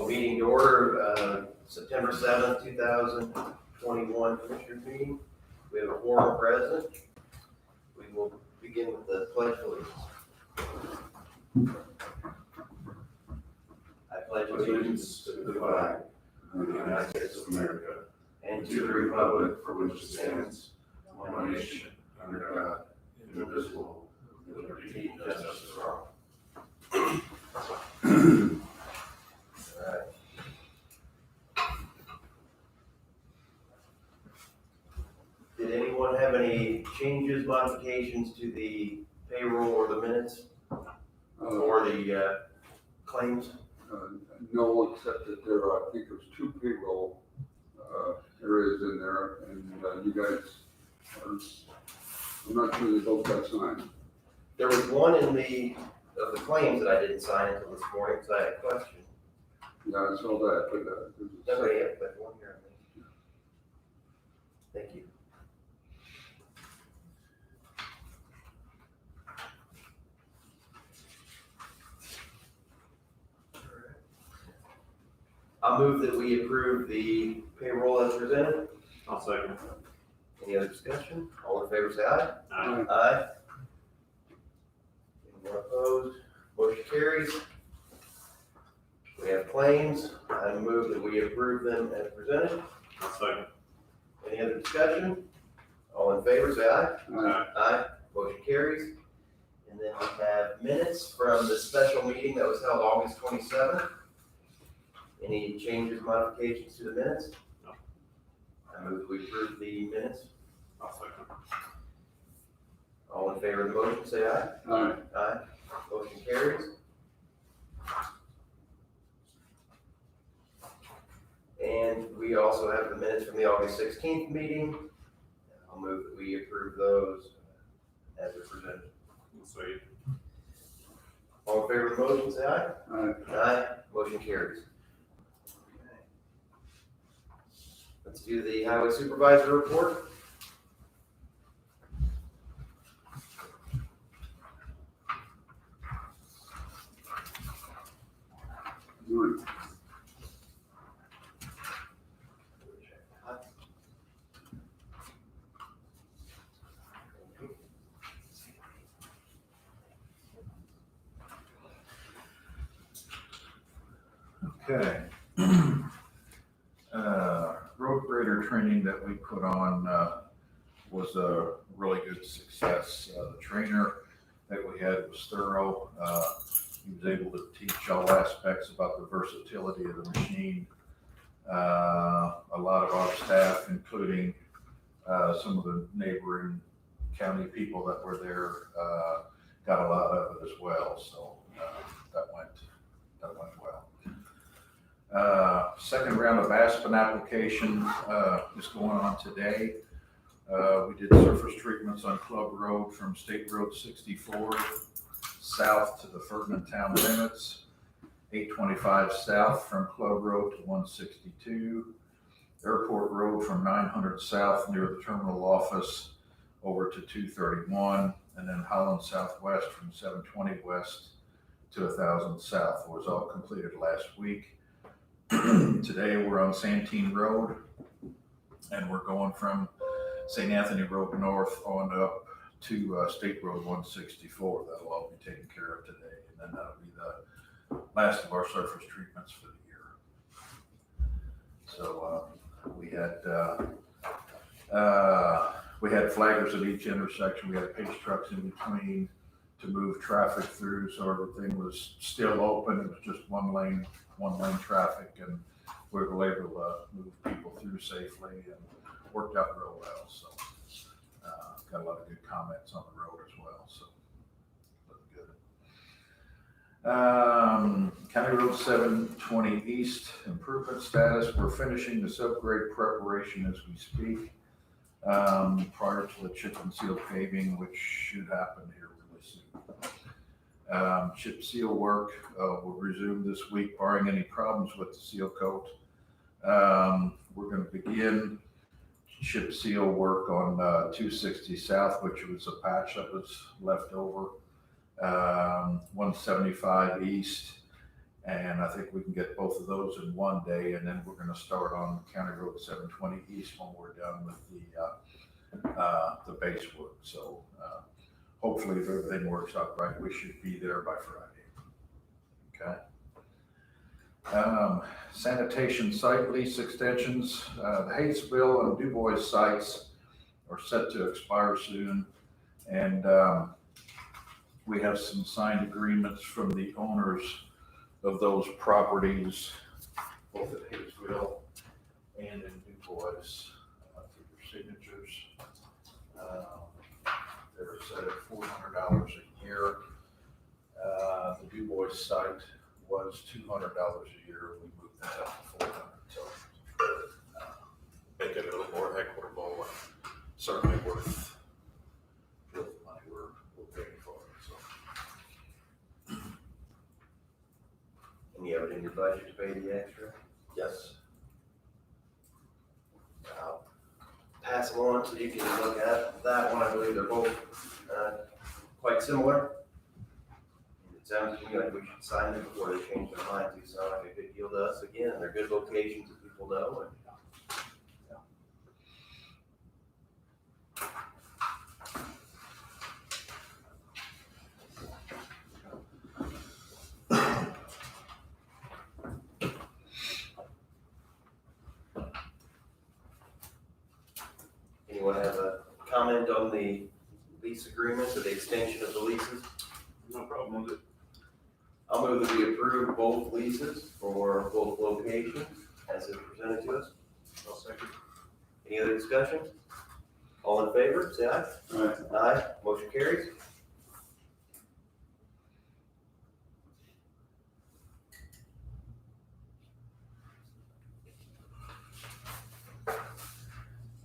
Meeting to order, September 7th, 2021 Commissioners meeting. We have a quorum present. We will begin with the pledge of allegiance. I pledge allegiance to the flag of the United States of America and to the republic for which it stands, one nation, under God, indivisible, with liberty and justice for all. Did anyone have any changes, modifications to the payroll or the minutes or the claims? No, except that there are, I think there's 2 payroll areas in there, and you guys are, I'm not sure they both got signed. There was one of the claims that I didn't sign until this morning, so I had a question. Yeah, I saw that, but Nobody had but one here. Thank you. I'll move that we approve the payroll as presented. I'll second. Any other discussion? All in favor, say aye. Aye. Aye. Anyone opposed? Motion carries. We have claims. I move that we approve them as presented. I'll second. Any other discussion? All in favor, say aye. Aye. Aye. Motion carries. And then we have minutes from the special meeting that was held August 27th. Any changes, modifications to the minutes? No. I move that we approve the minutes. I'll second. All in favor of the motion, say aye. Aye. Aye. Motion carries. And we also have the minutes from the August 16th meeting. I'll move that we approve those as they're presented. I'll second. All in favor of the motion, say aye. Aye. Aye. Motion carries. Okay. Let's do the highway supervisor report. Good. Okay. Road grader training that we put on was a really good success. The trainer that we had was thorough. He was able to teach all aspects about the versatility of the machine. A lot of our staff, including some of the neighboring county people that were there, got a lot of it as well. So that went well. Second round of Aspen application is going on today. We did surface treatments on Club Road from State Road 64 south to the Ferdinand town limits, 825 south from Club Road to 162, Airport Road from 900 south near the terminal office over to 231, and then Holland Southwest from 720 west to 1000 south. It was all completed last week. Today we're on Santine Road, and we're going from St. Anthony Road north on up to State Road 164. That'll all be taken care of today, and then that'll be the last of our surface treatments for the year. So we had flaggers at each intersection. We had pace trucks in between to move traffic through, so everything was still open. It was just one lane traffic, and we were able to move people through safely, and worked out real well. So got a lot of good comments on the road as well, so looking good. County Road 720 East improvement status. We're finishing the subgrade preparation as we speak, prior to the chip and seal paving, which should happen here really soon. Chip seal work will resume this week, barring any problems with the seal coat. We're going to begin chip seal work on 260 South, which was a patch that was left over, 175 East, And I think we can get both of those in one day, and then we're gonna start on County Road 720 East when we're done with the base work. So, hopefully if everything works out right, we should be there by Friday. Okay. Sanitation site lease extensions, the Hayesville and Du Bois sites are set to expire soon. And, we have some signed agreements from the owners of those properties, both at Hayesville and in Du Bois, for your signatures. They're set at $400 a year. The Du Bois site was $200 a year. We moved that up to $400. So make it a little more equitable and certainly worth the money we're paying for it. So. And you have it in your budget to pay the extra? Yes. I'll pass them on so you can look at that one. I believe they're both quite similar. It sounds to me like we should sign them before they change their mind. They sound like a good deal to us. Again, they're good locations that people know. And anyone have a comment on the lease agreement or the extension of the leases? No problem with it. I'll move that we approve both leases for both locations as is presented to us. I'll second. Any other discussion? All in favor, say aye. Aye. Aye, motion carries.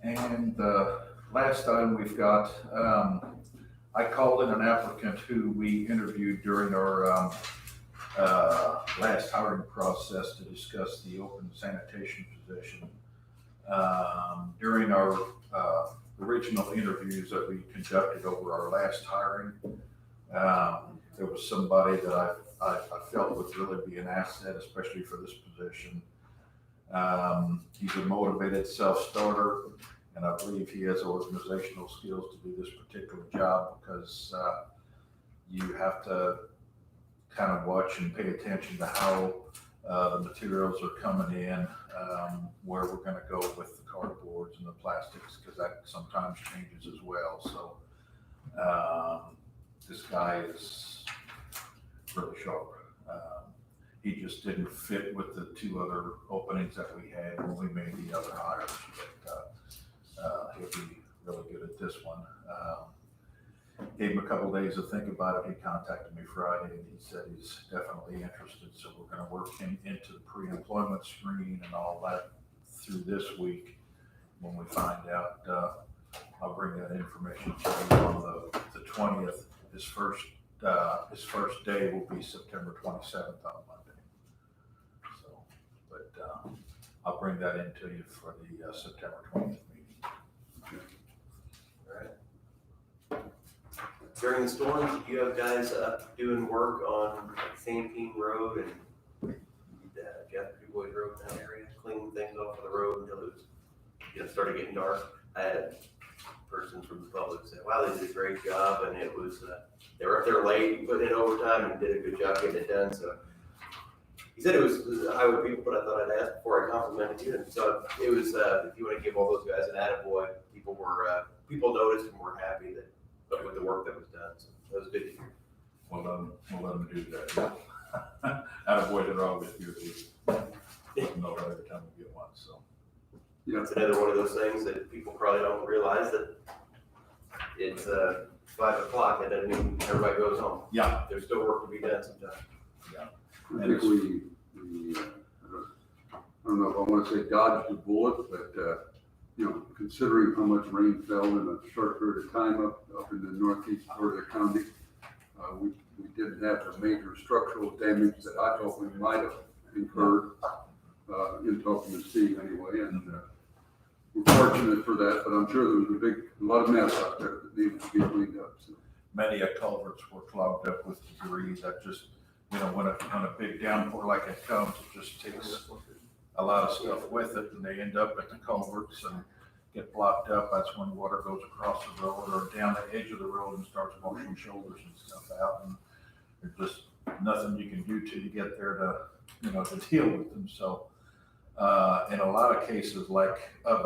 And the last item we've got, I called in an applicant who we interviewed during our last hiring process to discuss the open sanitation position. During our original interviews that we conducted over our last hiring, there was somebody that I felt would really be an asset, especially for this position. He's a motivated self-starter, and I believe he has organizational skills to do this particular job because you have to kind of watch and pay attention to how the materials are coming in, where we're going to go with the cardboards and the plastics, because that sometimes changes as well. So this guy is really sharp. He just didn't fit with the two other openings that we had when we made the other hires, but he'll be really good at this one. Gave him a couple days to think about it. He contacted me Friday and he said he's definitely interested. So we're going to work him into the pre-employment screen and all that through this week. When we find out, I'll bring that information to you on the 20th. His first day will be September 27th on Monday. So, but I'll bring that into you for the September 20th meeting. All right. During the storms, you have guys doing work on Santine Road and Jeff Du Bois Road in that area, cleaning things off of the road until it was, started getting dark. I had a person from the public say, wow, they did a great job, and it was, they were up there late and putting in overtime and did a good job getting it done. So he said it was the highway people, but I thought I'd ask before I complimented you. And so it was, if you want to give all those guys an attaboy, people noticed and were happy that with the work that was done. So that was good to hear. We'll let them do that. Attaboy did always do it. Let them know every time we get one, so. Yeah. It's another one of those things that people probably don't realize that it's 5 o'clock. That doesn't mean everybody goes home. Yeah. There's still work to be done sometimes. I think we I don't know if I want to say dodged a bullet, but, considering how much rain fell in a short period of time up in the northeast part of the county, we didn't have the major structural damage that I thought we might have incurred in talking to Steve anyway, and we're fortunate for that, but I'm sure there was a lot of mess out there that needed to be cleaned up. So. Many culverts were clogged up with debris that just you know, when a big downpour like it comes, it just takes a lot of stuff with it, and they end up at the culverts and get blocked up. That's when water goes across the road or down the edge of the road and starts washing shoulders and stuff out. And there's just nothing you can do till you get there to, you know, to deal with them. So, in a lot of cases, like of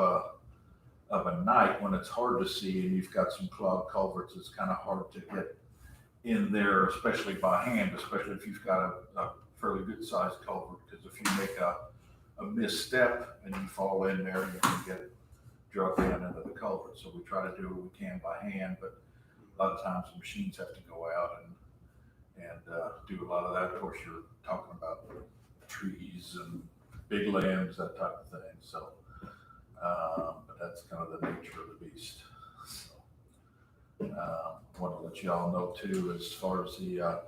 a night when it's hard to see and you've got some clogged culverts, it's kind of hard to get in there, especially by hand, especially if you've got a fairly good sized culvert, because if you make a misstep and you fall in there, you can get drugged down into the culvert. So we try to do what we can by hand, but a lot of times the machines have to go out and do a lot of that. Of course, you're talking about trees and big limbs, that type of thing. So, but that's kind of the nature of the beast. So, want to let you all know too, as far as the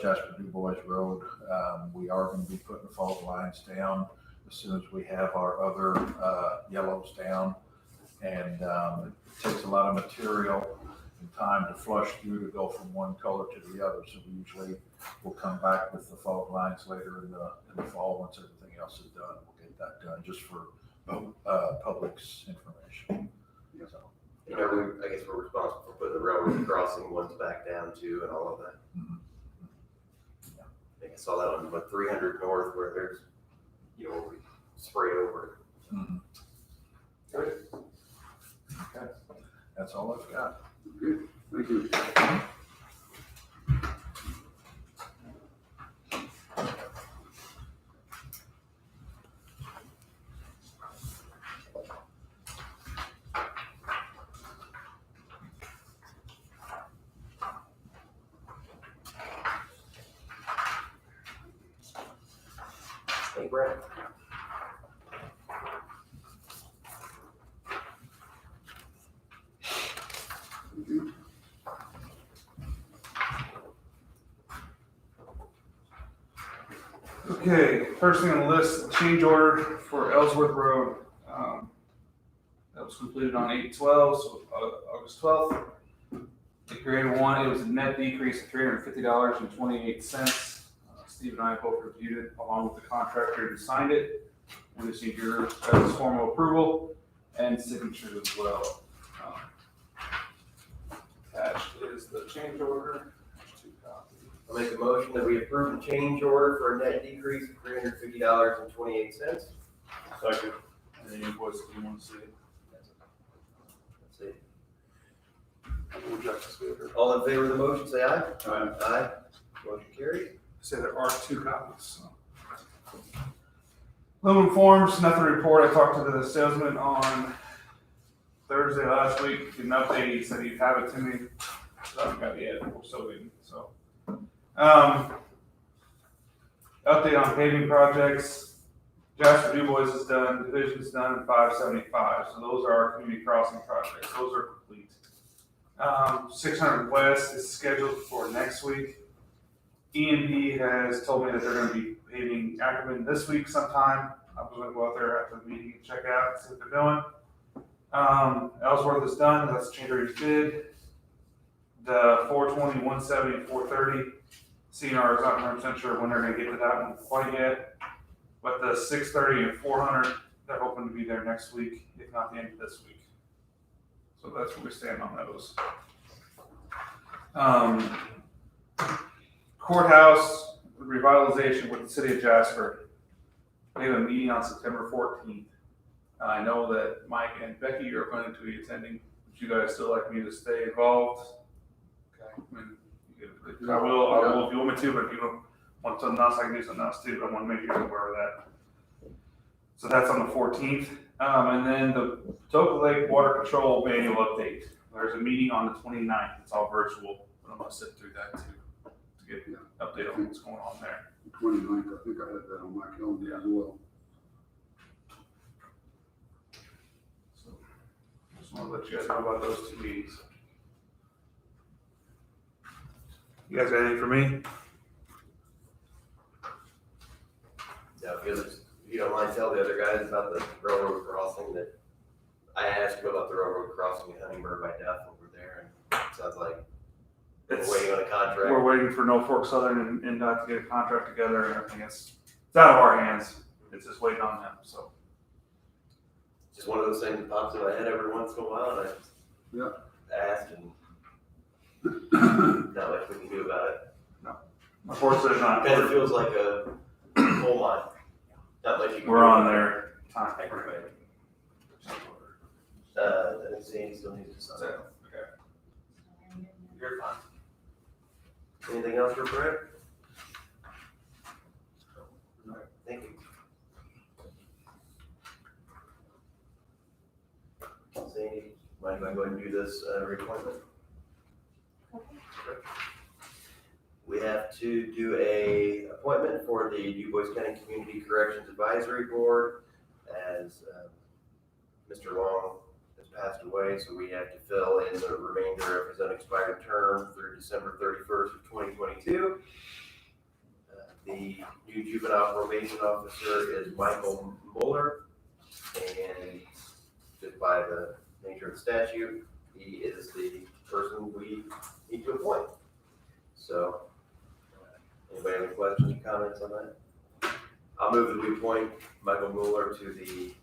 Jasper Du Bois Road, we are going to be putting fault lines down as soon as we have our other yellows down. And it takes a lot of material and time to flush through to go from one color to the other. So we usually will come back with the fault lines later in the fall once everything else is done. We'll get that done just for public's information. So. You know, I guess we're responsible for putting the railroad crossing ones back down too and all of that. Mhm. I think I saw that on 300 North where there's, you know, we sprayed over it. Mhm. Good. Okay, that's all I've got. Good, thank you. Hey, Brad. Thank you. Okay, first thing on the list, change order for Ellsworth Road. That was completed on 8/12, so August 12th. The grade one, it was a net decrease of $350.28. Steve and I both reviewed it along with the contractor who signed it. We just need your formal approval and signature as well. Attached is the change order. 2 copies. I'll make a motion that we approve the change order for a net decrease of $350.28. Second. And the invoice, if you want to see it. That's it. We'll just see it. All in favor of the motion, say aye. Aye. Aye. Motion carried. Say there are 2 copies. So. Aluminum forms, nothing to report. I talked to the salesman on Thursday last week. Did an update. He said he'd have it to me. So I haven't got it yet. We're still waiting. So, update on paving projects. Jasper Du Bois is done. Division's done in 575. So those are our community crossing projects. Those are complete. 600 West is scheduled for next week. E&P has told me that they're going to be paving Ackerman this week sometime. I was going to go out there after the meeting and check out and see what they're doing. Ellsworth is done. That's the change order you did. The 420, 170, and 430. CNR is not 100% sure when they're going to get to that one quite yet. But the 630 and 400, they're hoping to be there next week, if not the end of this week. So that's where we stand on those. Courthouse revitalization with the city of Jasper. We have a meeting on September 14th. I know that Mike and Becky are going to be attending. Would you guys still like me to stay involved? Okay. I mean, I will if you want me to, but if you don't want something else, I can do something else too. But I want to make you aware of that. So that's on the 14th. And then the Patoka Lake Water Control Manual update. There's a meeting on the 29th. It's all virtual, but I'm going to sit through that too to get an update on what's going on there. 29th, I think I had that on my calendar as well. So just want to let you guys know about those 2 meetings. You guys got anything for me? Yeah, if you don't mind, tell the other guys about the railroad crossing that I asked you about the railroad crossing at Huntingburg by Duff over there, and it sounds like waiting on a contract. we're waiting for Norfolk Southern and NDOT to get a contract together and everything. It's out of our hands. It's just waiting on them, so. Just one of those things that pops in my head every once in a while, and Yeah. I asked, and not much we can do about it. Unfortunately, not. Kind of feels like a coal mine. Not much you can do. We're on about it. their time. I think Sandy still needs to sign. You're fine. Anything else for Brett? Thank you. Sandy, mind if I go ahead and do this reappointment? We have to do a appointment for the Du Bois County Community Corrections Advisory Board, as Mr. Long has passed away, so we have to fill in the remainder of his unexpired term through December 31st of 2022. The new juvenile probation officer is Michael Mueller, and just by the nature of the statute, he is the person we need to appoint. So, anybody have any questions or comments on that? I'll move that we appoint Michael Mueller to the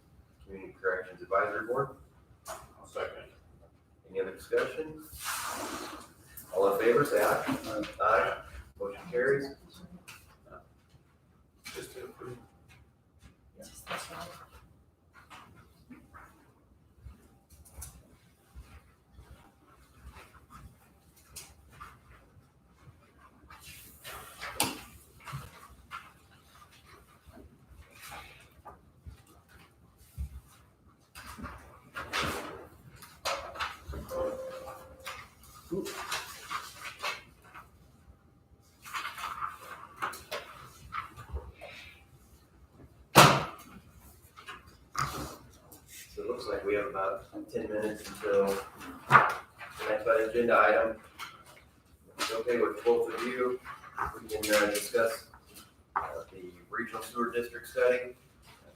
Community Corrections Advisory Board. I'll second. Any other discussion? All in favor, say aye. Aye. Aye. Motion carries. Just to approve. So it looks like we have about 10 minutes until the next agenda item. If it's okay with both of you, we can discuss the regional sewer district study.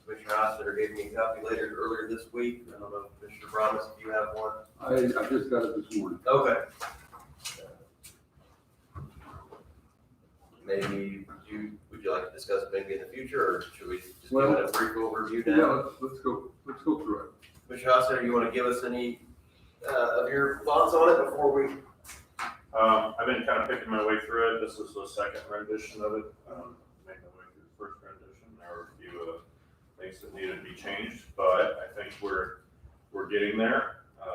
Commissioner Hostetter gave me a copy earlier this week. I don't know, Commissioner Bromas, if you have one. I just got it this morning. Okay. Maybe would you like to discuss it maybe in the future, or should we just give it a brief overview Yeah, now? let's go through it. Commissioner Hostetter, you want to give us any of your thoughts on it before we? I've been kind of picking my way through it. This is the second rendition of it. Making my way through the first rendition. There were a few things that needed to be changed, but I think we're getting there. I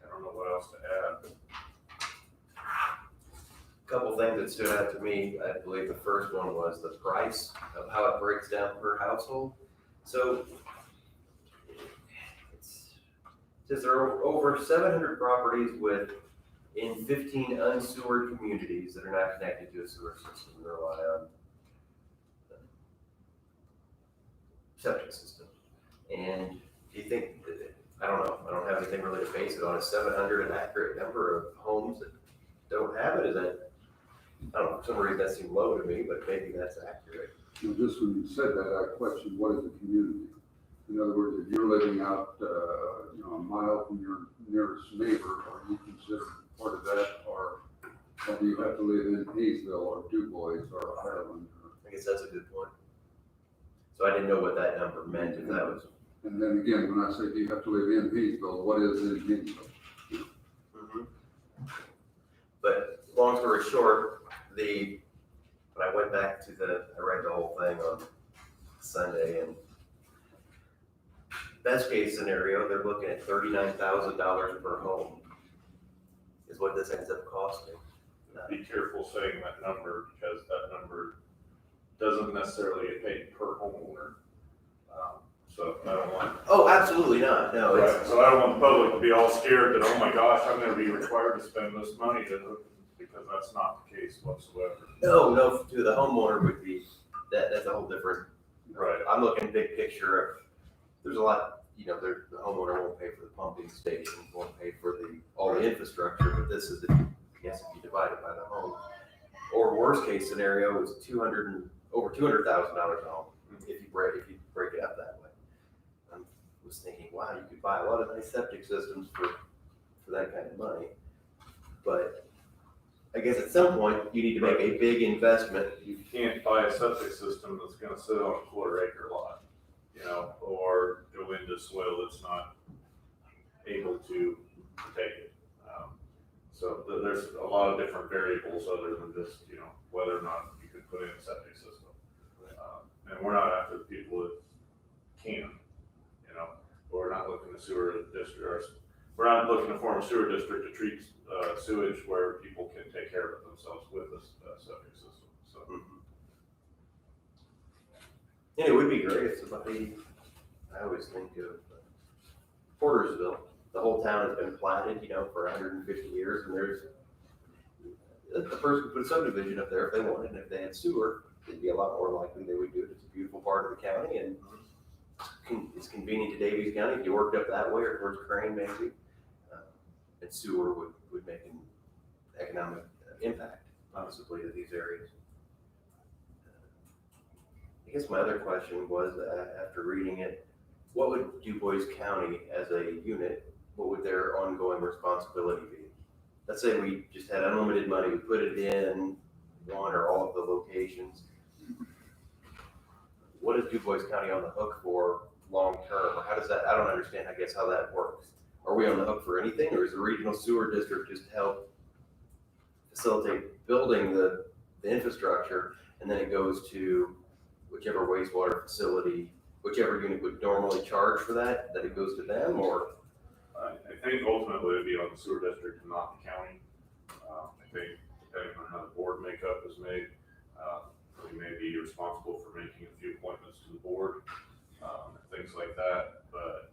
don't know what else to add. Couple things that stood out to me. I believe the first one was the price of how it breaks down per household. So it says there are over 700 properties in 15 unsewered communities that are not connected to a sewer system and rely on septic system. And do you think, I don't know, I don't have anything really to base it on. Is 700 an accurate number of homes that don't have it? Is that, I don't know, for some reason that seemed low to me, but maybe that's accurate. You know, just when you said that, I questioned, what is a community? In other words, if you're living out, a mile from your nearest neighbor, are you considered part of that, or do you have to live in Hayesville or Du Bois or Ireland? I guess that's a good point. So I didn't know what that number meant, if that was. And then again, when I say, do you have to live in Hayesville, what is in Hayesville? But long story short, when I went back to I read the whole thing on Sunday, and best case scenario, they're looking at $39,000 per home is what this ends up costing. Be careful saying that number, because that number doesn't necessarily get paid per homeowner. So I don't want. Oh, absolutely not, no. Right, so I don't want the public to be all scared that, oh my gosh, I'm gonna be required to spend this money, because that's not the case whatsoever. No, to the homeowner would be, that's a whole different. Right. I'm looking big picture of, there's a lot, the homeowner won't pay for the pumping station, won't pay for all the infrastructure, but this is, if you divide it by the home. Or worst case scenario is over $200,000 a home, if you break it up that way. I was thinking, wow, you could buy a lot of nice septic systems for that kind of money. But I guess at some point, you need to make a big investment. You can't buy a septic system that's gonna sit on a quarter-acre lot, you know, or go into soil that's not able to take it. So there's a lot of different variables other than just, you know, whether or not you could put in a septic system. And we're not after the people that can, you know, we're not looking to sewer district, or we're not looking to form a sewer district to treat sewage where people can take care of it themselves with a septic system, so. And it would be great if somebody, I always think of Portersville, the whole town has been platted, you know, for 150 years, and there's, the person could put a subdivision up there if they wanted, and if they had sewer, it'd be a lot more likely they would do it. It's a beautiful part of the county, and it's convenient to Davies County. If you worked up that way or towards Crane, maybe, and sewer would make an economic impact, possibly, to these areas. I guess my other question was, after reading it, what would DuBois County as a unit, what would their ongoing responsibility be? Let's say we just had unlimited money, we put it in one or all of the locations. What is DuBois County on the hook for long-term? Or how does that, I don't understand, I guess, how that works. Are we on the hook for anything, or is the regional sewer district just help facilitate building the infrastructure, and then it goes to whichever wastewater facility, whichever unit would normally charge for that it goes to them, or? I think ultimately it'd be on the sewer district and not the county. I think depending on how the board makeup is made, we may be responsible for making a few appointments to the board, and things like that, but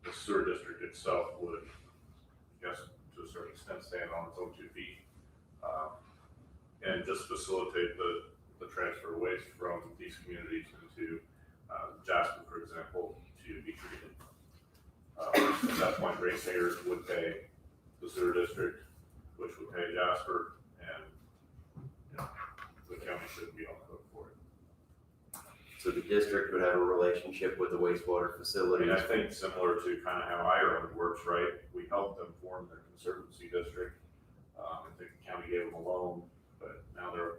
the sewer district itself would, I guess, to a certain extent, stand on its own 2 feet, and just facilitate the transfer of waste from these communities into Jasper, for example, to be treated. At that point, ratepayers would pay the sewer district, which would pay Jasper, and, you know, the county shouldn't be on the hook for it. So the district would have a relationship with the wastewater I facility. mean, I think similar to kind of how Ireland works, right? We helped them form their conservancy district. I think the county gave them a loan, but now they're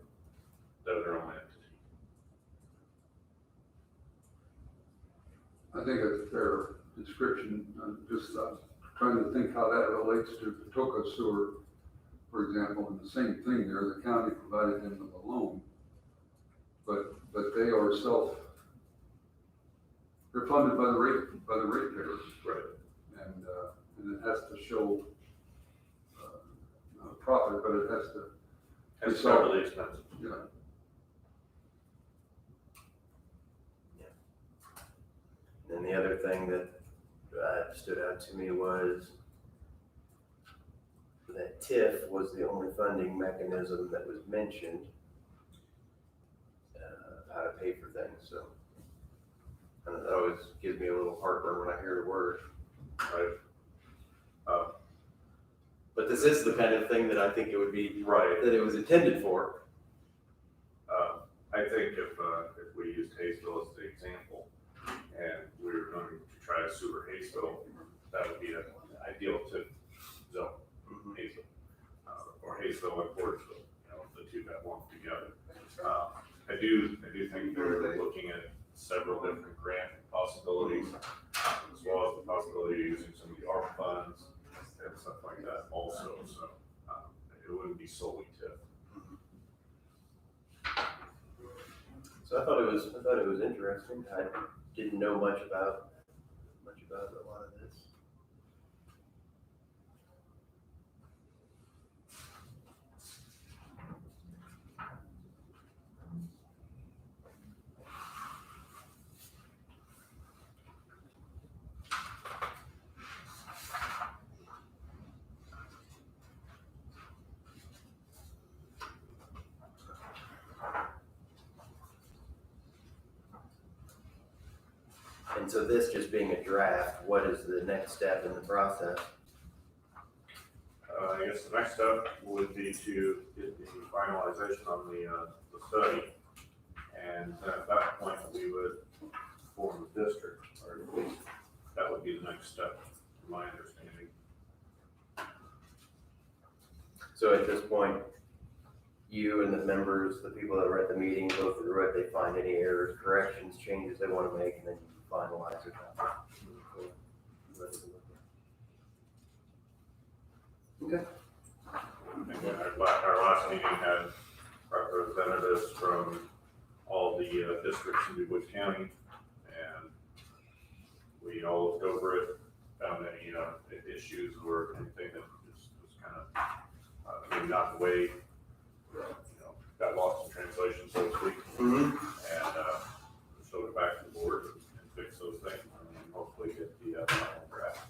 their own entity. I think it's a fair description. I'm just trying to think how that relates to Patoka Sewer, for example, and the same thing there, the county provided them with a loan, but they are they're funded by the ratepayers. Right. And it has to show, not a profit, but it has to, It's not really expensive. you know, And the other thing that stood out to me was that TIF was the only funding mechanism that was mentioned, how to pay for things, so. And that always gives me a little heartburn when I hear the word. Right. But this is the kind of thing that I think it would be, Right. that it was intended for. I think if we used Hayesville as the example, and we were going to try to sewer Hayesville, that would be an ideal tip zone, Hayesville, or Hayesville and Portersville, you know, the two got lumped together. I do think they're looking at several different grant possibilities, as well as the possibility of using some of the ARP funds and stuff like that also, so it wouldn't be solely TIF. So I thought it was interesting. I didn't know much about a lot of this. And so this just being a draft, what is the next step in the process? I guess the next step would be to get the finalization on the study. And at that point, we would form the district, or at least that would be the next step, from my understanding. So at this point, you and the members, the people that were at the meeting, go through it, they find any errors, corrections, changes they want to make, and then you finalize it. Okay. And our last meeting had representatives from all the districts in Du Bois County, and we all looked over it, found any issues or anything that was kind of maybe not the way, got lost in translation, so to speak. Mm-hmm. And showed it back to the board and fix those things, and hopefully get the final draft.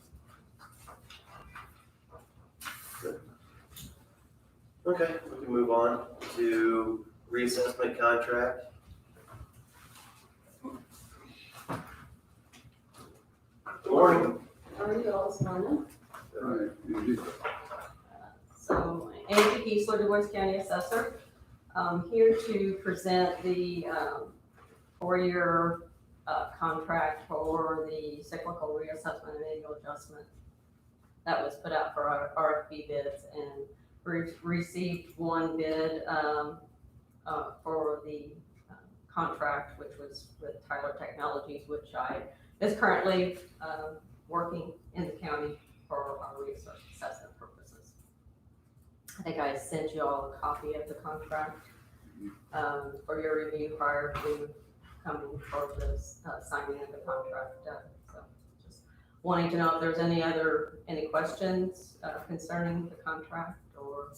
Okay, we can move on to reassessment contract. Good morning. How are you all this morning? All right, Angie. So, Angie Kiesler, Du Bois County Assessor. Here to present the four-year contract for the cyclical reassessment and annual adjustment that was put out for our RFP bids, and we received one bid for the contract, which was with Tyler Technologies, which is currently working in the county for our reassessment purposes. I think I sent you all a copy of the contract for your review prior to coming for the signing of the contract. So just wanting to know if there's any questions concerning the contract, or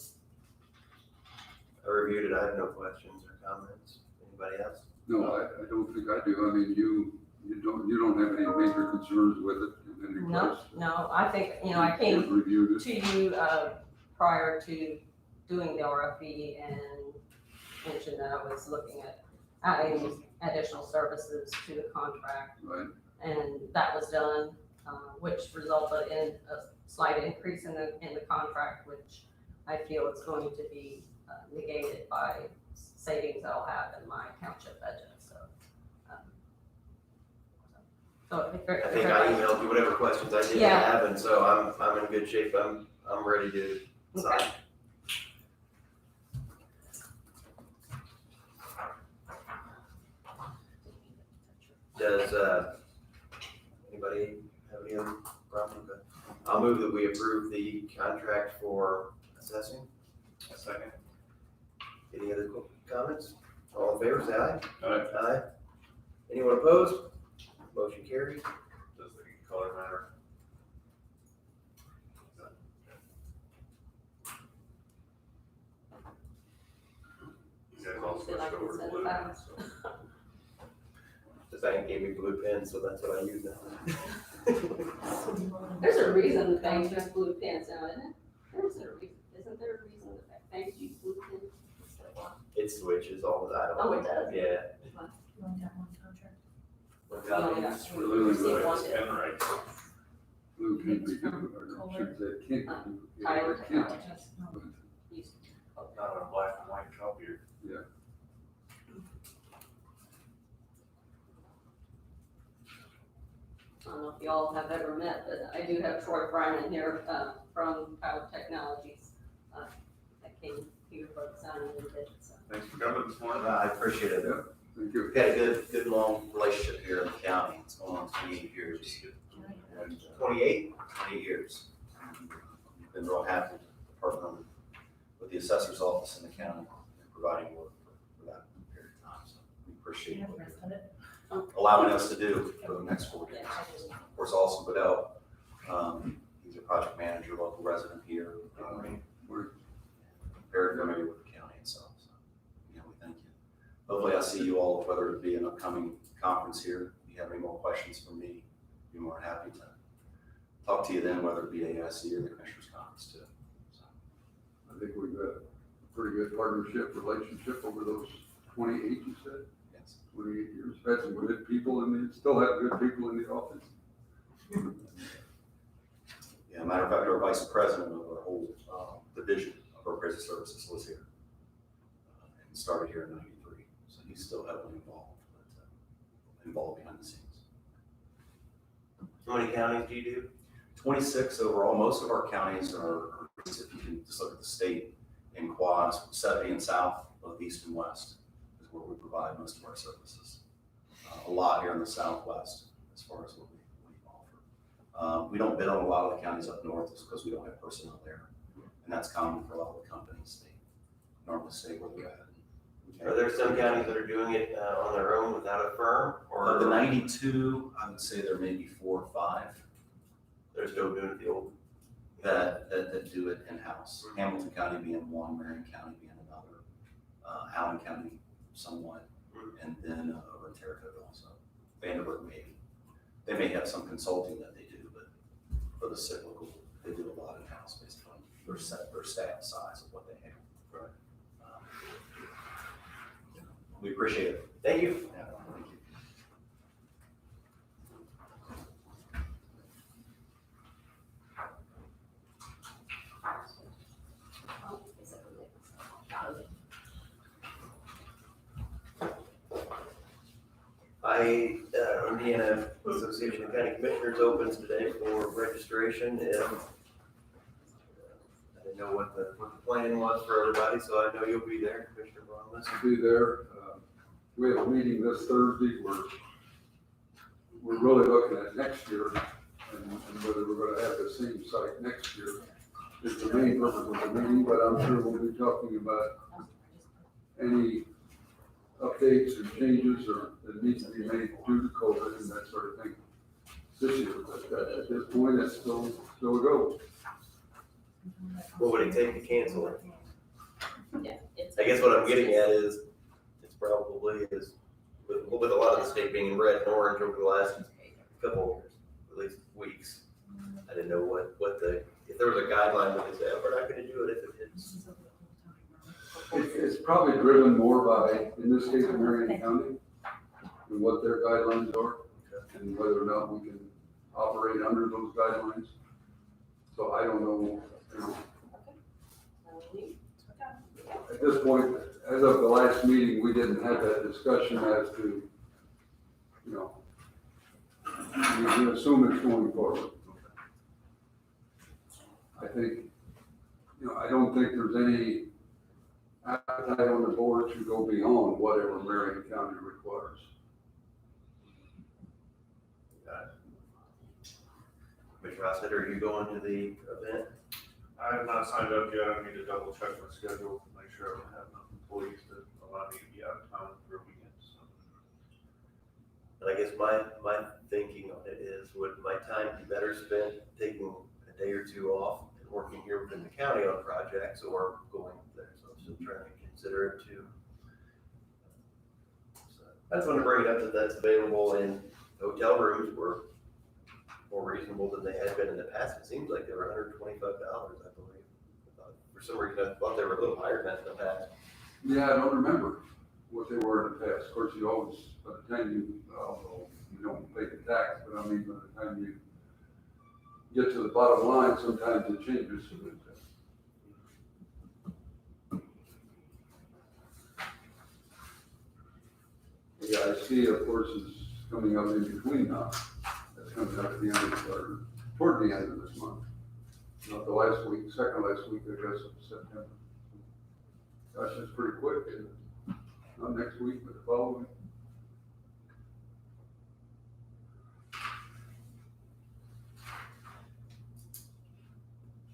I reviewed it, I have no questions or comments. Anybody else? No, I don't think I do. I mean, you don't have any major concerns with it in any place? no, I think, I came You've reviewed it? to you prior to doing the RFP and mentioned that I was looking at adding additional services to the contract, Right, and that was done, which resulted in a slight increase in the contract, which I feel is going to be negated by savings that I'll have in my township budget, so. I think I emailed you whatever questions I did Yeah. have, and so I'm in good shape. I'm ready to sign. Okay. Does anybody have any other problems? I'll move that we approve the contract for assessing. A second. Any other comments? All in favor, say aye. Aye. Aye. Anyone opposed? Motion carries. Does the color matter? You guys all Feel like switched over it's to in blue the now, back. so. The thing gave me blue pens, so that's what I use now. There's a reason the banks use blue pens now, isn't it? Isn't there a reason that banks use blue pens? It switches all the time. Oh, it does? Yeah. You only got one It's contract. really Receive good, one it's bid. pen right. blue can't be, or I should say, can't be. Tyler it can't. Technologies. Not on a black and white copier. I don't know if y'all have ever met, but I do have Troy Bryman here from Tyler Technologies that came here for the signing of the bid. So. Thanks for coming this morning. I appreciate it. Thank you. We've had a good, long relationship here in the county. It's going on 28 years. And, 28? 28 years. We've been real happy to partner with the assessor's office in the county and providing work for that period of time. So we appreciate allowing us to do for the next 4 years. Of course, also Goodell, he's a project manager, local resident here. We're very familiar with the county itself. So, we thank you. Hopefully I see you all, whether it be an upcoming conference here. If you have any more questions for me, I'd be more than happy to talk to you then, whether it be AIC or the Commissioners Conference too. So, I think we've got a pretty good partnership, relationship over those 28, you said? yes. 28 years. Had some good people in the, still have good people in the office. Yeah, matter of fact, our vice president of our whole division of our appraisal services was here and started here in '93. So he's still heavily involved, but involved behind the scenes. How many counties do you do? 26 overall. Most of our counties are, if you can just look at the state, in quads, 70 and south of east and west is where we provide most of our services. A lot here in the southwest as far as what we offer. We don't bid on a lot of the counties up north just because we don't have personnel there. And that's common for a lot of the companies. They normally stay where they're at. Are there some counties that are doing it on their own without a firm, or Of the 92, I would say there may be 4 or 5 they're still doing it the old? that do it in-house. Hamilton County being one, Marion County being another, Allen County somewhat, and then over in Terre-Haute also. Vanderburgh maybe. They may have some consulting that they do, but for the cyclical, they do a lot in-house based on their staff size of what they have. Right. We appreciate it. Thank you. Yeah, thank you. Indiana Association of County Commissioners opens today for registration. I didn't know what the plan was for everybody, so I know you'll be there, Commissioner Bromley. To be there. We have a meeting this Thursday. We're really looking at next year and whether we're gonna have the same site next year. It's the main purpose of the meeting, but I'm sure we'll be talking about any updates and changes or that needs to be made due to COVID and that sort of thing this year. But at this point, it's still a go. What would it take to cancel it? Yeah, it's. I guess what I'm getting at is, it's probably is, with a lot of the state being in red and orange over the last couple, at least weeks. I didn't know if there was a guideline that they said, we're not gonna do it if it's. It's probably driven more by, in this case, Marion County and what their guidelines are and whether or not we can operate under those guidelines. So I don't know, at this point, as of the last meeting, we didn't have that discussion as to, we assume it's going forward. I think, I don't think there's any appetite on the board to go beyond whatever Marion County requires. Commissioner Rossett, are you going to the event? I have not signed up yet. I need to double check my schedule, make sure I don't have enough employees to allow me to be out of town for a weekend, so. And I guess my thinking on it is, would my time be better spent taking a day or two off and working here within the county on projects, or going there? So I'm still trying to consider it too. So I just want to bring it up that that's available, and hotel rooms were more reasonable than they had been in the past. It seems like they were $125, I believe. For some reason, I thought they were a little higher than that in the past. Yeah, I don't remember what they were in the past. Of course, you always, by the time you don't pay the tax, but I mean, by the time you get to the bottom line, sometimes it changes. Yeah, I see, of course, is coming up in between now. That's coming up at the end of, or toward the end of this month. Not the last week, second last week, I guess, of September. Gosh, that's pretty quick, isn't it? Not next week, but the following.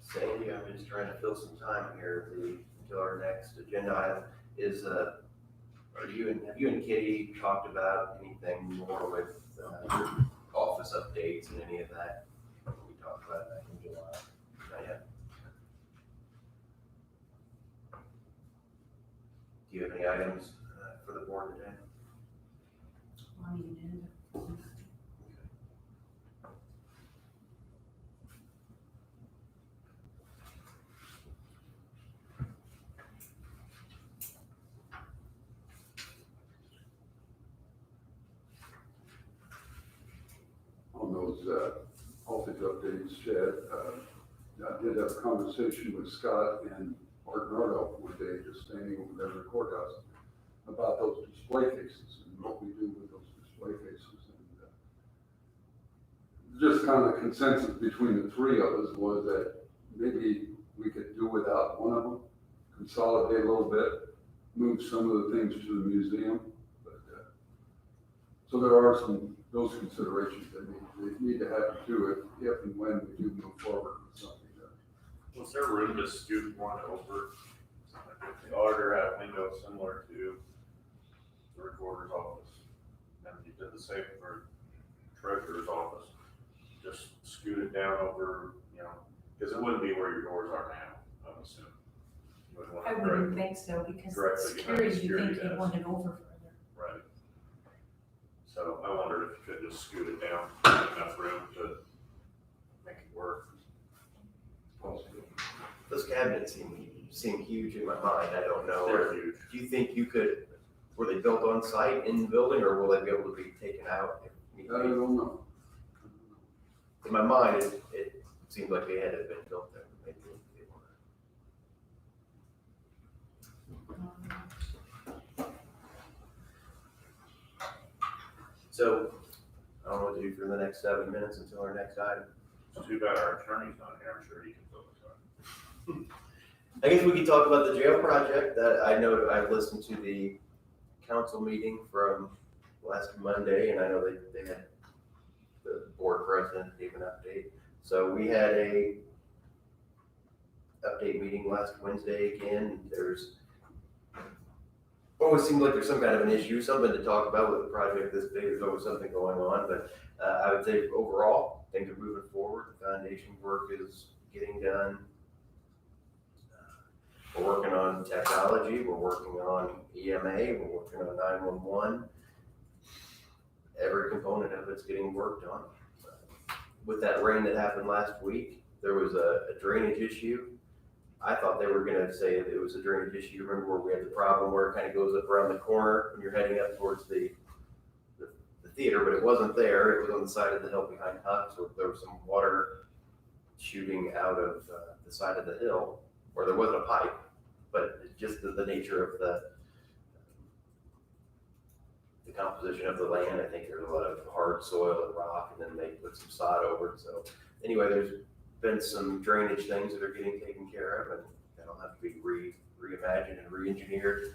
Sandy, I'm just trying to fill some time here until our next agenda item is, have you and Kitty talked about anything more with office updates and any of that? We talked about that in July. Not yet. Do you have any items for the board today? On those office updates, Chad, I did have a conversation with Scott and Art Nardo one day, just standing over there in the courthouse, about those display cases and what we do with those display cases. And just kind of consensus between the three of us was that maybe we could do without one of them, consolidate a little bit, move some of the things to the museum. But, so there are those considerations that need to happen too, if and when we do move forward with something. Was there room to scoot one over? Like if the auditor had a window similar to the recorder's office, and you did the same for treasurer's office, just scoot it down over, because it wouldn't be where your doors are now, I'm assuming. You wouldn't want I to wouldn't think so, because Directly behind the security, you security think they desk. want it over further. Right. So I wondered if you could just scoot it down, have enough room to make it work. Those cabinets seem huge in my mind, I don't know. They're huge. Do you think were they built on site in the building, or will they be able to be taken out? if need I be? don't know. In my mind, it seems like they had to have been built there, but maybe they weren't. So, I don't know what to do for the next 7 minutes until our next item. It's too bad our attorney's not here, I'm sure he can fill this out. I guess we could talk about the jail project. That I know I've listened to the council meeting from last Monday, and I know they had the board president gave an update. So we had a update meeting last Wednesday again. There's always seems like there's some kind of an issue, something to talk about with a project this big. There's always something going on, but I would say overall things are moving forward. The foundation work is getting done. We're working on technology, we're working on EMA, we're working on 911. Every component of it's getting worked on. With that rain that happened last week, there was a drainage issue. I thought they were gonna say that it was a drainage issue. Remember where we had the problem where it kind of goes up around the corner when you're heading up towards the theater, but it wasn't there. It was on the side of the hill behind Huck's, where there was some water shooting out of the side of the hill, where there wasn't a pipe, but it's just the nature of the composition of the land. I think there's a lot of hard soil and rock, and then they put some sod over it. So anyway, there's been some drainage things that are getting taken care of, and that'll have to be reimagined and re-engineered.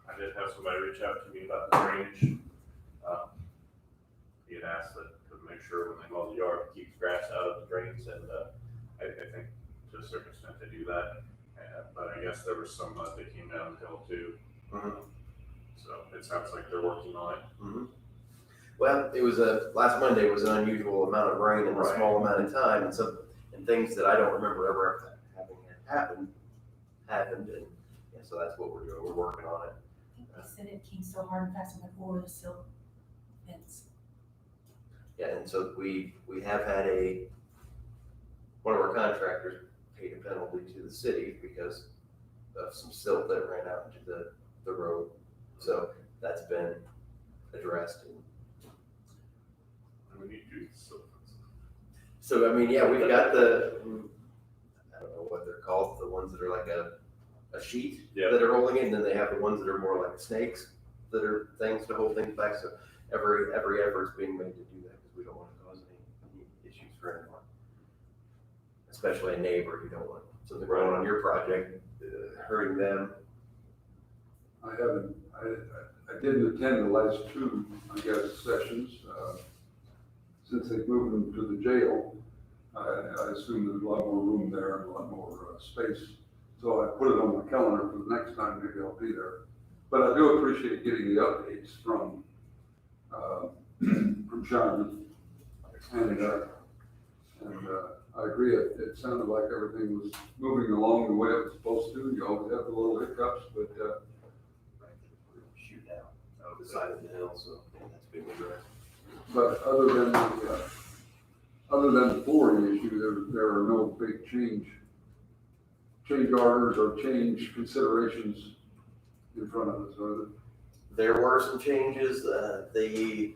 I did have somebody reach out to me about the drainage. He had asked that to make sure when they mow the yard, it keeps grass out of the drains, and I think to a certain extent they do that. But I guess there was some that came down the hill too. Mhm. So it sounds like they're working on it. Mhm. Well, it was last Monday was an unusual amount of rain in a Right. small amount of time, and things that I don't remember ever having happened, and yeah, so that's what we're doing. We're working on it. I think they said it came so hard and fast and went over the silk fence. Yeah, and so we have had one of our contractors paid a penalty to the city because of some silt that ran out into the road. So that's been addressed. And we need to do so. So, I mean, yeah, we've got I don't know what they're called, the ones that are like a sheet Yeah. that are holding it, and then they have the ones that are more like snakes that are things to hold things back. So every effort's being made to do that because we don't want to cause any issues for anyone, especially a neighbor. You don't want something going on your project hurting them. I didn't attend the last two, I guess, sessions. Since they moved them to the jail, I assume there's a lot more room there and a lot more space. So I put it on my calendar for the next time, maybe I'll be there. But I do appreciate getting the updates from Sharman. And I agree, it sounded like everything was moving along the way it was supposed to. You always have the little hiccups, but Shoot out the side of the hill, so yeah, that's being addressed. But other than the flooring issue, there are no big change orders or change considerations in front of us, are there? There were some changes, they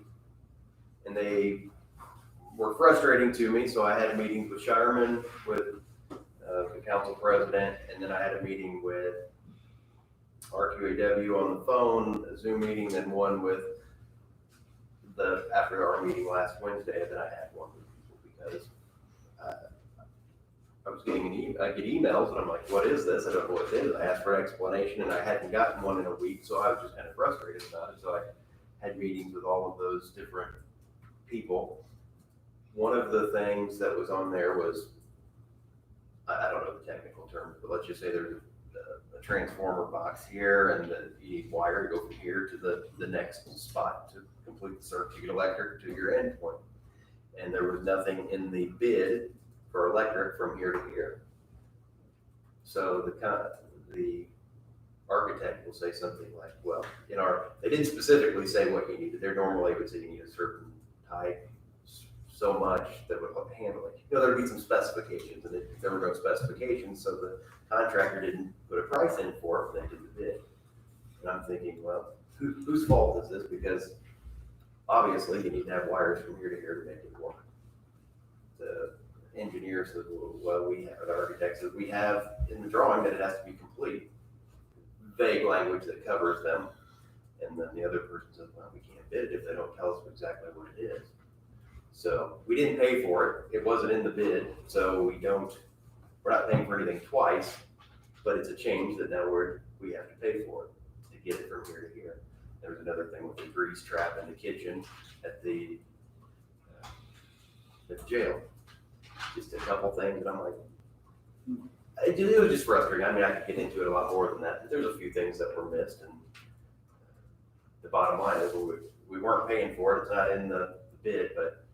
were frustrating to me, so I had meetings with Shireman, with the council president, and then I had a meeting with RQAW on the phone, a Zoom meeting, then one with after our meeting last Wednesday, then I had one with people because I was getting I get emails and I'm like, what is this? I don't know what it is. I asked for an explanation and I hadn't gotten one in a week, so I was just kind of frustrated about it. So I had meetings with all of those different people. One of the things that was on there was, I don't know the technical terms, but let's just say there's a transformer box here and you need wire to go from here to the next spot to complete the circuit, to get electric to your endpoint. And there was nothing in the bid for electric from here to here. So the architect will say something like, well, they didn't specifically say what you needed. They normally would say you need a certain type, so much that would handle it. There'd be some specifications, and there were no specifications, so the contractor didn't put a price in for it when they did the bid. And I'm thinking, well, whose fault is this? Because obviously you need to have wires from here to here to make it work. The engineer said, well, we have, the architect says, we have in the drawing that it has to be complete. Vague language that covers them. And then the other person says, well, we can't bid it if they don't tell us exactly what it is. So we didn't pay for it. It wasn't in the bid. So we're not paying for anything twice, but it's a change that now we have to pay for it to get it from here to here. There was another thing with the grease trap in the kitchen at the jail. Just a couple things, and I'm like, it was just frustrating. I mean, I could get into it a lot more than that. But there's a few things that were missed, and the bottom line is we weren't paying for it. It's not in the bid, but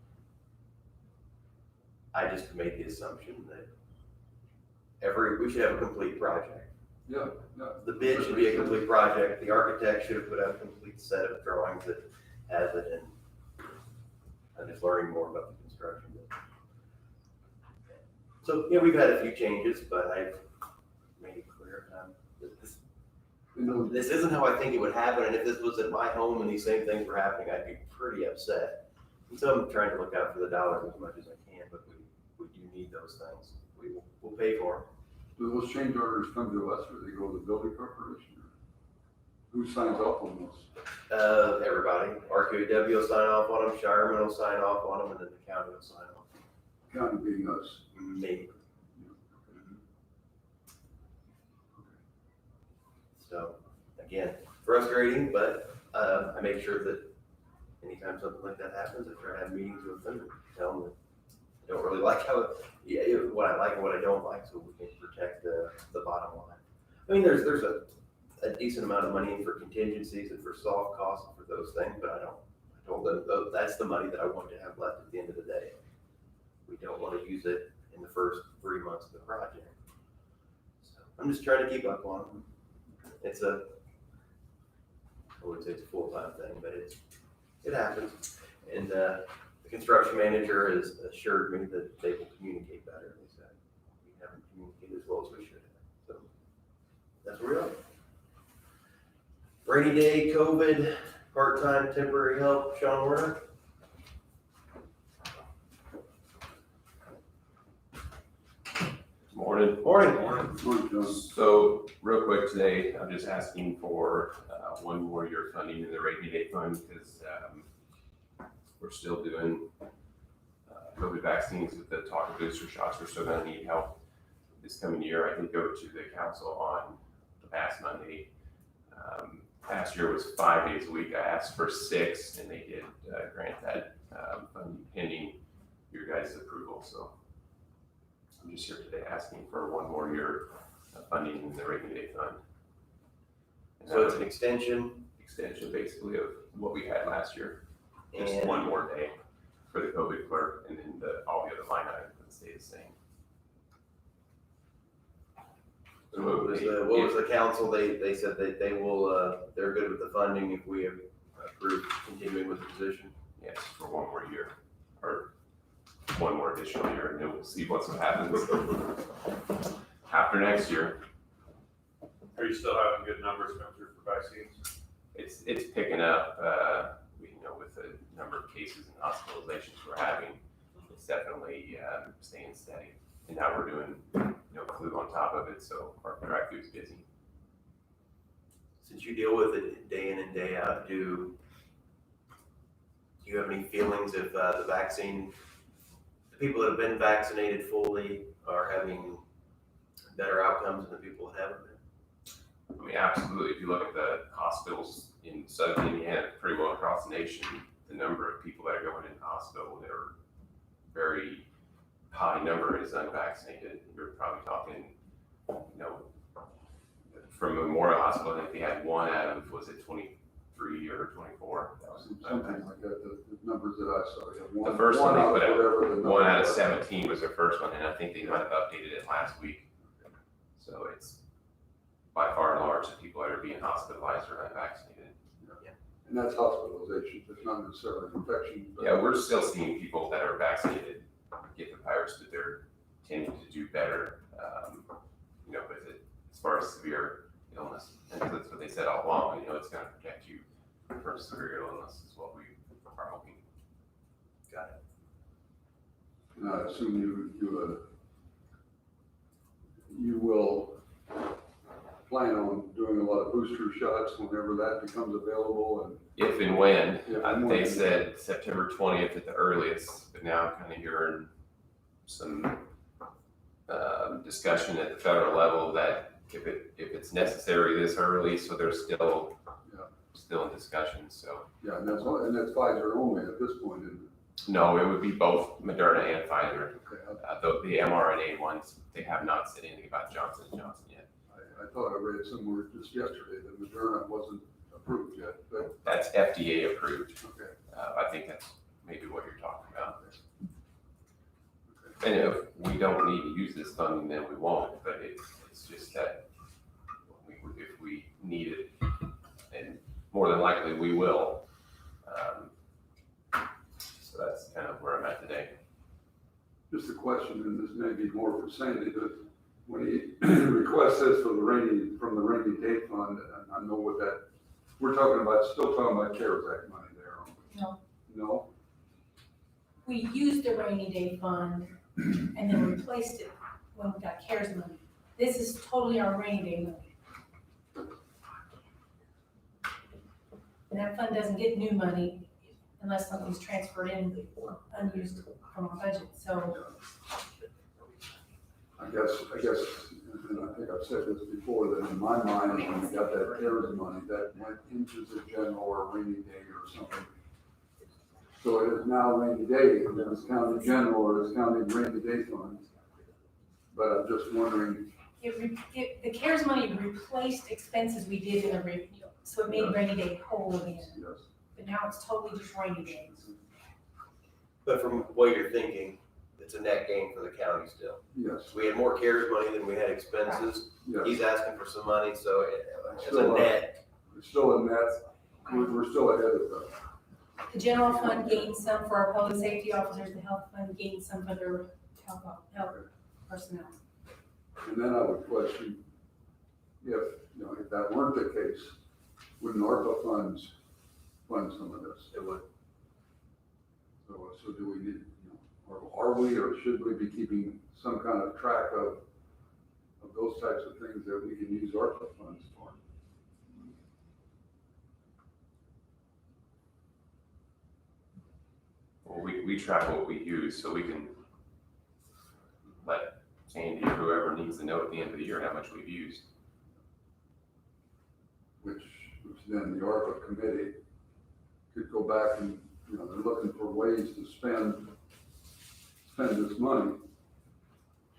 I just made the assumption that we should have a complete project. Yeah. The bid should be a complete project. The architect should have put out a complete set of drawings that has it, and I'm just learning more about the construction. So, we've had a few changes, but I've made it clear this isn't how I think it would happen, and if this was at my home and these same things were happening, I'd be pretty upset. And so I'm trying to look out for the dollars as much as I can, but we do need those things. We'll pay for them. Do those change orders come to us, or they go to the building corporation? Who signs off on those? Everybody, RQAW will sign off on them, Shireman will sign off on them, and then the county will sign off. County being us. Me. So, again, frustrating, but I make sure that anytime something like that happens, I try to have meetings with them and tell them that I don't really like what I like and what I don't like, so we can protect the bottom line. I mean, there's a decent amount of money for contingencies and for soft costs and for those things, but I told them that's the money that I want to have left at the end of the day. We don't want to use it in the first 3 months of the project. So I'm just trying to keep up on them. I wouldn't say it's a full-time thing, but it happens. And the construction manager has assured me that they will communicate better. They said we haven't communicated as well as we should have. So that's where we are. Rainy day, COVID, part-time, temporary help, Sean Werner. Morning. Morning. So real quick today, I'm just asking for one more year of funding in the rainy day fund because we're still doing COVID vaccines with the talk of booster shots. We're still gonna need help this coming year. I did go to the council on the past Monday. Past year was 5 days a week. I asked for 6 and they did grant that funding pending your guys' approval. So I'm just here today asking for one more year of funding in the rainy day fund. And So it's an extension. extension basically of what we had last year. Just And one more day for the COVID clerk and then all the other line items would stay the same. So what was the council? They said that they will, they're good with the funding if we approve continuing with the position. Yes, for one more year or one more additional year, and then we'll see what happens after next year. Are you still having good numbers come through for vaccines? It's picking up, with the number of cases and hospitalizations we're having, it's definitely staying steady. And now we're doing, flu on top of it, so our drive-thru is busy. Since you deal with it day in and day out, do you have any feelings if the vaccine, the people that have been vaccinated fully, are having better outcomes than the people that haven't been? I mean, absolutely. If you look at the hospitals in southern Indiana, pretty well across the nation, the number of people that are going into hospital, they're very high number is unvaccinated. You're probably talking, from Memorial Hospital, I think they had one out of, was it 23 or 24? That was Something like that, the numbers that I saw. Yeah, The first one they out put of out, whatever the one out of number was. 17 was their first one, and I think they might have updated it last week. So it's by far and large, the people that are being hospitalized are unvaccinated. And that's hospitalizations, it's not necessarily infection. but- Yeah, we're still seeing people that are vaccinated get the virus, but they're tending to do better, with it as far as severe illness. And that's what they said all along, it's gonna protect you from severe illness is what we are hoping. Got it. And I assume you will plan on doing a lot of booster shots whenever that becomes available and. If and when, If and they when. said September 20th at the earliest, but now I'm kind of hearing some discussion at the federal level that if it's necessary this early, so they're still in discussion, so. Yeah, and that's Pfizer only at this point, isn't it? No, it would be both Moderna and Pfizer. Okay, The mRNA ones, they have not said anything about Johnson & Johnson yet. I thought I read somewhere just yesterday that Moderna wasn't approved yet, but, That's FDA approved. okay. I think that's maybe what you're talking about. And if we don't need to use this funding, then we won't, but it's just that if we need it, and more than likely we will. So that's kind of where I'm at today. Just a question, and this may be more for Sandy, but when he requests this from the rainy day fund, and I know what that, we're still talking about CARES Act money there, aren't we? No. No? We used the rainy day fund and then replaced it when we got CARES money. This is totally our rainy day money. And that fund doesn't get new money unless something's transferred in unused from our budget, so. I guess, and I think I've said this before, that in my mind, when we got that CARES money, that went into the general or rainy day or something. So it is now rainy day, and it's county general or it's county rainy day fund. But I'm just wondering, The CARES money replaced expenses we did in the review, so it made rainy day whole again. yes, But now it's totally just rainy days. But from what you're thinking, it's a net gain for the county still. yes, We had more CARES money than we had expenses. yes. He's asking for some money, so it's a Still, net. It's still in that, we're still ahead of that. The general fund gained some for our public safety officers, the health fund gained some for their health personnel. And then I would question, if that weren't the case, wouldn't ARPA funds fund some of this? It would. So do we need, or are we, or should we be keeping some kind of track of those types of things that we can use ARPA funds for? Well, we track what we use, so we can let Sandy or whoever needs to know at the end of the year how much we've used. Which then the ARPA committee could go back and, they're looking for ways to spend this money.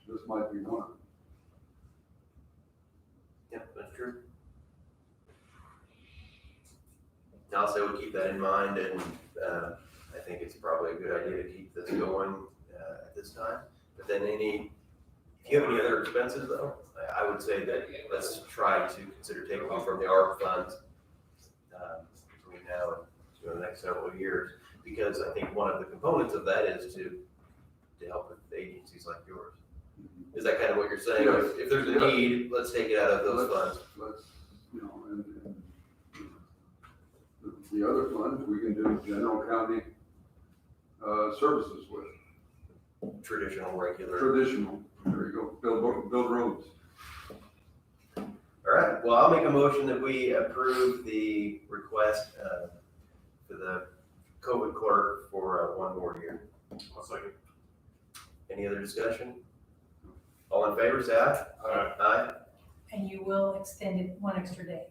This might be one. Yeah, that's true. I'll say we keep that in mind, and I think it's probably a good idea to keep this going at this time. But then if you have any other expenses though, I would say that let's try to consider taking them from the ARP funds between now and the next several years, because I think one of the components of that is to help with agencies like yours. Is that kind of what you're saying? Yes. If there's a need, let's take it out of those funds. Let's, and the other funds, we can do general county services with. Traditional, regular. Traditional, there you go, build roads. All right, well, I'll make a motion that we approve the request for the COVID clerk for one more year. I'll second. Any other discussion? All in favor, say aye. Aye. Aye. And you will extend it one extra day.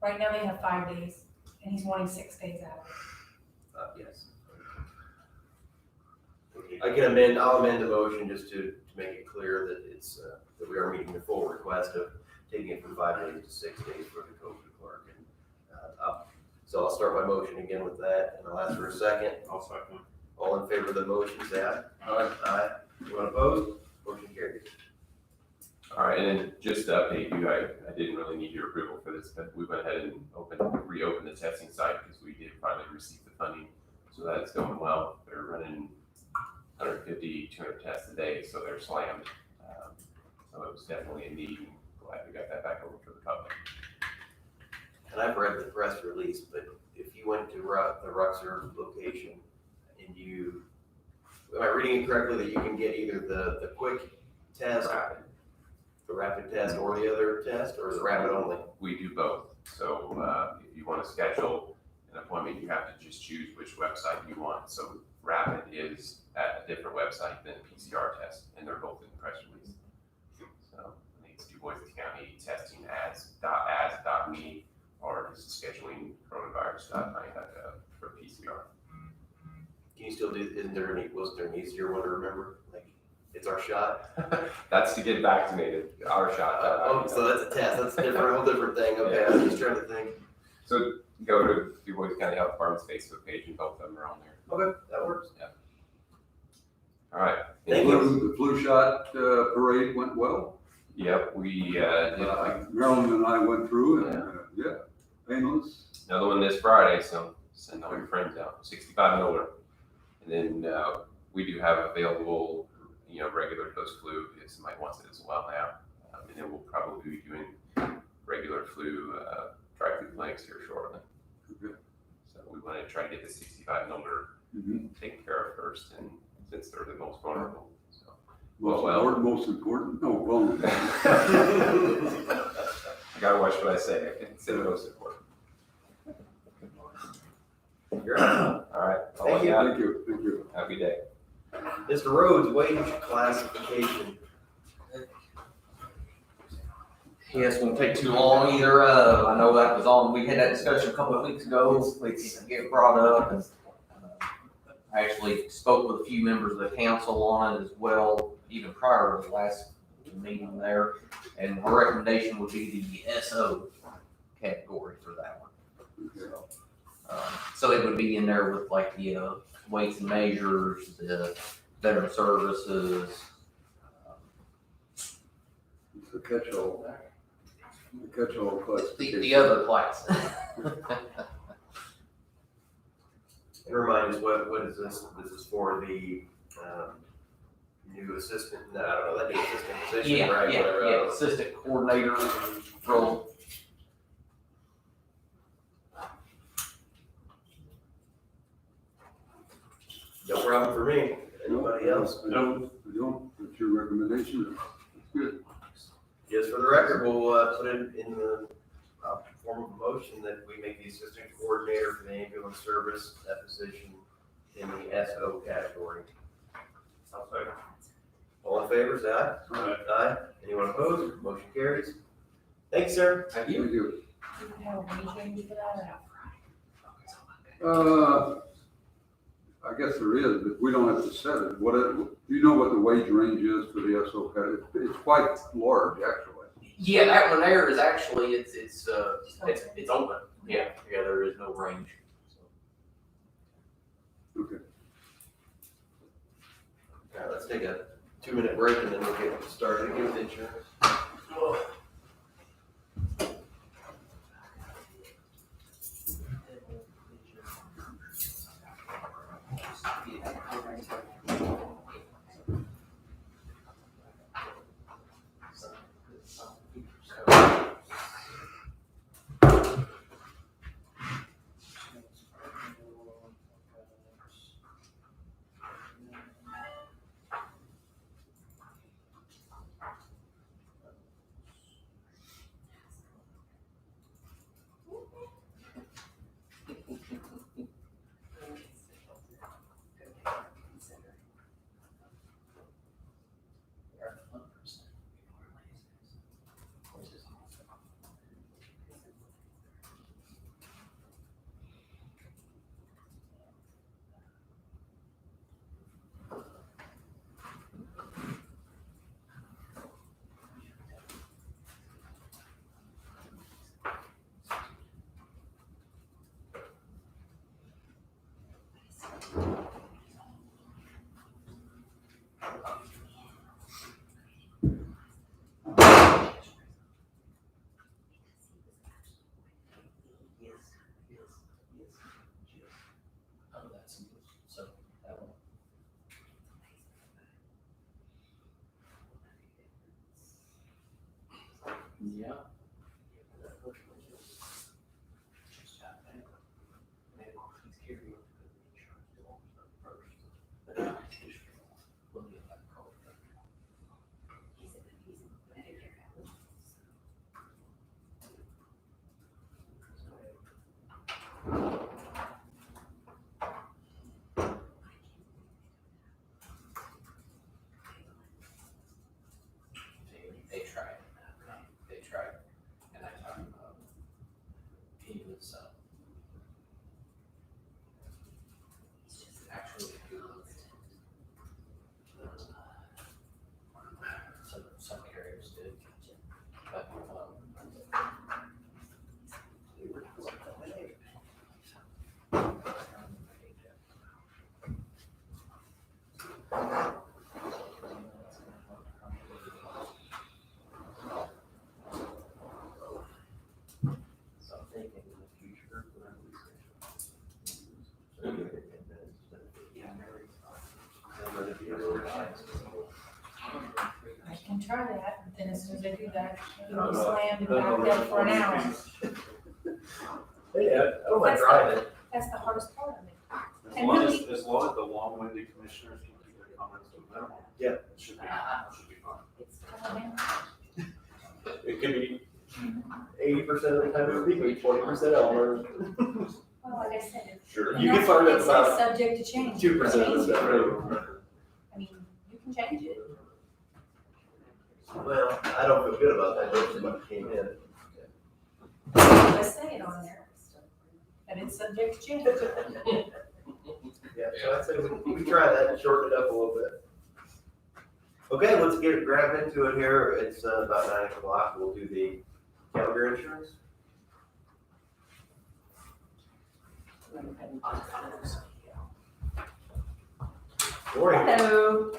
Right now they have 5 days, and he's wanting 6 days out of it. Yes. I'll amend the motion just to make it clear that it's, that we are meeting the full request of taking it from 5 days to 6 days for the code clerk. And, so I'll start my motion again with that, and I'll ask for a second. I'll second. All in favor of the motion, say aye. Aye. Aye. Anyone opposed? Motion carries. All right, and then just to update you, I didn't really need your approval for this, but we went ahead and reopened the testing site because we did finally receive the funding. So that's going well. They're running 150, 200 tests a day, so they're slammed. So it was definitely a need. Glad we got that back over for the public. And I've read the press release, but if you went to the Ruxer location and you, am I reading it correctly that you can get either the quick test, the rapid test, or the other test, or is it rapid only? We do both. So if you want to schedule an appointment, you have to just choose which website you want. So Rapid is at a different website than PCR test, and they're both in the press release. So I think it's DuBois County testing ads.me or just scheduling coronavirus.9.gov for PCR. Can you still do, was there an easier one to remember? Like, it's our shot? That's to get vaccinated, our shot. Oh, so that's a test, that's a different, whole different thing, okay, I was just trying to think. So go to DuBois County Health Department's Facebook page and both of them are on there. Okay, that works. All right. Thank you. The flu shot parade went well. Yep, we did Marilyn and I went through and, yeah, painless. another one this Friday, so send all your friends out, 65 and older. And then we do have available, regular dose flu if somebody wants it as well now. And then we'll probably be doing regular flu, drive-through clinics here shortly. Okay. So we want to try to get the 65 and older taken care of first, and since they're the most vulnerable. So. Most important, no, well. I gotta watch what I say. I can say the most important. You're on. All right. Thank you. Thank you. Have a good day. Mr. Rhodes, wage classification. Yes, won't take too long either. I know that was on, we had that discussion a couple of weeks ago. It's get brought up, and I actually spoke with a few members of the council on it as well, even prior to the last meeting there. And our recommendation would be the SO category for that one. So it would be in there with like the weights and measures, the veteran services. It's a catch-all classification. The other class. And remind us, what is this? This is for the, new assistant, no, I don't know, that new assistant position, right? Whatever, Yeah, assistant coordinator role. No problem for me. Anybody else? No. That's your recommendation. That's good. Just for the record, we'll put it in the form of a motion that we make the assistant coordinator for the ambulance service, that position in the SO category. I'll second. All in favor, say aye. Aye. Aye. Anyone opposed? Motion carries. Thanks, sir. Thank you. Do you have a wage range for that or not? I guess there is, but we don't have to set it. Do you know what the wage range is for the SO category? It's quite large, actually. Yeah, that one there is actually, it's open. Yeah, there is no range. Okay. All right, let's take a 2-minute break and then we'll get started again with insurance. try that, but then as soon as they do that, No, you'll be no. slammed and backed up for an hour. Hey, I don't mind driving. That's the hardest part of it. As And long really- as long as the long-winded commissioners can keep their comments to a minimum. Yeah. It should be fine. It's tough. It could be 80% of the time it would be me, 20% Elmer. Well, like I said, Sure. and You can that's find what it it about says subject to change. 2% of Change the it. time. I mean, you can change it. Well, I don't feel good about that, just somebody came in. Let's say it on there. And it's subject to change. Yeah, so I'd say we try that and shorten it up a little bit. Okay, let's grab into it here. It's about 9 o'clock. We'll do the calendar insurance. Morning. Hello.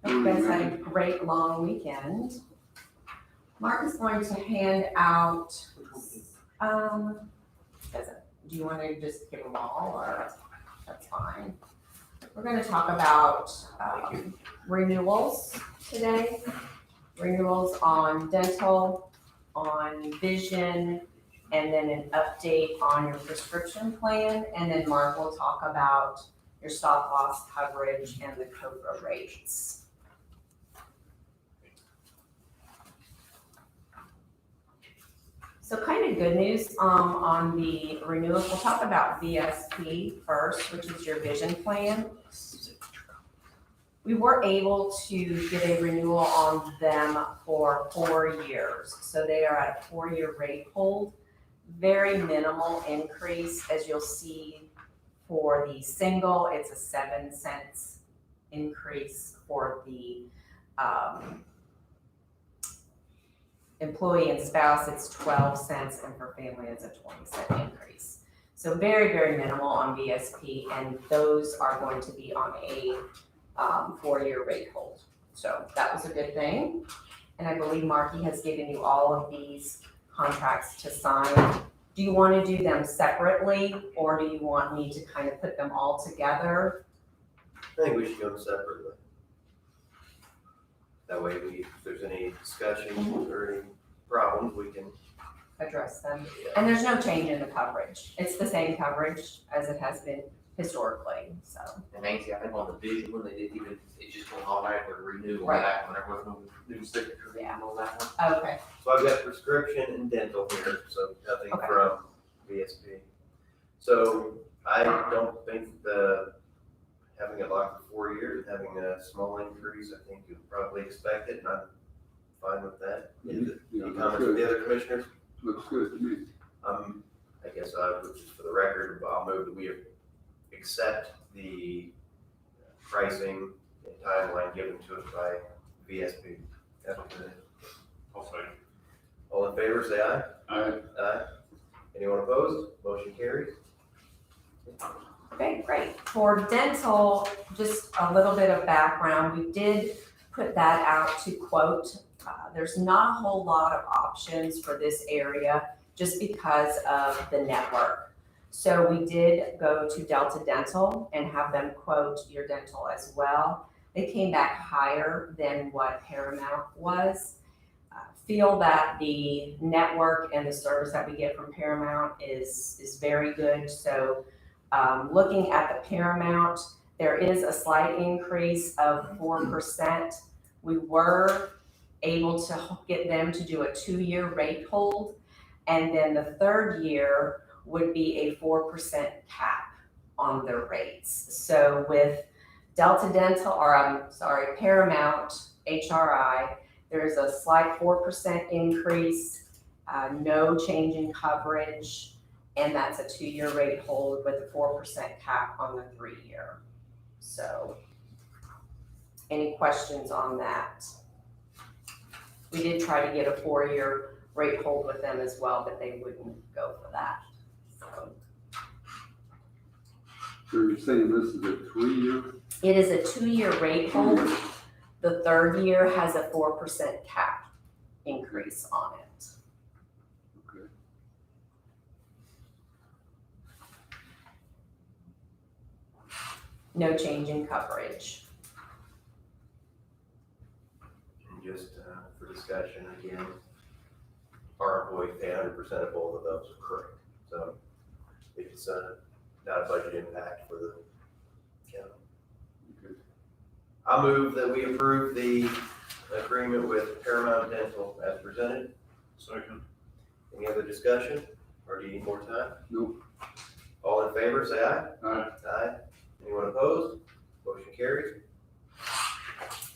Hope you guys had a great long weekend. Mark is going to hand out, do you want to just give them all, or that's fine? We're gonna talk about, renewals today. Renewals on dental, on vision, and then an update on your prescription plan. And then Mark will talk about your stop loss coverage and the COBRA rates. So kind of good news on the renewals. We'll talk about VSP first, which is your vision plan. We were able to get a renewal on them for 4 years. So they are at a 4-year rate hold. Very minimal increase, as you'll see. For the single, it's a 7 cents increase. For the employee and spouse, it's 12 cents, and for family, it's a 20-cent increase. So very, very minimal on VSP, and those are going to be on a 4-year rate hold. So that was a good thing. And I believe Marky has given you all of these contracts to sign. Do you want to do them separately, or do you want me to kind of put them all together? I think we should go separately. That way if there's any discussion or any problems, we can. Address them. And there's no change in the coverage. It's the same coverage as it has been historically, so. And Nancy, I think on the vision one, they didn't even, it just went automatically renew on Right. that one, there was no new signature Yeah. on that one. Okay, So I've got prescription and dental here, so nothing Okay. from VSP. So I don't think having it locked for 4 years, having a small increase, I think you'll probably expect it, and I'm fine with that. Yeah, Any that's comments from good. the other commissioners? Looks good to me. I guess I would, just for the record, I'll move that we accept the pricing and timeline given to us by VSP. I'll second. All in favor, say aye. Aye. Aye. Anyone opposed? Motion carries. okay, great. For dental, just a little bit of background. We did put that out to quote. There's not a whole lot of options for this area just because of the network. So we did go to Delta Dental and have them quote your dental as well. They came back higher than what Paramount was. Feel that the network and the service that we get from Paramount is very good. So looking at the Paramount, there is a slight increase of 4%. We were able to get them to do a 2-year rate hold. And then the 3rd year would be a 4% cap on their rates. So with Delta Dental, Paramount HRI, there's a slight 4% increase, no change in coverage, and that's a 2-year rate hold with a 4% cap on the 3-year. So, any questions on that? We did try to get a 4-year rate hold with them as well, but they wouldn't go for that. So you're saying this is a 3-year? it is a 2-year rate hold. The 3rd year has a 4% cap increase on it. Okay. No change in coverage. discussion again, our employees pay 100% of both of those, correct? So it's not a budget impact for the county. Okay. I move that we approve the agreement with Paramount Dental as presented. Second. Any other discussion, or do you need more time? Nope. All in favor, say aye. Aye. Aye. Anyone opposed? Motion carries.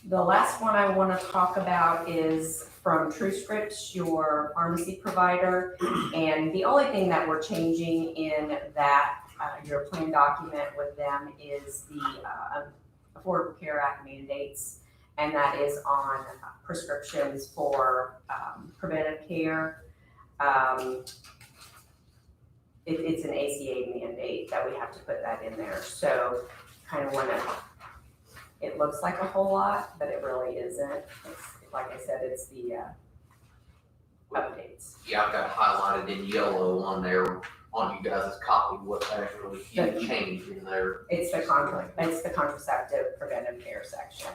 The last one I want to talk about is from TrueScripts, your pharmacy provider. And the only thing that we're changing in that, your plan document with them is the Affordable Care Act mandates. And that is on prescriptions for preventive care. It's an ACA mandate that we have to put that in there. So kind of want to, it looks like a whole lot, but it really isn't. It's, like I said, it's the updates. Yeah, I've got highlighted in yellow on there, on you guys' copy, what actually you changed in there. It's the contraceptive preventive care section.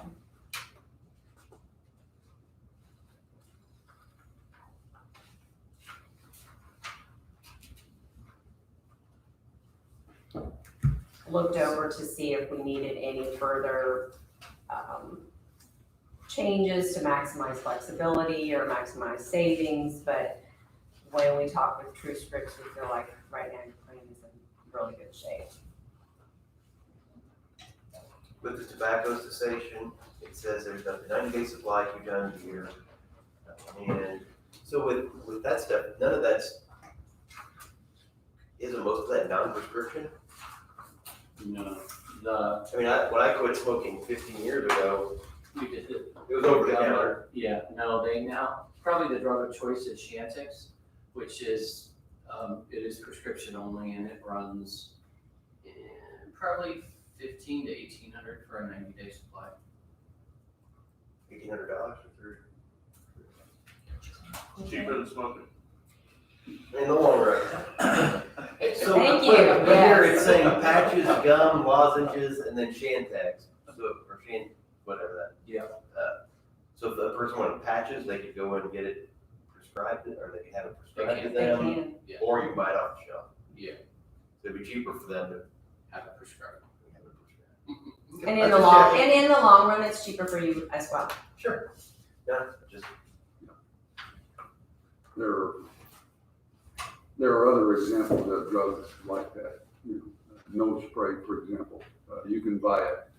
Looked over to see if we needed any further changes to maximize flexibility or maximize savings, but when we talk with TrueScripts, we feel like right now your plan is in really good shape. With the tobacco cessation, it says there's a 90-day supply 2 times a year. And so with that stuff, none of that's, isn't most of that non-prescription? No, I mean, when I quit smoking 15 years ago, we did it. it was over the counter. Yeah, no, they now, probably the drug of choice is Chantix, which is, it is prescription only and it runs in probably 15 to 1800 for a 90-day supply. $1,800 for Cheaper than smoking. 3. In the long run. So Thank you, but here yes. it's saying patches, gum, lozenges, and then Chantix, or whatever that. Yeah. So if a person wanted patches, they could go in and get it prescribed, or they could have it They prescribed to can. They them, can. Yeah. or you buy it off the shelf. Yeah, So it'd be cheaper for them to have it prescribed. have it prescribed. And I'm just checking. in the long run, it's cheaper for you as well. Sure. Yeah, just, There are other examples of drugs like that. Nose spray, for example. You can buy it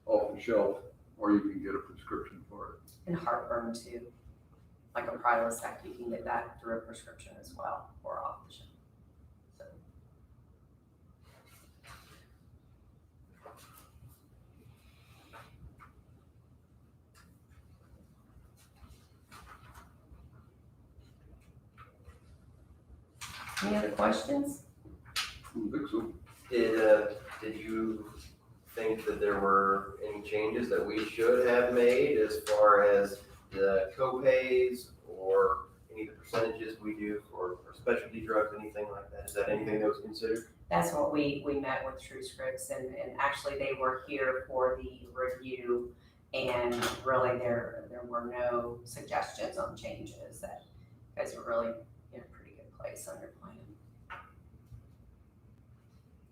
off the shelf, or you can get a prescription for it. And heartburn too. Like a Prilosec, you can get that through a prescription as well, or off the shelf. So. Any other questions? I don't think so. did you think that there were any changes that we should have made as far as the co-pays or any of the percentages we do for specialty drugs, anything like that? Is that anything that was considered? That's what we met with TrueScripts and actually they were here for the review and really there were no suggestions on changes that you guys were really in a pretty good place on your plan.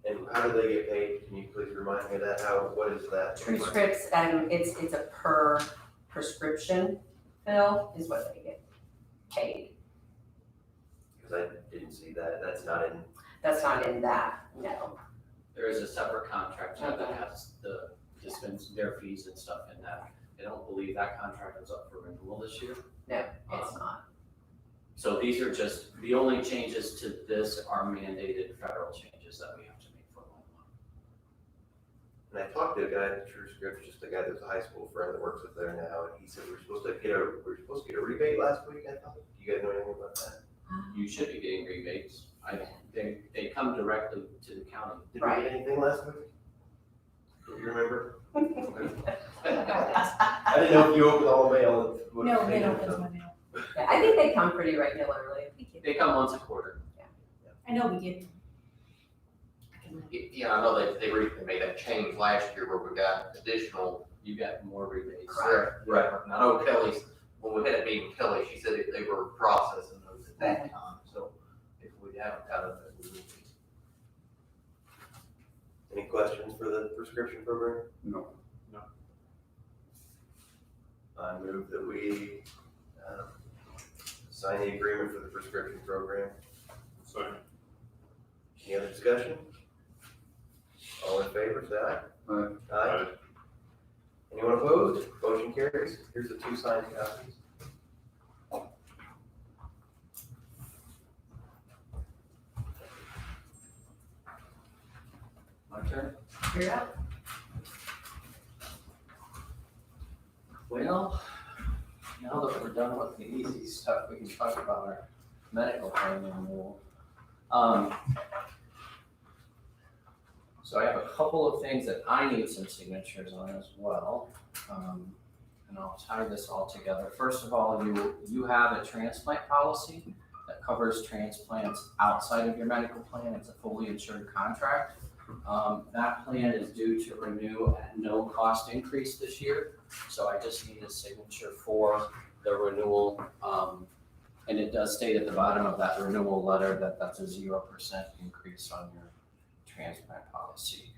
And how do they get paid? Can you please remind me of that? What is that? TrueScripts, it's a per prescription fill is what they get paid. Because I didn't see that. That's not in. That's not in that, no. There is a separate contract now that has the dispense, their fees and stuff in that. I don't believe that contract was up for renewal this year. No, it's not. So these are just, the only changes to this are mandated federal changes that we have to make for Longmont. And I talked to a guy at TrueScripts, just a guy that's a high school friend that works up there now, and he said we're supposed to get a rebate last week, I thought. Do you guys know anything about that? You should be getting rebates. They come directly to the county. Did we get anything last week? Do you remember? I didn't know if you opened all the mail. and- No, they don't open my mail. Yeah, I think they come pretty regularly. They come once a quarter. I know we get them. Yeah, I know they recently made that change last year where we got additional, You got more rebates. right, and I know Kelly's when we had a meeting with Kelly, she said that they were processing those at that time, so if we haven't got them, we will be. Any questions for the prescription program? No. I move that we, sign the agreement for the prescription program. Second. Any other discussion? All in favor, say aye. Aye. Anyone opposed? Motion carries. Here's the 2 signed copies. My turn? You're up. Well, now that we're done with the easy stuff, we can talk about our medical plan renewal. So I have a couple of things that I need some signatures on as well. And I'll tie this all together. First of all, you have a transplant policy that covers transplants outside of your medical plan. It's a fully insured contract. That plan is due to renew at no cost increase this year. So I just need a signature for the renewal. And it does state at the bottom of that renewal letter that that's a 0% increase on your transplant policy.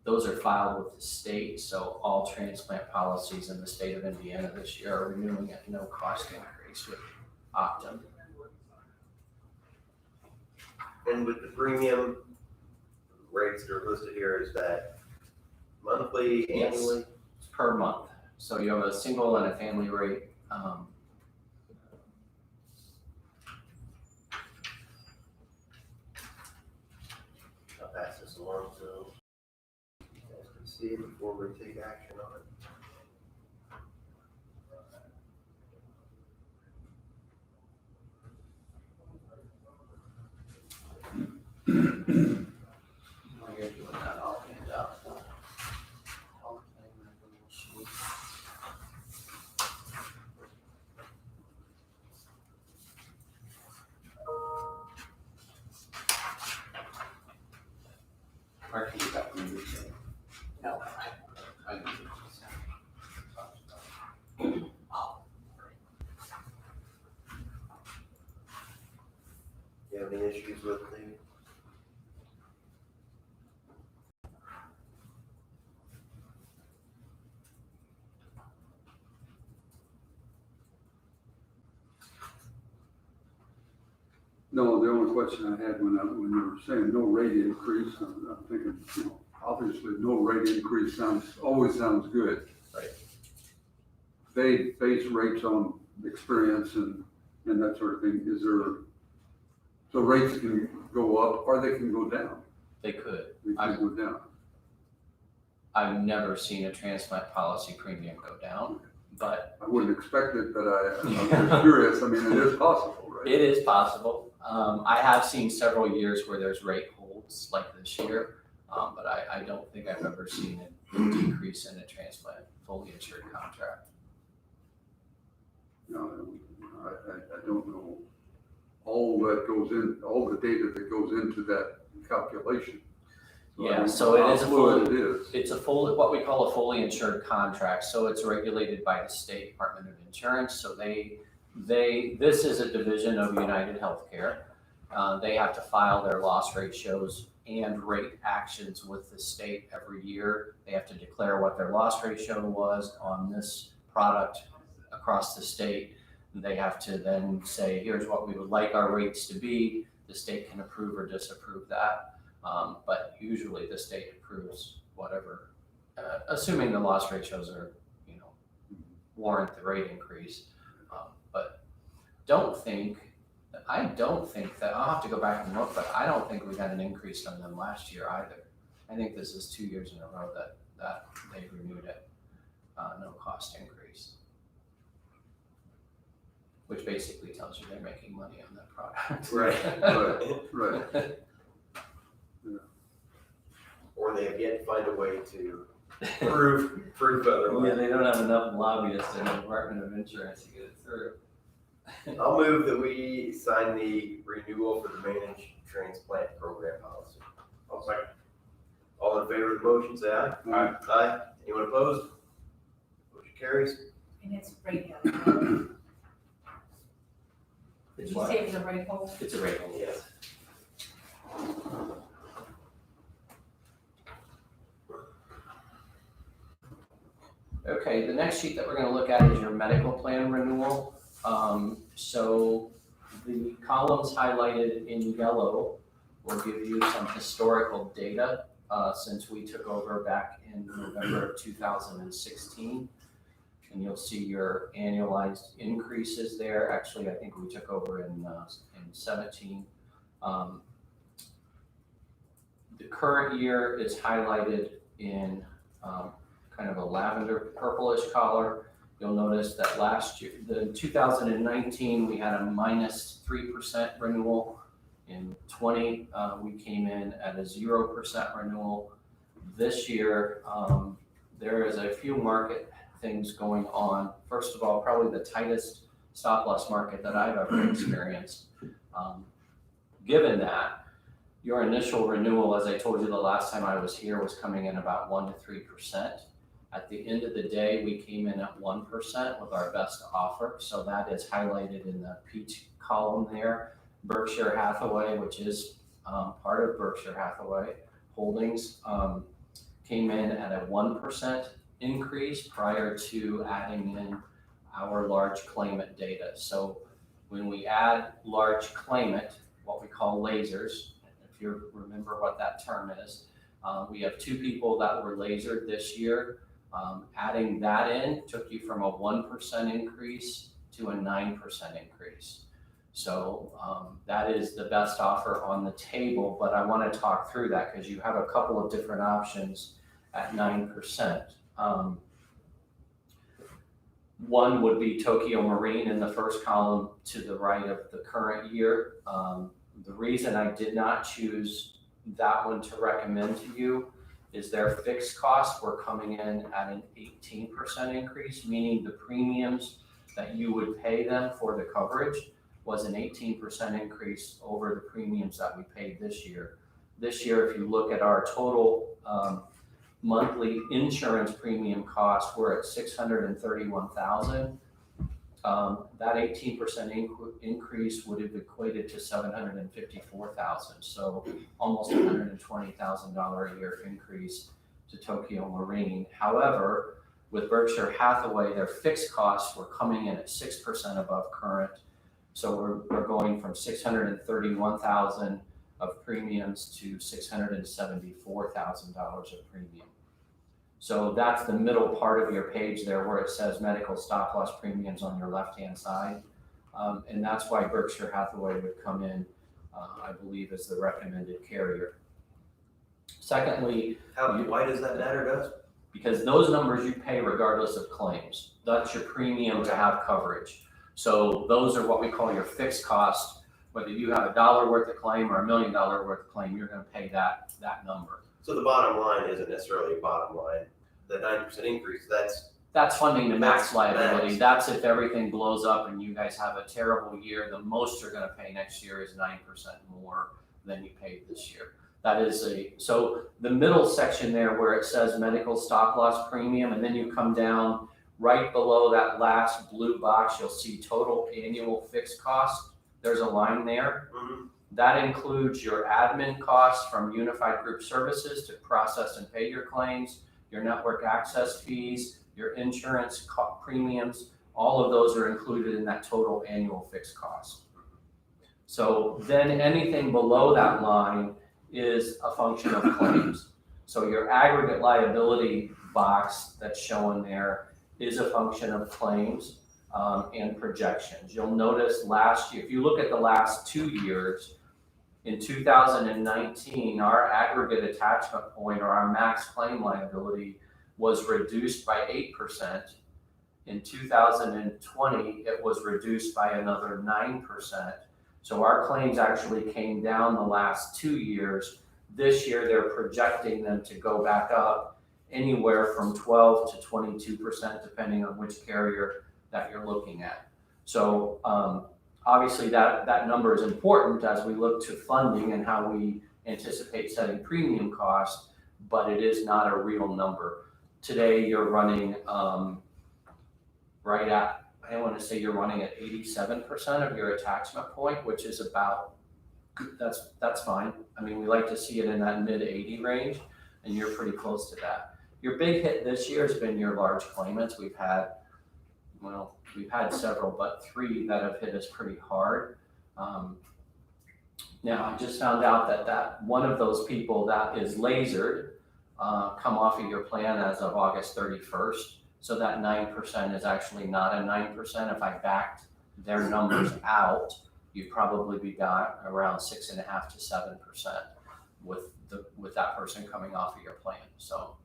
Those are filed with the state, so all transplant policies in the state of Indiana this year are renewing at no cost increase with Optum. And with the premium rates that are listed here, is that monthly, Yes. annually? It's per month. So you have a single and a family rate. I'll pass this along so you guys can see it before we take action on it. While you're doing that, I'll hand out the health plan renewal sheet. Mark, you got me this thing? No, I need it. Oh, You have any issues with the? No, the only question I had when you were saying no rate increase, I'm thinking, you know, obviously no rate increase always sounds good. Right. They base rates on experience and that sort of thing. So rates can go up or they can go down. they could. They can go down. I've never seen a transplant policy premium go down, but I wouldn't expect it, but I'm just curious. I mean, it is possible, right? it is possible. I have seen several years where there's rate holds like this year, but I don't think I've ever seen a decrease in a transplant fully insured contract. No, I don't know all that goes in, all the data that goes into that calculation. I Yeah, don't so know it is a how fluid full, it is. it's a full, what we call a fully insured contract, so it's regulated by the State Department of Insurance, so this is a division of United Healthcare. They have to file their loss ratios and rate actions with the state every year. They have to declare what their loss ratio was on this product across the state. They have to then say, here's what we would like our rates to be. The state can approve or disapprove that. But usually the state approves whatever, assuming the loss ratios are, warrant the rate increase. But I don't think that, I'll have to go back and look, but I don't think we had an increase on them last year either. I think this is 2 years in a row that they renewed at no cost increase. Which basically tells you they're making money on that product. Right. Right. Or they have yet to find a way to prove Yeah, otherwise. they don't have enough lobbyists in the Department of Insurance to get it through. I'll move that we sign the renewal for the managed transplant program policy. I'll second. All in favor of the motion, say aye. Aye. Aye. Anyone opposed? Motion carries. And it's right now. Did you say it was a rate hold? It's a rate hold. Yes. Okay, the next sheet that we're gonna look at is your medical plan renewal. So the columns highlighted in yellow will give you some historical data, since we took over back in November of 2016. And you'll see your annualized increases there. Actually, I think we took over in 17. The current year is highlighted in kind of a lavender purplish color. You'll notice that last year, the 2019, we had a -3% renewal. In 20, we came in at a 0% renewal. This year, there is a few market things going on. First of all, probably the tightest stop loss market that I've ever experienced. Given that, your initial renewal, as I told you the last time I was here, was coming in about 1 to 3%. At the end of the day, we came in at 1% with our best offer. So that is highlighted in the peach column there. Berkshire Hathaway, which is part of Berkshire Hathaway Holdings, came in at a 1% increase prior to adding in our large claimant data. So when we add large claimant, what we call lasers, if you remember what that term is, we have 2 people that were lasered this year. Adding that in took you from a 1% increase to a 9% increase. So that is the best offer on the table, but I want to talk through that because you have a couple of different options at 9%. One would be Tokyo Marine in the first column to the right of the current year. The reason I did not choose that one to recommend to you is their fixed costs were coming in at an 18% increase, meaning the premiums that you would pay them for the coverage was an 18% increase over the premiums that we paid this year. This year, if you look at our total monthly insurance premium costs, we're at $631,000. That 18% increase would have equated to $754,000. So almost $120,000 a year increase to Tokyo Marine. However, with Berkshire Hathaway, their fixed costs were coming in at 6% above current. So we're going from $631,000 of premiums to $674,000 of premium. So that's the middle part of your page there where it says medical stop loss premiums on your left-hand side. And that's why Berkshire Hathaway would come in, I believe, as the recommended carrier. Secondly, Why does that matter to us? because those numbers you pay regardless of claims. That's your premium to have coverage. So those are what we call your fixed costs. Whether you have $1 worth of claim or $1 million worth of claim, you're going to pay that number. So the bottom line isn't necessarily a bottom line. The 9% increase, That's funding the max That's liability. max. That's if everything blows up and you guys have a terrible year. The most you're gonna pay next year is 9% more than you paid this year. That is so the middle section there where it says medical stop loss premium, and then you come down right below that last blue box, you'll see total annual fixed cost. There's a line there. That includes your admin costs from Unified Group Services to process and pay your claims, your network access fees, your insurance premiums, all of those are included in that total annual fixed cost. So then anything below that line is a function of claims. So your aggregate liability box that's shown there is a function of claims and projections. You'll notice last year, if you look at the last 2 years, in 2019, our aggregate attachment point or our max claim liability was reduced by 8%. In 2020, it was reduced by another 9%. So our claims actually came down the last 2 years. This year, they're projecting them to go back up anywhere from 12 to 22%, depending on which carrier that you're looking at. So obviously that number is important as we look to funding and how we anticipate setting premium costs, but it is not a real number. Today, you're running right at I want to say you're running at 87% of your attachment point, which is about, that's fine. I mean, we like to see it in that mid-80 range, and you're pretty close to that. Your big hit this year has been your large claimants. We've had several, but 3 that have hit us pretty hard. Now, I just found out that one of those people that is lasered come off of your plan as of August 31st. So that 9% is actually not a 9%. If I backed their numbers out, you'd probably be got around 6.5% to 7% with that person coming off of your plan. So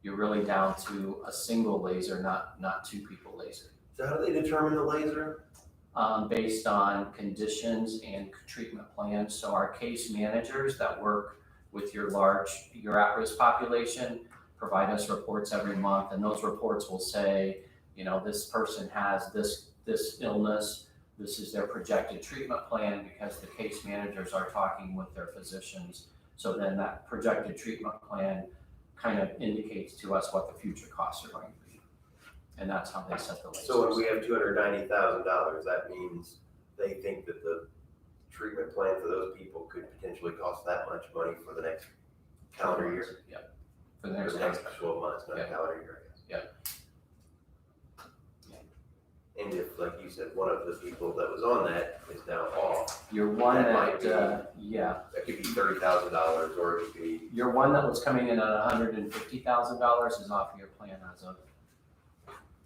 you're really down to a single laser, not 2 people lasered. So how do they determine the laser? Based on conditions and treatment plans. So our case managers that work with your at-risk population provide us reports every month, and those reports will say, this person has this illness, this is their projected treatment plan, because the case managers are talking with their physicians. So then that projected treatment plan kind of indicates to us what the future costs are going to be. And that's how they set the lasers. So when we have $290,000, that means they think that the treatment plan for those people could potentially cost that much money for the next calendar year? Yep. For For the next the next 12 months, not Yeah. calendar year, I guess. Yeah. And if, like you said, one of the people that was on that is now off, Your one That might that, be- yeah, that could be $30,000 or it could be, your one that was coming in at $150,000 is off your plan as of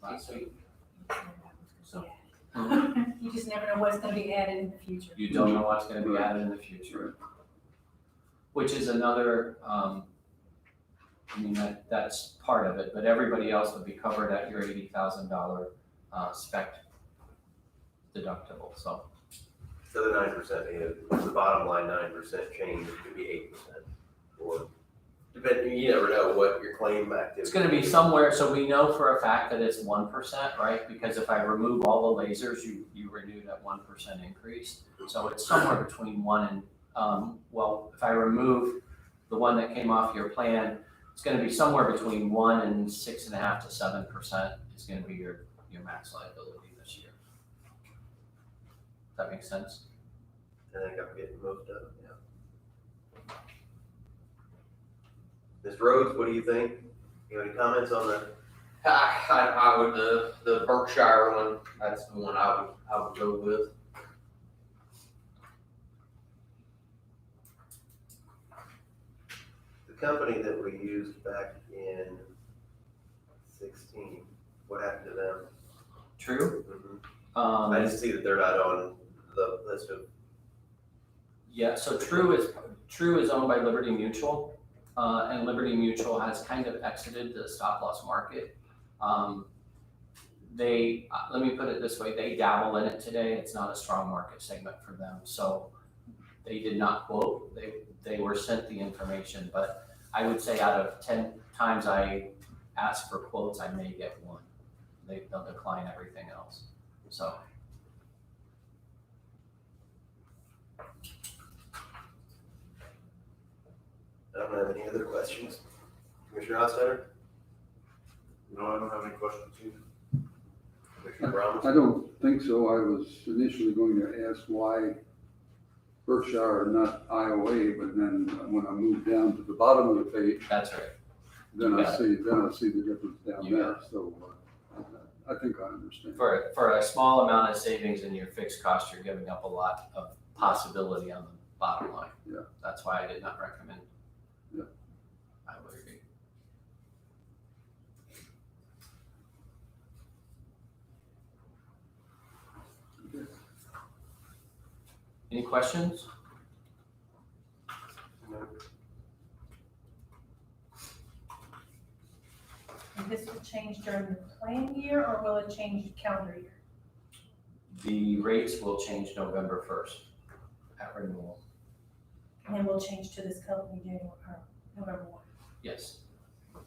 last week. So You just never know what's gonna be added in the future. you don't know what's gonna be added in the future. Which is another, that's part of it, but everybody else would be covered at your $80,000 spec deductible, so. so the 9%, the bottom line 9% change, it could be 8%. Or, depending, you never know what your claim activity. It's gonna be somewhere, so we know for a fact that it's 1%, right? Because if I remove all the lasers, you renewed at 1% increase. So it's somewhere between 1 and, if I remove the one that came off your plan, it's gonna be somewhere between 1 and 6.5% to 7% is gonna be your max liability this year. Does that make sense? I think I'm getting most of it, yeah. Ms. Rhodes, what do you think? You have any comments on the, I would, the Berkshire one, that's the one I would go with. the company that we used back in 16? What happened to them? True? I just see that they're not on the list of, Yeah, so True is owned by Liberty Mutual, and Liberty Mutual has kind of exited the stop loss market. Let me put it this way, they dabble in it today. It's not a strong market segment for them. So they did not quote, they were sent the information, but I would say out of 10 times I ask for quotes, I may get 1. They'll decline everything else, so. I don't have any other questions. Commissioner Hostetter? No, I don't have any questions either. Commissioner Brown? I don't think so. I was initially going to ask why Berkshire and not IOA, but then when I moved down to the bottom of the page, That's right. then You I got see the difference down You there. So I think I understand. For a small amount of savings in your fixed cost, you're giving up a lot of possibility on the bottom line. Yeah. That's why I did not recommend. Yeah. I would agree. Any questions? And this will change during the plan year, or will it change calendar year? The rates will change November 1st at renewal. And then we'll change to this company January, or November 1. Yes.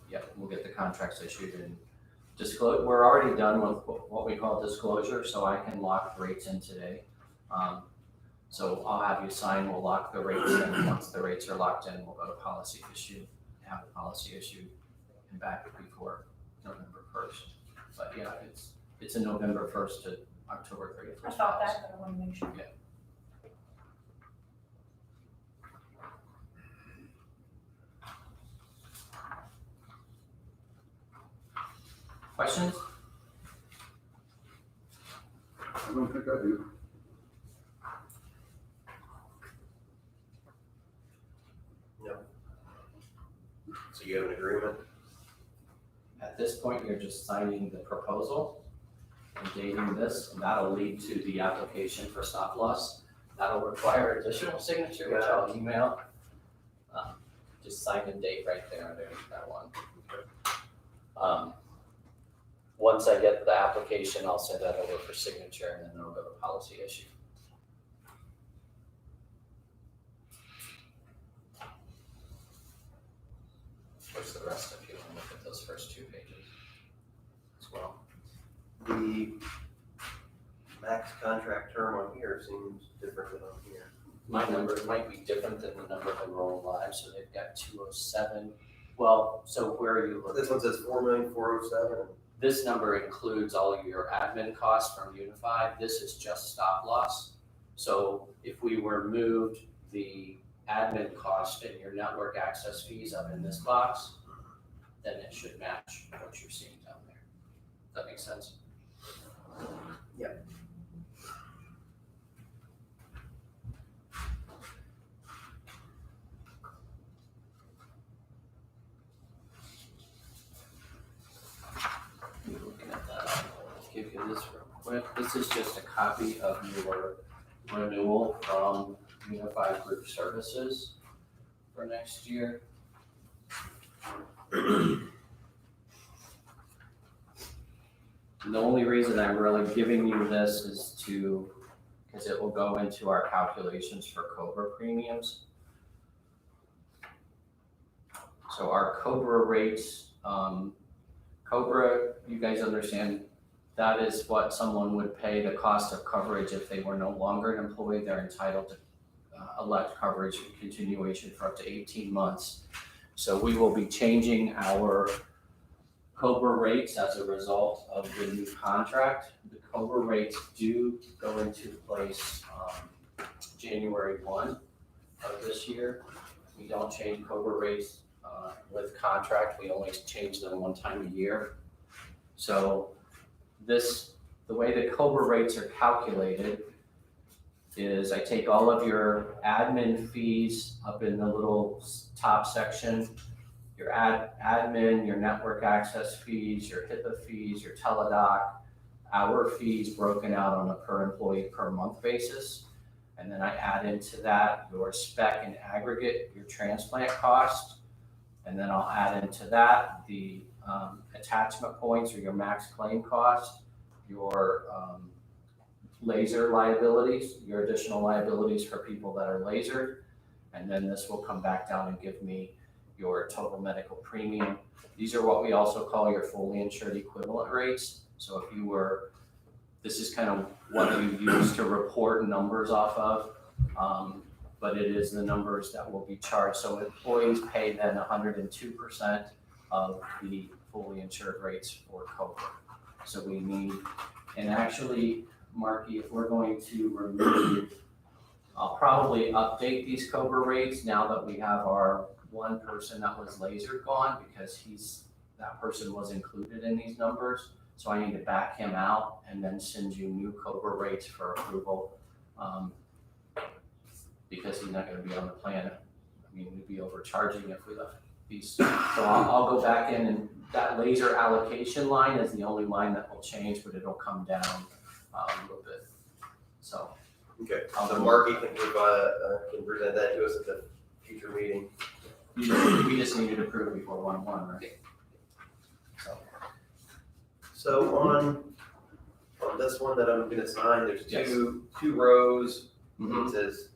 Yep, we'll get the contracts issued and disclose. We're already done with what we call disclosure, so I can lock the rates in today. So I'll have you sign, we'll lock the rates in. Once the rates are locked in, we'll go to policy issue, have the policy issued and back before November 1st. But yeah, It's a November 1st to October 31st. I thought that, but I want to make sure. Questions? I don't think I do. So you have an agreement? At this point, you're just signing the proposal and dating this, and that'll lead to the application for stop loss. That'll require additional signature, which I'll email. Just sign and date right there, there's that one. Once I get the application, I'll send that over for signature, and then it'll go to policy issue. What's the rest if you want to look at those first 2 pages as well? The max contract term on here seems different than on here. My number might be different than the number of enrolled lives, so they've got 207. Well, so where are you looking? This one says 4,407,000. This number includes all of your admin costs from Unified. This is just stop loss. So if we were moved the admin cost and your network access fees up in this box, then it should match what you're seeing down there. Does that make sense? Yep. Looking at that, I'll give you this real quick. This is just a copy of your renewal from Unified Group Services for next year. The only reason I'm really giving you this is because it will go into our calculations for COBRA premiums. So our COBRA rates, COBRA, you guys understand, that is what someone would pay the cost of coverage if they were no longer an employee. They're entitled to elect coverage and continuation for up to 18 months. So we will be changing our COBRA rates as a result of the new contract. The COBRA rates do go into place January 1 of this year. We don't change COBRA rates with contract. We only change them one time a year. So the way the COBRA rates are calculated is I take all of your admin fees up in the little top section, your admin, your network access fees, your HIPAA fees, your teledoc, our fees broken out on a per employee per month basis. And then I add into that your spec and aggregate, your transplant cost. And then I'll add into that the attachment points or your max claim cost, your laser liabilities, your additional liabilities for people that are lasered. And then this will come back down and give me your total medical premium. These are what we also call your fully insured equivalent rates. So if you were, this is kind of what you use to report numbers off of, but it is the numbers that will be charged. So employees pay then 102% of the fully insured rates for COBRA. So we need, and actually, Marky, if we're going to remove, I'll probably update these COBRA rates now that we have our one person that was lasered gone, because that person was included in these numbers. So I need to back him out and then send you new COBRA rates for approval. Because he's not gonna be on the plan. I mean, we'd be overcharging if we left these. So I'll go back in, and that laser allocation line is the only line that will change, but it'll come down a little bit. So. Okay, so Marky can present that to us at the future meeting. We just need it approved before 1/1, right? So on this one that I'm gonna sign, there's two rows. It says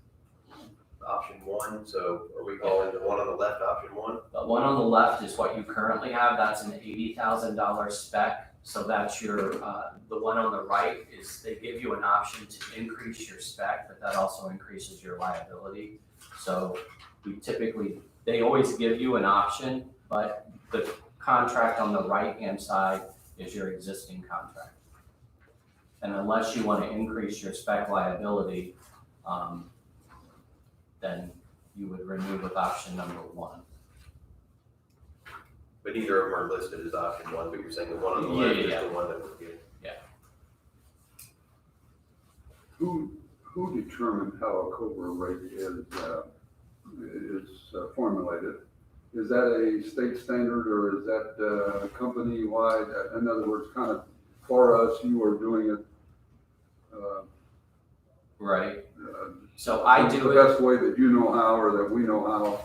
option 1, so are we calling the one on the left option 1? The one on the left is what you currently have. That's an $80,000 spec. So that's your, the one on the right is they give you an option to increase your spec, but that also increases your liability. So they always give you an option, but the contract on the right-hand side is your existing contract. And unless you want to increase your spec liability, then you would renew with option number 1. But neither of them are listed as option 1, but you're saying the one on the Yeah, left yeah, is yeah. the one that would get. Who determined how a COBRA rate is formulated? Is that a state standard or is that company-wide? In other words, kind of for us, you are doing it. Right. So I do The it. best way that you know how or that we know how.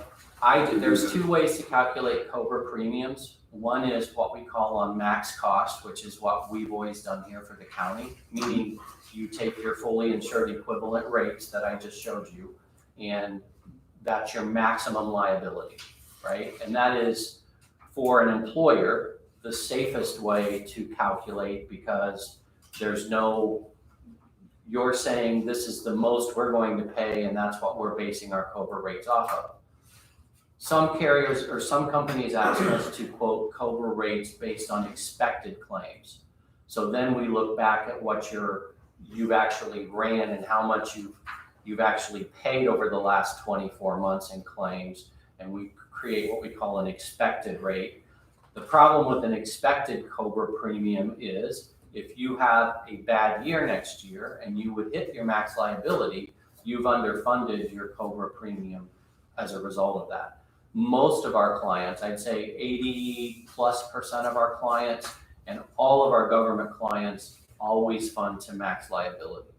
There's 2 ways to calculate COBRA premiums. One is what we call on max cost, which is what we've always done here for the county, meaning you take your fully insured equivalent rates that I just showed you, and that's your maximum liability, right? And that is, for an employer, the safest way to calculate, because there's no, you're saying this is the most we're going to pay and that's what we're basing our COBRA rates off of. Some carriers or some companies ask us to quote COBRA rates based on expected claims. So then we look back at what you've actually ran and how much you've actually paid over the last 24 months in claims, and we create what we call an expected rate. The problem with an expected COBRA premium is if you have a bad year next year and you would hit your max liability, you've underfunded your COBRA premium as a result of that. Most of our clients, I'd say 80+% of our clients and all of our government clients always fund to max liability.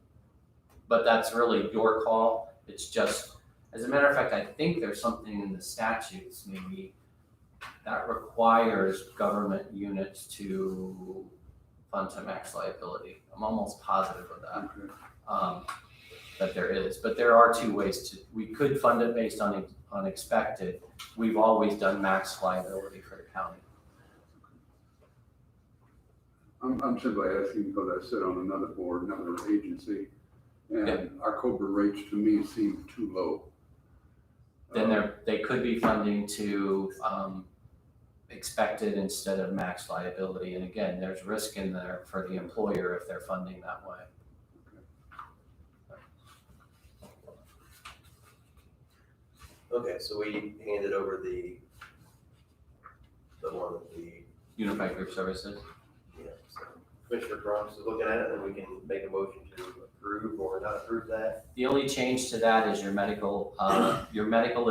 But that's really your call. It's just, as a matter of fact, I think there's something in the statutes maybe that requires government units to fund to max liability. I'm almost positive of that, that there is. But there are 2 ways we could fund it based on expected. We've always done max liability for the county. I'm simply asking because I sit on another board, another agency, and our COBRA rates to me seem too low. Then they could be funding to expected instead of max liability. And again, there's risk in there for the employer if they're funding that way. Okay, so we handed over the one with the, Unified Group Services. yeah, so Commissioner Bronx is looking at it, and we can make a motion to approve or not approve that. The only change to that is your medical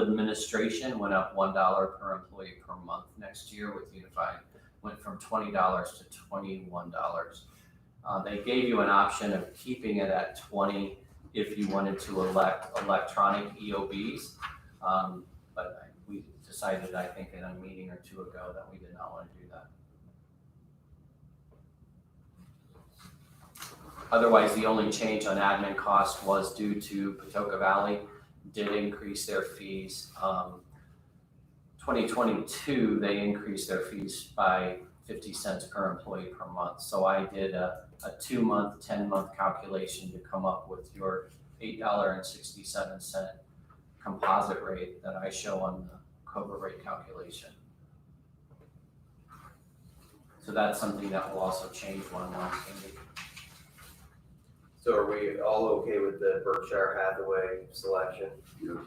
administration went up $1 per employee per month next year with Unified. Went from $20 to $21. They gave you an option of keeping it at 20 if you wanted to elect electronic EOBs. But we decided, I think, in a meeting or 2 ago that we did not want to do that. Otherwise, the only change on admin cost was due to Patoka Valley did increase their fees. 2022, they increased their fees by 50 cents per employee per month. So I did a 2-month, 10-month calculation to come up with your $8.67 composite rate that I show on the COBRA rate calculation. So that's something that will also change 1/1. So are we all okay with the Berkshire Hathaway selection? Yeah.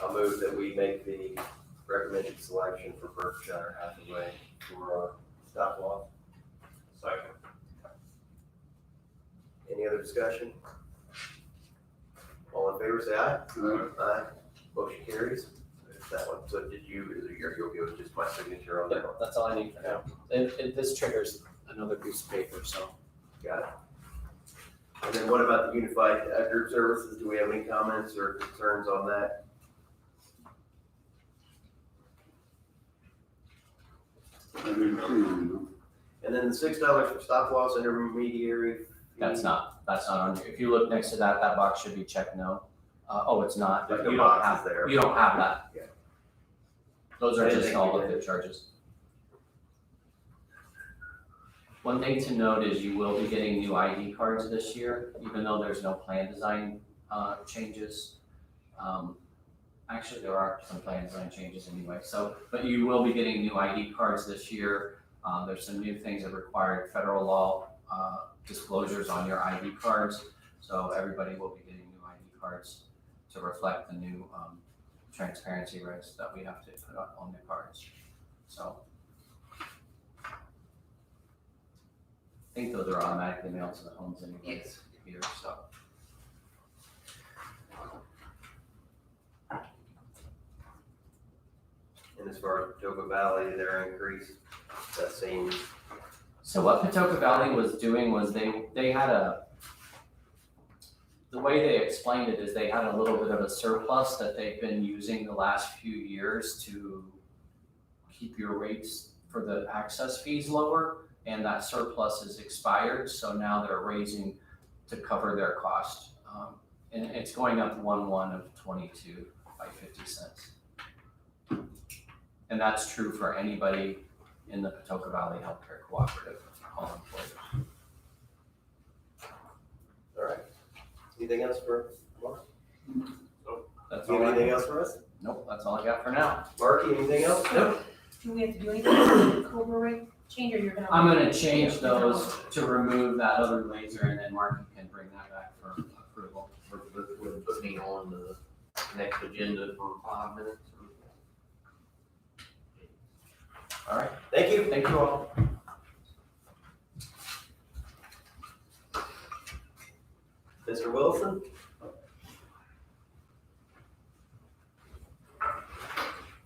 I'll move that we make the recommended selection for Berkshire Hathaway for our stop loss. Second. Any other discussion? All in favor, say aye. Aye. Motion carries. There's that one. So did you're okay with just my signature on that one? That's all I need for now. This triggers another piece of paper, so. Got it. And then what about the Unified Group Services? Do we have any comments or concerns on that? I didn't see you. And then the $6 for stop loss intermediary. That's not on here. If you look next to that box should be checked no. Oh, it's not. But You the don't box have, is there. you don't have that. Yeah. Those are I didn't just think all you of did. the charges. One thing to note is you will be getting new ID cards this year, even though there's no plan design changes. Actually, there are some plan design changes anyway. So, but you will be getting new ID cards this year. There's some new things that require federal law disclosures on your ID cards. So everybody will be getting new ID cards to reflect the new transparency regs that we have to put up on the cards. So I think those are automatically mailed to the homes anyway here, so. And as far as Patoka Valley, their increase, that same, So what Patoka Valley was doing was they had the way they explained it is they had a little bit of a surplus that they've been using the last few years to keep your rates for the access fees lower, and that surplus is expired, so now they're raising to cover their cost. And it's going up 1/1 of 22 by 50 cents. And that's true for anybody in the Patoka Valley Healthcare Cooperative, all employers. all right. Anything else for Mark? That's Do you all have I, anything else for us? nope, that's all I got for now. Marky, anything else? Nope. Do we have to do anything with the Cobra rate change, or you're gonna? I'm gonna change those to remove that other laser, and then Mark can bring that back for approval. We're putting on the next agenda for 5 minutes. All right, Thank you. thank you all. Mr. Wilson?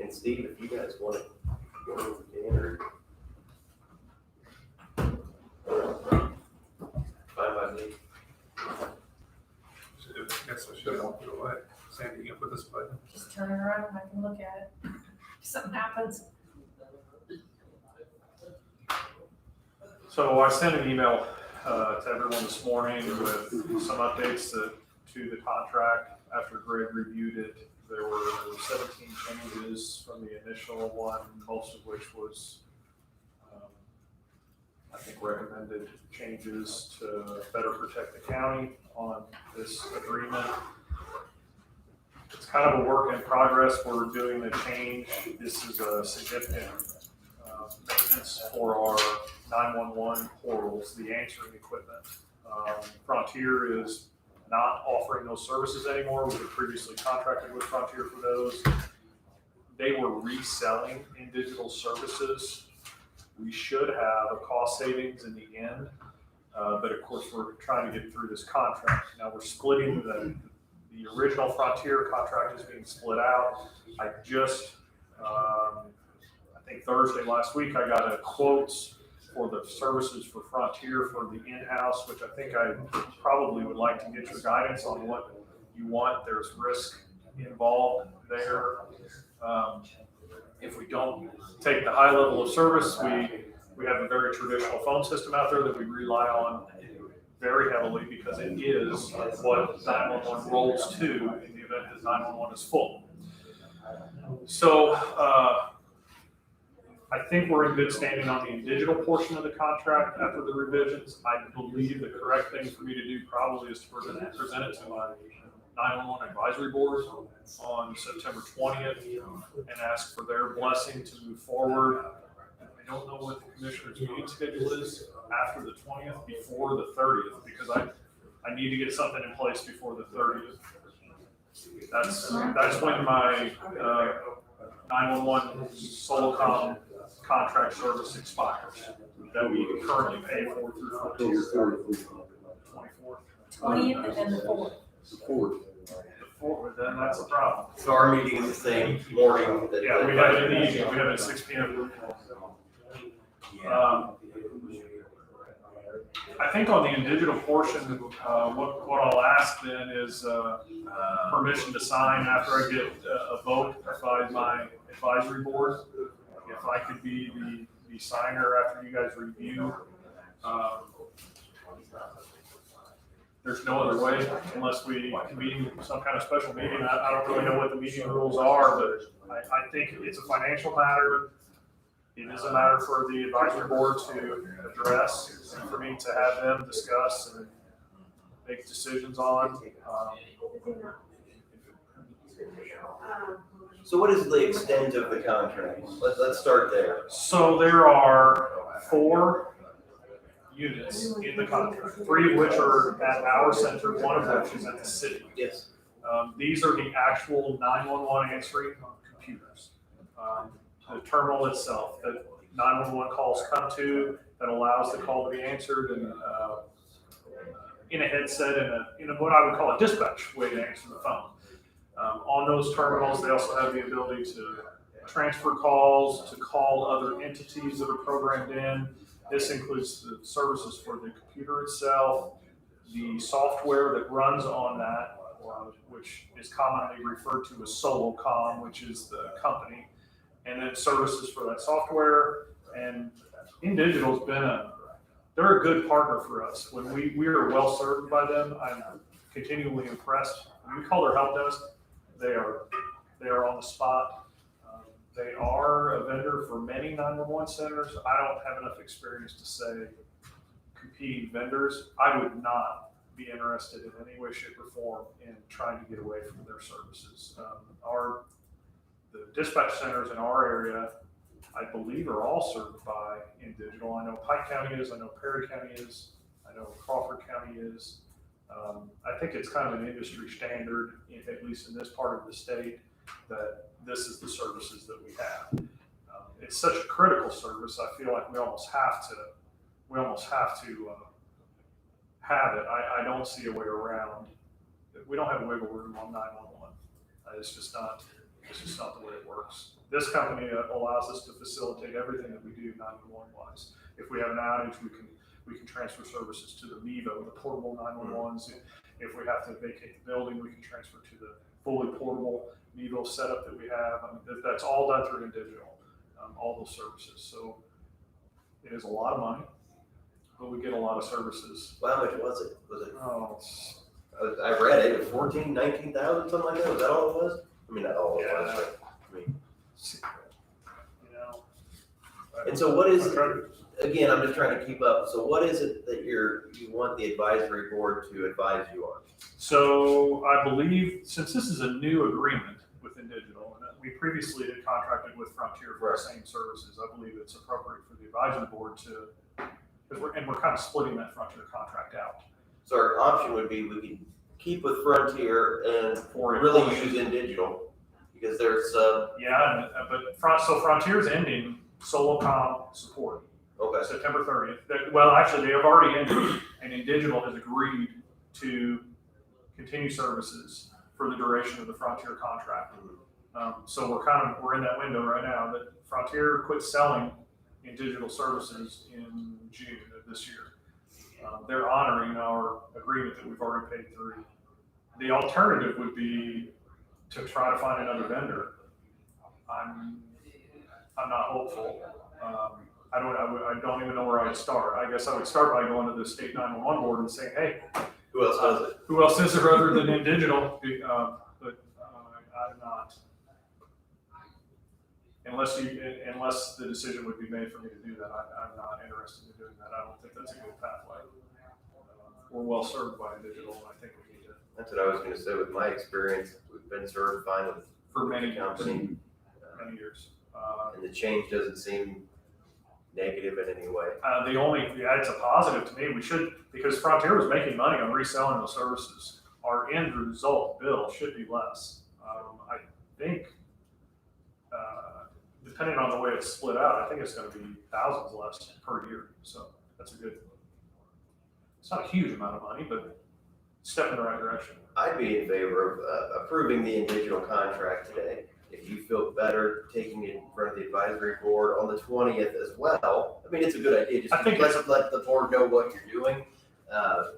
And Steve, if you guys want to go over the or. Fine by me. I guess I should have put it away. Sandy, you can put this button. Just turn it around and I can look at it. If something happens. So I sent an email to everyone this morning with some updates to the contract. After Greg reviewed it, there were 17 changes from the initial one, most of which was, I think, recommended changes to better protect the county on this agreement. It's kind of a work in progress. We're doing the change. This is a significant maintenance for our 911 portals, the answering equipment. Frontier is not offering those services anymore. We had previously contracted with Frontier for those. They were reselling in digital services. We should have a cost savings in the end, but of course we're trying to get through this contract. Now we're splitting the original Frontier contract is being split out. I just, I think Thursday last week, I got a quotes for the services for Frontier for the in-house, which I think I probably would like to get your guidance on what you want. There's risk involved there. If we don't take the high level of service, we have a very traditional phone system out there that we rely on very heavily because it is what 911 rolls to in the event that 911 is full. So I think we're in good standing on the digital portion of the contract after the revisions. I believe the correct thing for me to do probably is to present it to my 911 advisory board on September 20th and ask for their blessing to move forward. I don't know what the commissioner's meeting schedule is after the 20th, before the 30th, because I need to get something in place before the 30th. That's when my 911 Solocom contract service expires that we currently pay for through Frontier. 24th. 20th and then the 4th. The fourth. The 4th, then that's the problem. So our meeting is the same morning that. Yeah, we have it in the evening, we have it at 6 p.m. I think on the digital portion, what I'll ask then is permission to sign after I get a vote by my advisory board. If I could be the signer after you guys review. There's no other way unless we convene some kind of special meeting. I don't really know what the meeting rules are, but I think it's a financial matter. It is a matter for the advisory board to address and for me to have them discuss and make decisions on. So what is the extent of the contract? Let's start there. So there are 4 units in the contract, 3 of which are at our center, 1 of which is at the city. Yes. These are the actual 911 answering computers. The terminal itself that 911 calls come to, that allows the call to be answered and in a headset in a what I would call a dispatch way to answer the phone. On those terminals, they also have the ability to transfer calls, to call other entities that are programmed in. This includes the services for the computer itself, the software that runs on that, which is commonly referred to as Solocom, which is the company, and then services for that software. And InDigital's been they're a good partner for us. When we are well served by them, I'm continually impressed. When we call their help desk, they are on the spot. They are a vendor for many 911 centers. I don't have enough experience to say competing vendors. I would not be interested in any way, shape, or form in trying to get away from their services. The dispatch centers in our area, I believe, are all served by InDigital. I know Pike County is, I know Perry County is, I know Crawford County is. I think it's kind of an industry standard, at least in this part of the state, that this is the services that we have. It's such a critical service. I feel like we almost have to have it. I don't see a way around. We don't have wiggle room on 911. It's just not the way it works. This company allows us to facilitate everything that we do 911 wise. If we have an outage, we can transfer services to the Mevo, the portable 911s. If we have to vacate the building, we can transfer to the fully portable Mevo setup that we have. I mean, that's all done through InDigital, all those services. So it is a lot of money, but we get a lot of services. Well, how much was it? Was it? Oh, I read it. 14, 19,000, something like that. Was that all it was? I mean, not all it was. But, I mean, you know. and so what is? Again, I'm just trying to keep up. So what is it that you want the advisory board to advise you on? So I believe, since this is a new agreement with InDigital, and we previously had contracted with Frontier for the same services, I believe it's appropriate for the advisory board to, because we're kind of splitting that Frontier contract out. So our option would be we could keep with Frontier and really use InDigital because there's Yeah, but so Frontier's ending Solocom support. okay. September 30th. Well, actually, they have already ended, and InDigital has agreed to continue services for the duration of the Frontier contract. So we're in that window right now that Frontier quit selling InDigital services in June of this year. They're honoring our agreement that we've already paid through. The alternative would be to try to find another vendor. I'm not hopeful. I don't even know where I would start. I guess I would start by going to the state 911 board and saying, hey, Who else does it? who else is there other than InDigital? But I'm not. Unless the decision would be made for me to do that, I'm not interested in doing that. I don't think that's a good pathway. We're well served by InDigital, and I think we need to. That's what I was going to say. With my experience, we've been served fine with For many company, many years. and the change doesn't seem negative in any way. It's a positive to me. We should, because Frontier was making money on reselling those services. Our end result bill should be less. I think, depending on the way it's split out, I think it's going to be thousands less per year. So that's it's not a huge amount of money, but step in the right direction. I'd be in favor of approving the InDigital contract today. If you feel better taking it in front of the advisory board on the 20th as well, I mean, it's a good idea. Just let the board know what you're doing.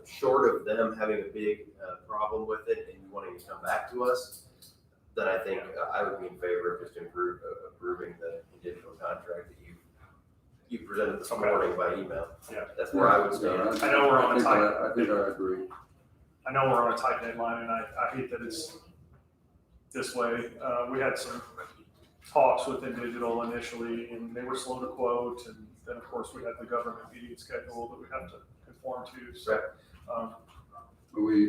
Short of them having a big problem with it and wanting to come back to us, then I think I would be in favor of just approving the digital contract that you presented this morning by email. Yeah. That's where I would stand. I know we're on a tight. I think I agree. I know we're on a tight deadline, and I hate that it's this way. We had some talks with InDigital initially, and they were slow to quote, and then of course we had the government meeting schedule that we have to conform to. So, Right.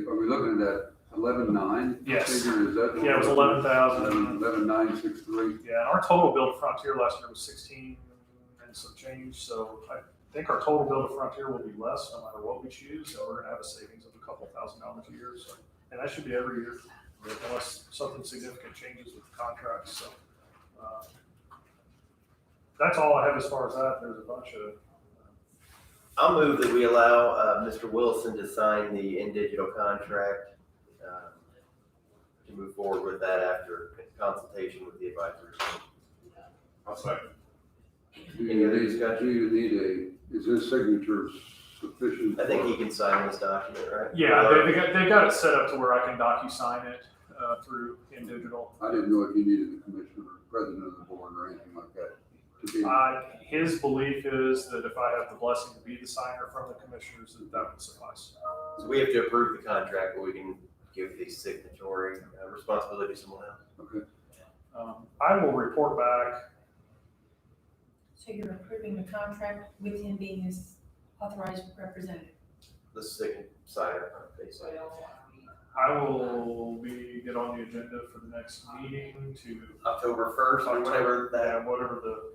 Are we looking at that 11,900? Yes. Figure, is that? yeah, it was 11,000. 11,963. Yeah, and our total bill to Frontier last year was 16 and some change. So I think our total bill to Frontier will be less no matter what we choose, so we're gonna have a savings of a couple $1,000s a year, so. And that should be every year, unless something significant changes with the contracts, so. That's all I have as far as that. There's a bunch of, I'll move that we allow, Mr. Wilson to sign the InDigital contract, to move forward with that after consultation with the advisory. I'll second. Any other discussion? Do you need is his signature sufficient? I think he can sign this document, right? yeah, they got it set up to where I can DocuSign it, through InDigital. I didn't know if you needed the commissioner or president of the board or anything like that to be. His belief is that if I have the blessing to be the signer from the commissioners, that would suffice. So we have to approve the contract, but we can give the signatory responsibility to someone else. Okay. I will report back. So you're approving the contract with him being his authorized representative? The signer, basically. I will get on the agenda for the next meeting to, October 1st, or whatever that, yeah, whatever the,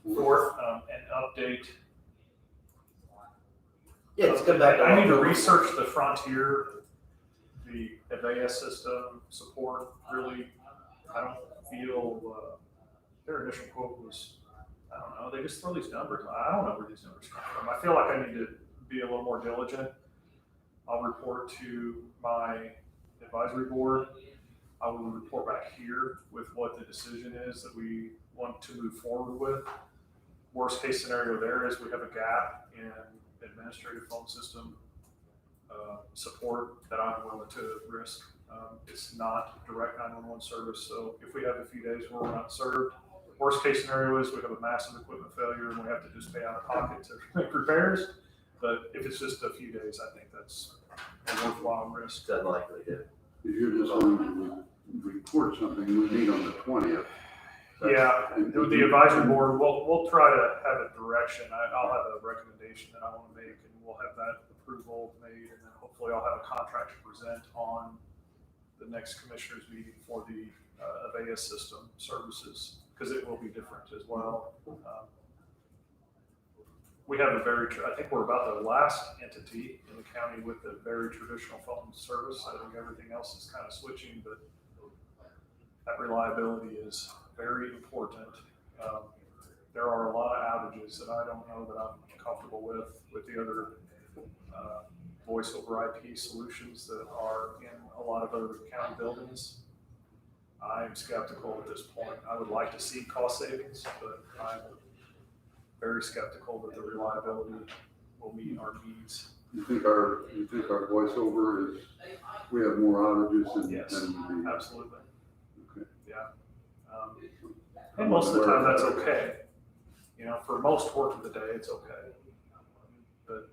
4th. an update. Yeah, it's come back. I need to research the Frontier, the Avaya system support, really. I don't feel, their initial quote was, I don't know, they just throw these numbers. I don't know where these numbers come from. I feel like I need to be a little more diligent. I'll report to my advisory board. I will report back here with what the decision is that we want to move forward with. Worst case scenario there is we have a gap in administrative phone system support that I'm willing to risk. It's not direct 911 service, so if we have a few days where we're not served, worst case scenario is we have a massive equipment failure and we have to just pay out of pocket to make repairs. But if it's just a few days, I think that's a worthwhile risk. It's unlikely to. If you're just going to report something we need on the 20th. Yeah, the advisory board, we'll try to have a direction. I'll have a recommendation that I want to make, and we'll have that approval made, and then hopefully I'll have a contract to present on the next commissioners meeting for the Avaya system services, because it will be different as well. We have a I think we're about the last entity in the county with a very traditional phone service. I think everything else is kind of switching, but that reliability is very important. There are a lot of outages that I don't know that I'm comfortable with the other voice over IP solutions that are in a lot of other county buildings. I'm skeptical at this point. I would like to see cost savings, but I'm very skeptical that the reliability will meet our needs. You think our voice over is, we have more outages than? Yes, than the, absolutely. Okay. Yeah. And most of the time that's okay. You know, for most work of the day, it's okay. But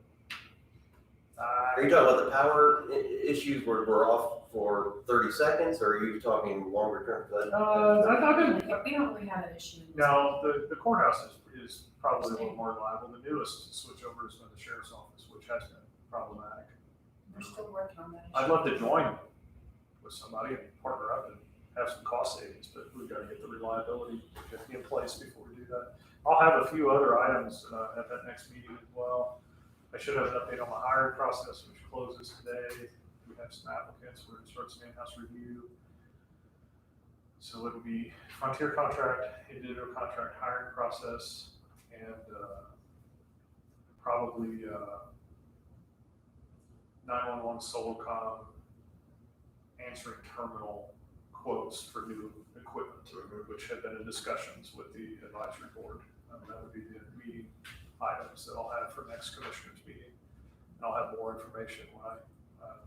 Are you talking about the power issues where we're off for 30 seconds, or are you talking longer term? We don't really have an issue. no, the courthouse is probably a little more reliable. The newest switchover has been the sheriff's office, which has been problematic. We're still working on that issue. I'd love to join with somebody and partner up and have some cost savings, but we've got to get the reliability in place before we do that. I'll have a few other items at that next meeting as well. I should have an update on the hiring process, which closes today. We have some applicants. We're going to start some in-house review. So it'll be Frontier contract, InDigital contract hiring process, and probably 911 Solocom answering terminal quotes for new equipment, which have been in discussions with the advisory board. That would be the meeting items that I'll have for next commissioners meeting. And I'll have more information when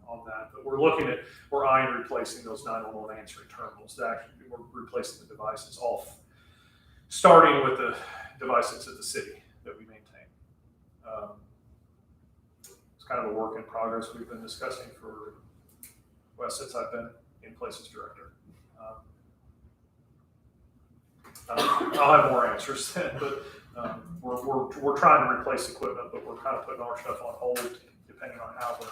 on that. But we're eyeing replacing those 911 answering terminals. Actually, we're replacing the devices off, starting with the devices at the city that we maintain. It's kind of a work in progress we've been discussing since I've been in places director. I'll have more answers then, but we're trying to replace equipment, but we're kind of putting our stuff on hold depending on how the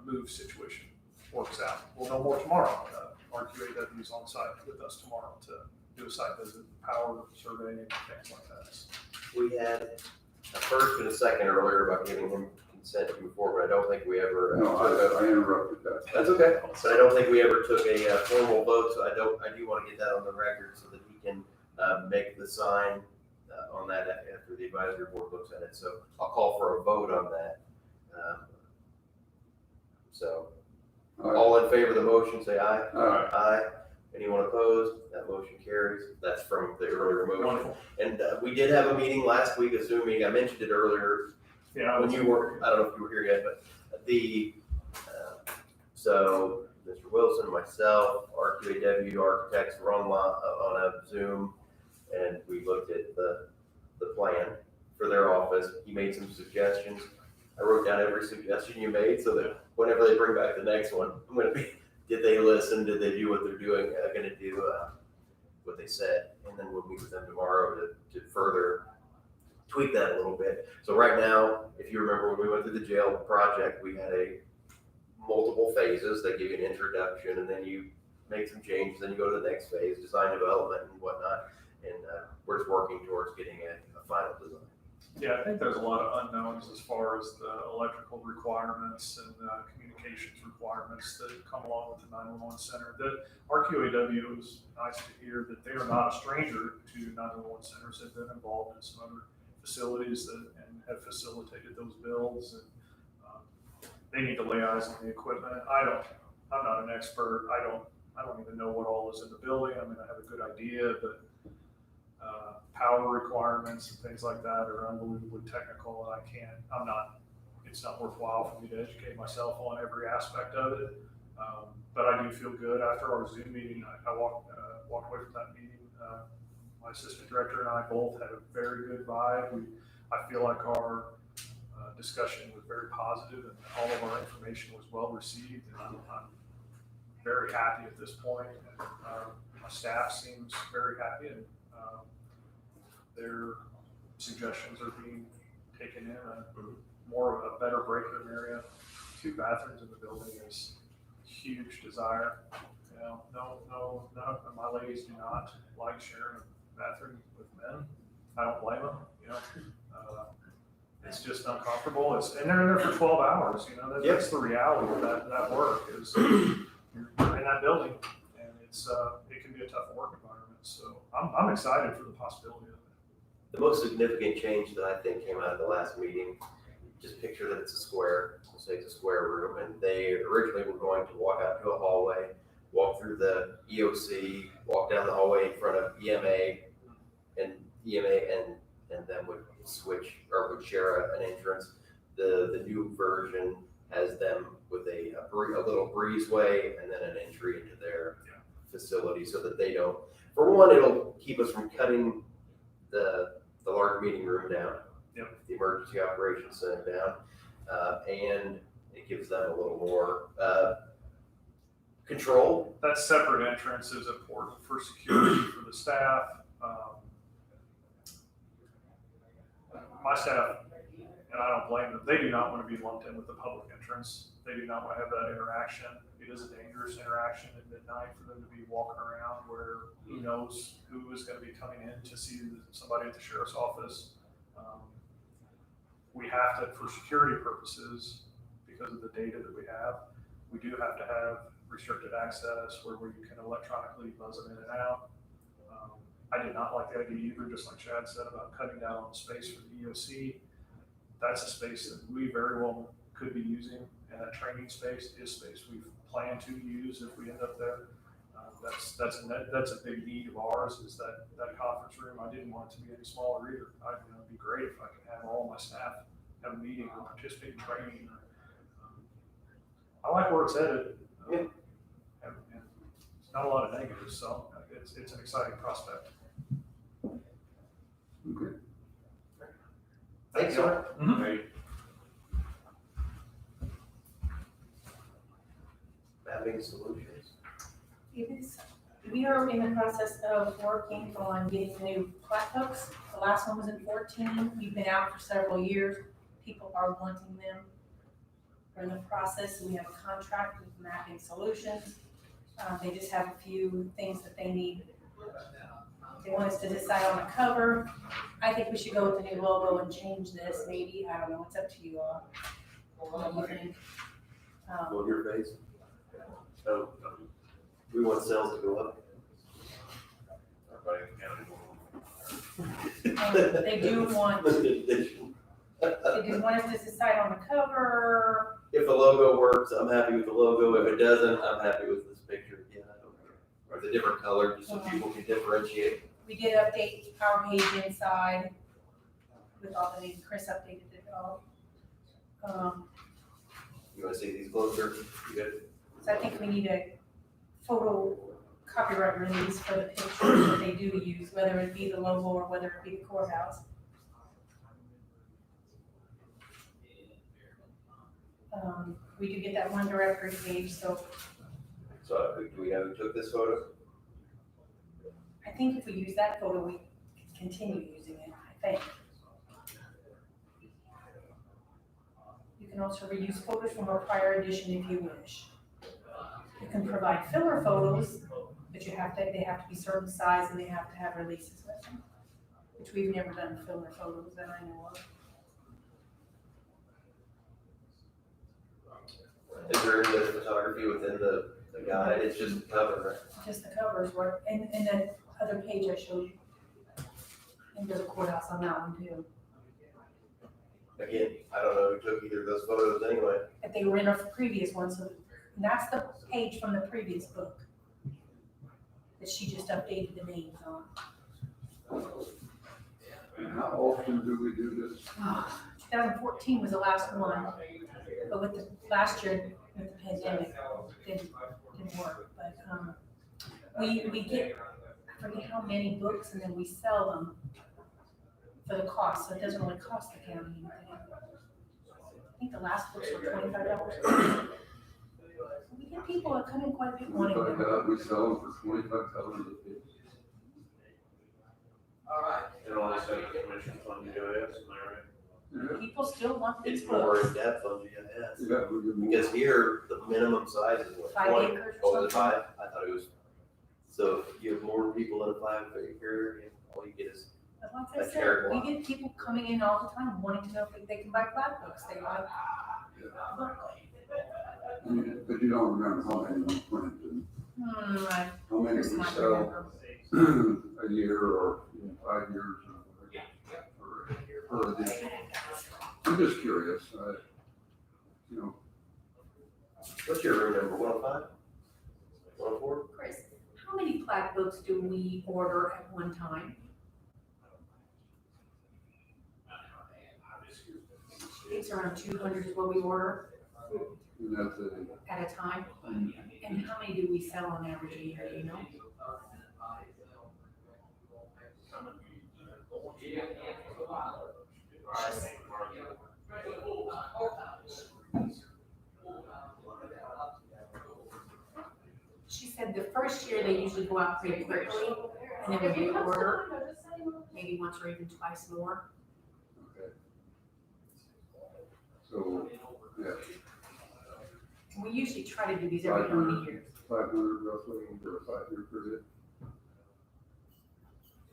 move situation works out. We'll know more tomorrow. RQAW is on site with us tomorrow to do a site visit, power survey, and things like that. We had a first and a second earlier about giving him consent to move forward, but I don't think we ever. No, I interrupted that. That's okay, but I don't think we ever took a formal vote, so I do want to get that on the record so that he can make the sign on that after the advisory board looks at it. So I'll call for a vote on that. So, all in favor of the motion, say aye. Aye. Aye. Anyone opposed? That motion carries. That's from the earlier motion. Wonderful. And we did have a meeting last week, a Zoom meeting. I mentioned it earlier Yeah. when you were, I don't know if you were here yet, but so Mr. Wilson, myself, RQAW architects were on a Zoom, and we looked at the plan for their office. He made some suggestions. I wrote down every suggestion you made so that whenever they bring back the next one, I'm gonna be, did they listen? Did they do what they're doing? Gonna do what they said? And then we'll meet with them tomorrow to further tweak that a little bit. So right now, if you remember when we went through the jail project, we had multiple phases. They give you an introduction, and then you make some changes, then you go to the next phase, design development and whatnot. And we're just working towards getting a final design. Yeah, I think there's a lot of unknowns as far as the electrical requirements and communications requirements that come along with the 911 center. The RQAW is nice to hear that they are not a stranger to 911 centers. They've been involved in some other facilities and have facilitated those builds, and they need to lay eyes on the equipment. I'm not an expert. I don't even know what all is in the building. I mean, I have a good idea, but power requirements and things like that are unbelievably technical, and it's not worthwhile for me to educate myself on every aspect of it. But I do feel good after our Zoom meeting. I walked away from that meeting. My assistant director and I both had a very good vibe. I feel like our discussion was very positive, and all of our information was well received, and I'm very happy at this point. And, my staff seems very happy, and their suggestions are being taken in. More of a better break room area. 2 bathrooms in the building is a huge desire. You know, no, none of my ladies do not like sharing a bathroom with men. I don't blame them. You know, it's just uncomfortable. And they're in there for 12 hours. You know, that's the reality of that work is you're in that building, and it can be a tough work environment. So I'm excited for the possibility of it. The most significant change that I think came out of the last meeting, just picture that it's a square, let's say it's a square room, and they originally were going to walk out to a hallway, walk through the EOC, walk down the hallway in front of EMA, and then would switch or would share an entrance. The new version has them with a little breezeway and then an entry into their facility, so that they don't, for one, it'll keep us from cutting the large meeting room down, the emergency operations center down, and it gives them a little more control. That separate entrance is important for security for the staff. My staff, and I don't blame them, they do not want to be lumped in with the public entrance. They do not want to have that interaction. It is a dangerous interaction at midnight for them to be walking around where who knows who is going to be coming in to see somebody at the sheriff's office. We have to, for security purposes, because of the data that we have, we do have to have restricted access where you can electronically buzz them in and out. I did not like the idea either, just like Chad said, about cutting down on the space for the EOC. That's a space that we very well could be using, and that training space is space we plan to use if we end up there. That's a big need of ours, is that conference room. I didn't want it to be any smaller either. It'd be great if I could have all my staff have a meeting or participate in training. I like where it's headed. And it's not a lot of negatives, so it's an exciting prospect. Okay. Thanks, sir. Mapping solutions. We are in the process of working on getting new plat hooks. The last one was in 14. We've been out for several years. People are wanting them. We're in the process. We have a contract with Mapping Solutions. They just have a few things that they need. They want want us to decide on a cover. I think we should go with the new logo and change this, maybe, I don't know, it's up to you all. What do you think? On your face. So, we want sales to go up. Everybody in the county will- They do want us to decide on the cover. If the logo works, I'm happy with the logo. If it doesn't, I'm happy with this picture. Yeah, I don't care. Or the different color, just so people can differentiate. We did update our page inside with all the names, Chris updated it all. You wanna see these closer? You good? So I think we need a photo copyright release for the pictures that they do use, whether it be the logo or whether it be the courthouse. We do get that one directory page, so So, do we know who took this photo? I think if we use that photo, we can continue using it, I think. You can also reuse photos from a prior edition if you wish. You can provide filler photos, but they have to be certain size and they have to have releases with them, which we've never done filler photos that I know of. Is there any photography within the guide? It's just the cover, Just the covers were, and the other page I showed you. And there's a courthouse on that one too. right? Again, I don't know who took either of those photos anyway. But they were in a previous one, so and that's the page from the previous book that she just updated the names on. And how often do we do this? 2014 was the last one, but with the last year with the pandemic, didn't work. But we get, I forget how many books, and then we sell them for the cost, so it doesn't really cost the county anything. I think the last books were $25. We get people that come in quite a bit wanting them. We sell them for $25 a piece. And all this stuff commission fund GIS, am I right? People still want these It's more books. in depth on GIS. Yeah, we give them- Because here, the minimum size is what? 5 20? acres Oh, or was it something. 5? I thought it was, so if you have more people in a 5 acre area, all you get is, But like I That's said, terrible. we get people coming in all the time wanting to know if they can buy flat books. They like, But you don't remember how many we print and how many Chris we might sell remember. a year or 5 years or per edition. I'm just curious, you know, what's your room number, 105? 104? Chris, how many plaque books do we order at one time? It's around 200 is what we order and that's at a time. And how many do we sell on average a year, do you know? She said the first year they usually go out pretty quickly, and then when we order, maybe once or even twice more. okay. So, yeah, We usually try to do these every how many years? 500 roughly over a 5-year period.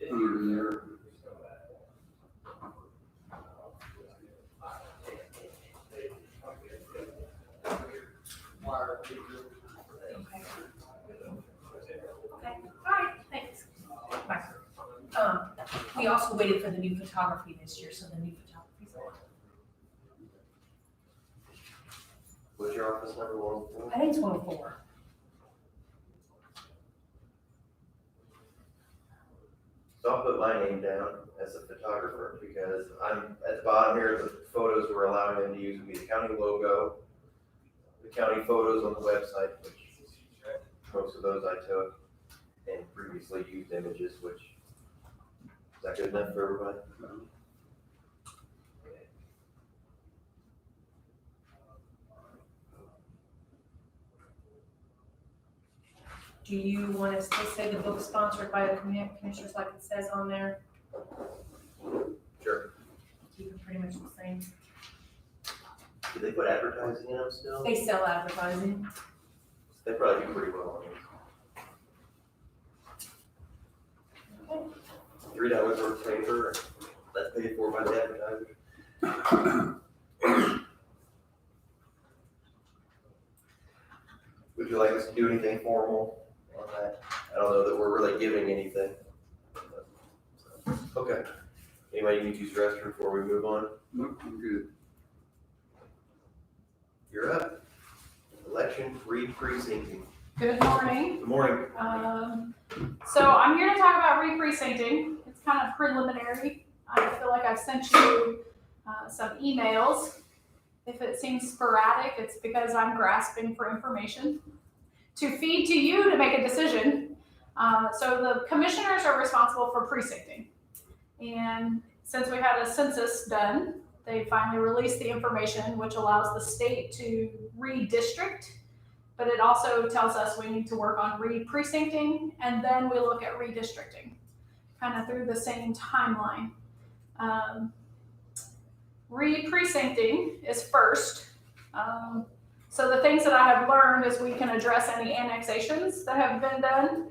100 a year. Okay, all right, thanks. Bye. We also waited for the new photography this year, so the new photography's on. What's your office number, 104? I think it's 104. So I'll put my name down as a photographer because I'm at the bottom here, the photos we're allowing them to use would be the county logo, the county photos on the website, which most of those I took, and previously used images, which, is that good enough for everybody? Do you want us to say the book sponsored by the commissioners like it says on there? Sure. Keep it pretty much the same. Do they put advertising in them still? They sell advertising. They probably do pretty well on these. Okay. $3 worth of paper, and that's paid for by the advertiser. Would you like us to do anything formal on that? I don't know that we're really giving anything. Okay. Anybody need to use the restroom before we move on? Nope, I'm good. You're up. Election re-precincting. Good morning. Good morning. So I'm here to talk about re-precincting. It's kind of preliminary. I feel like I've sent you some emails. If it seems sporadic, it's because I'm grasping for information to feed to you to make a decision. So the commissioners are responsible for precincting. And since we had a census done, they finally released the information, which allows the state to redistrict, but it also tells us we need to work on re-precincting, and then we look at redistricting, kind of through the same timeline. Re-precincting is first. So the things that I have learned is we can address any annexations that have been done,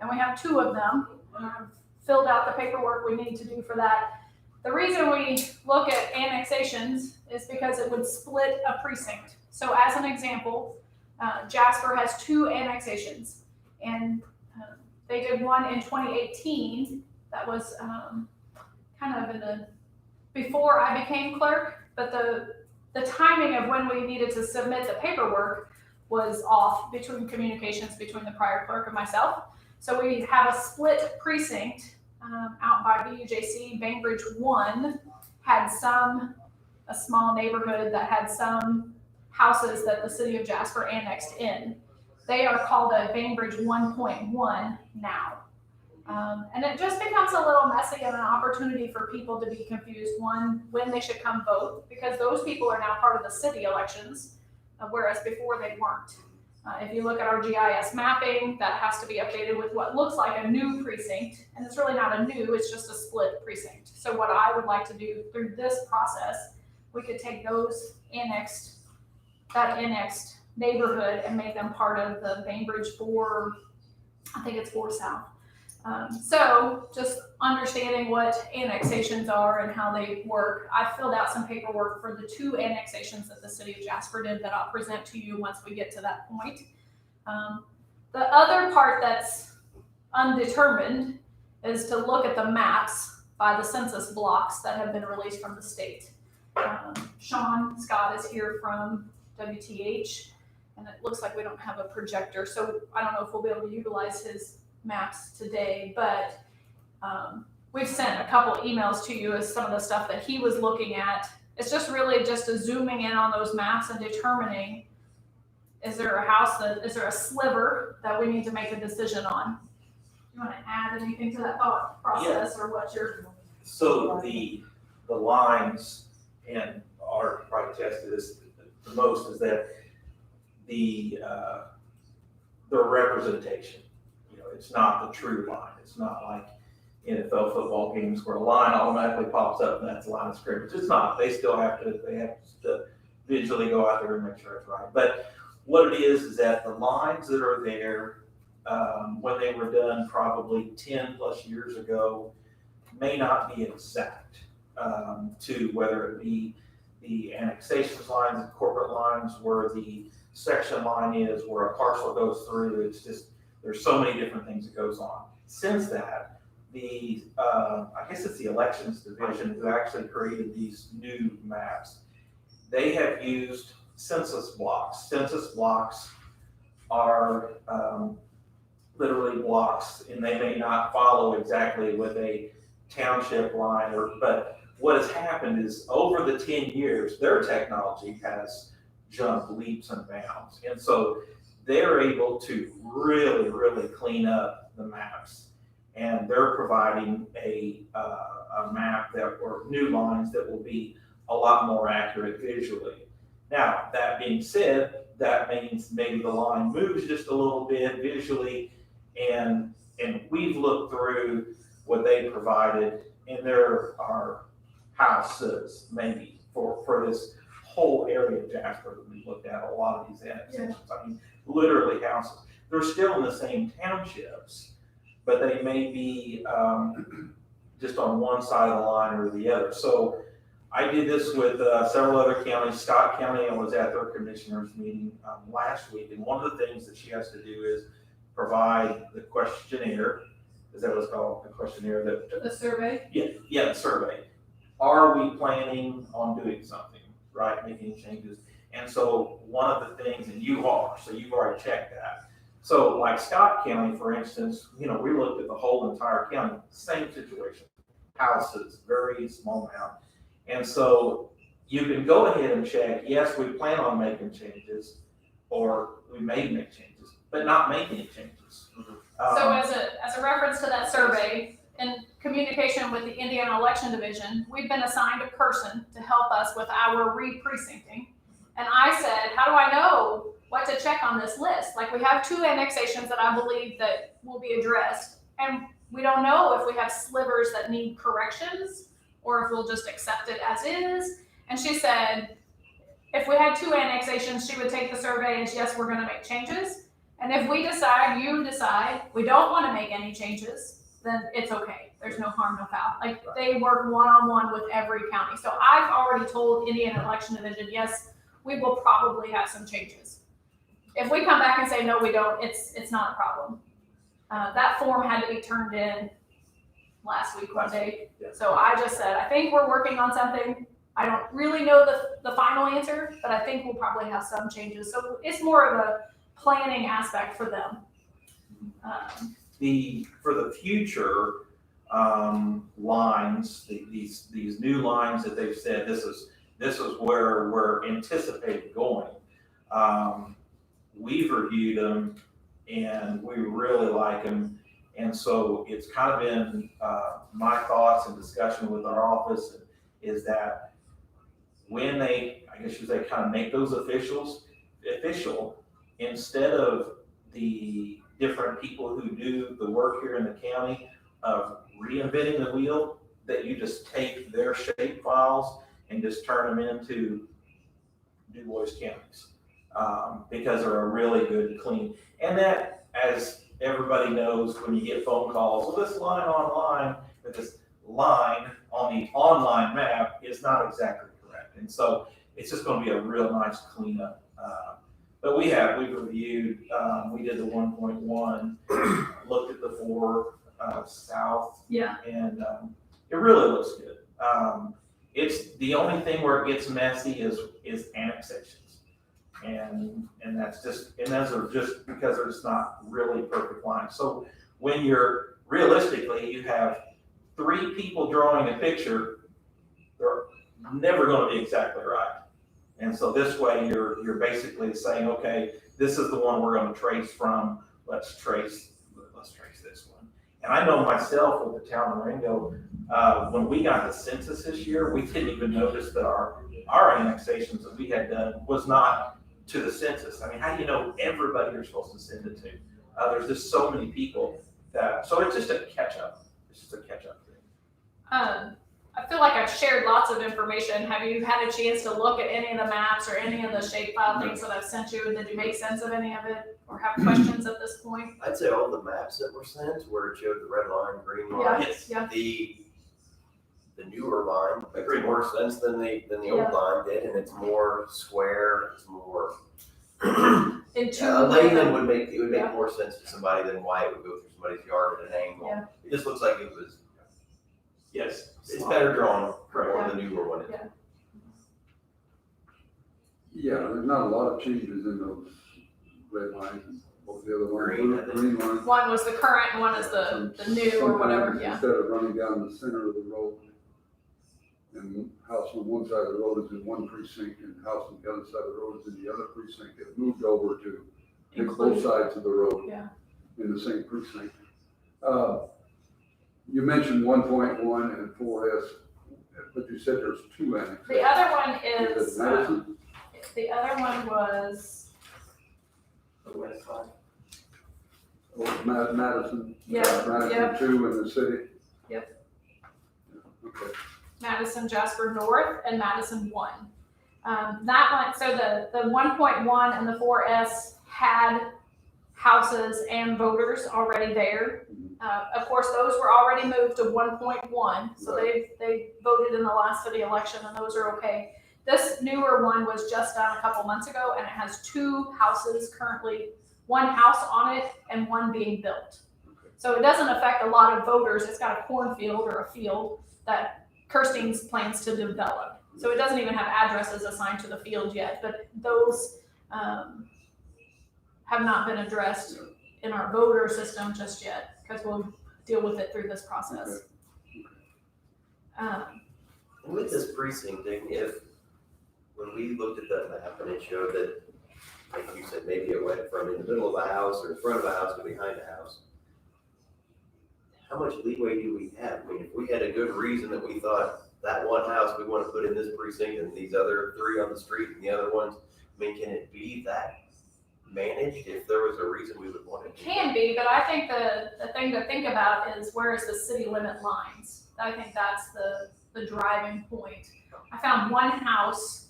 and we have 2 of them, and I've filled out the paperwork we need to do for that. The reason we look at annexations is because it would split a precinct. So as an example, Jasper has 2 annexations, and they did one in 2018 that was kind of in the before I became clerk, but the timing of when we needed to submit the paperwork was off between communications between the prior clerk and myself. So we have a split precinct out by BUJC. Bainbridge 1 had a small neighborhood that had some houses that the city of Jasper annexed in. They are called a Bainbridge 1.1 now. And it just becomes a little messy and an opportunity for people to be confused, one, when they should come vote, because those people are now part of the city elections, whereas before they weren't. If you look at our GIS mapping, that has to be updated with what looks like a new precinct, and it's really not a new, it's just a split precinct. So what I would like to do through this process, we could take that annexed neighborhood and make them part of the Bainbridge 4, I think it's 4 South. So just understanding what annexations are and how they work. I filled out some paperwork for the 2 annexations that the city of Jasper did that I'll present to you once we get to that point. The other part that's undetermined is to look at the maps by the census blocks that have been released from the state. Sean Scott is here from WTH, and it looks like we don't have a projector, so I don't know if we'll be able to utilize his maps today, but we've sent a couple emails to you as some of the stuff that he was looking at. It's just really just a zooming in on those maps and determining, is there a sliver that we need to make a decision on? You want to add anything to that thought process, or what's your? So the lines, and Art probably attest to this the most, is that the representation. It's not the true line. It's not like NFL football games where a line automatically pops up and that's the line of scrimmage. It's not. They have to visually go out there and make sure it's right. But what it is that the lines that are there, when they were done probably 10 plus years ago, may not be exact to whether it be the annexations lines and corporate lines, where the section line is, where a parcel goes through. It's just, there's so many different things that goes on. Since that, I guess it's the elections division who actually created these new maps. They have used census blocks. Census blocks are literally blocks, and they may not follow exactly with a township line, but what has happened is over the 10 years, their technology has jumped leaps and bounds. And so they're able to really, really clean up the maps, and they're providing a map or new lines that will be a lot more accurate visually. Now, that being said, that means maybe the line moves just a little bit visually, and we've looked through what they provided, and there are houses maybe for this whole area of Jasper that we looked at, a lot of these annexations. I mean, literally houses. They're still in the same townships, but they may be just on one side of the line or the other. So I did this with several other counties. Scott County, I was at their commissioners meeting last week, and one of the things that she has to do is provide the questionnaire. Is that what it's called? The questionnaire that. The survey? Yeah, the survey. Are we planning on doing something, right? Making changes? And so one of the things, and you are, so you've already checked that. So like Scott County, for instance, we looked at the whole entire county, same situation. Houses, very small amount. And so you can go ahead and check, yes, we plan on making changes, or we may make changes, but not make any changes. So as a reference to that survey, in communication with the Indiana Election Division, we've been assigned a person to help us with our re-precincting. And I said, how do I know what to check on this list? Like, we have 2 annexations that I believe that will be addressed, and we don't know if we have slivers that need corrections or if we'll just accept it as is. And she said, if we had 2 annexations, she would take the survey and yes, we're gonna make changes. And if we decide, you decide, we don't wanna make any changes, then it's okay. There's no harm, no foul. Like, they work one-on-one with every county. So I've already told Indiana Election Division, yes, we will probably have some changes. If we come back and say, no, we don't, it's not a problem. That form had to be turned in last week, one day. So I just said, I think we're working on something. I don't really know the final answer, but I think we'll probably have some changes. So it's more of a planning aspect for them. For the future lines, these new lines that they've said, this is where we're anticipating going. We've reviewed them and we really like them. And so it's kind of been my thoughts and discussion with our office is that when they, I guess you say, kind of make those official, instead of the different people who do the work here in the county of reinventing the wheel, that you just take their shape files and just turn them into Du Bois counties, because they're a really good clean. And that, as everybody knows, when you get phone calls, well, this line online, but this line on the online map is not exactly correct. And so it's just going to be a real nice cleanup. But we've reviewed, we did the 1.1, looked at the 4 south. Yeah. And it really looks good. It's the only thing where it gets messy is annexations. And that's just, and those are just because they're just not really perfect lines. So when you're realistically, you have 3 people drawing a picture, they're never going to be exactly right. And so this way you're basically saying, okay, this is the one we're going to trace from. Let's trace this one. And I know myself with the town of Marengo, when we got the census this year, we didn't even notice that our annexations that we had done was not to the census. I mean, how do you know everybody you're supposed to send it to? There's just so many people so it's just a catch up. It's just a catch up thing. I feel like I've shared lots of information. Have you had a chance to look at any of the maps or any of the shapefile things that I've sent you? Did you make sense of any of it or have questions at this point? I'd say all the maps that were sent where it showed the red line, green line. Yeah. The newer line makes more sense than the old line did, and it's more square, it's more. Layman would make more sense to somebody than why it would go through somebody's yard at an angle. Yeah. This looks like it was. Yes. It's better drawn, more than the newer one. Yeah, there's not a lot of changes in those red lines and what was the other one? Green line. One was the current and one is the new or whatever, Sometimes yeah. instead of running down the center of the road, and house on one side of the road is in one precinct and house on the other side of the road is in the other precinct, it moved over to take both sides of the road in the same precinct. You mentioned 1.1 and 4S, but you said there's 2 annexations. The other one is, Madison? the other one was, The west side. Madison? Yeah, Madison yep. 2 in the city? Yep. Okay. Madison Jasper North and Madison 1. That one, so the 1.1 and the 4S had houses and voters already there. Of course, those were already moved to 1.1, so they voted in the last city election, and those are okay. This newer one was just done a couple months ago, and it has 2 houses currently, 1 house on it and 1 being built. So it doesn't affect a lot of voters. It's got a cornfield or a field that Kirstein's plans to develop. So it doesn't even have addresses assigned to the field yet, but those have not been addressed in our voter system just yet, because we'll deal with it through this process. And with this precinct thing, when we looked at that map and it showed that, like you said, maybe it went from in the middle of a house or in front of a house to behind a house, how much leeway do we have? I mean, if we had a good reason that we thought that one house we want to put in this precinct and these other 3 on the street and the other ones, I mean, can it be that managed if there was a reason we would want it? It can be, but I think the thing to think about is where is the city limit lines? I think that's the driving point. I found 1 house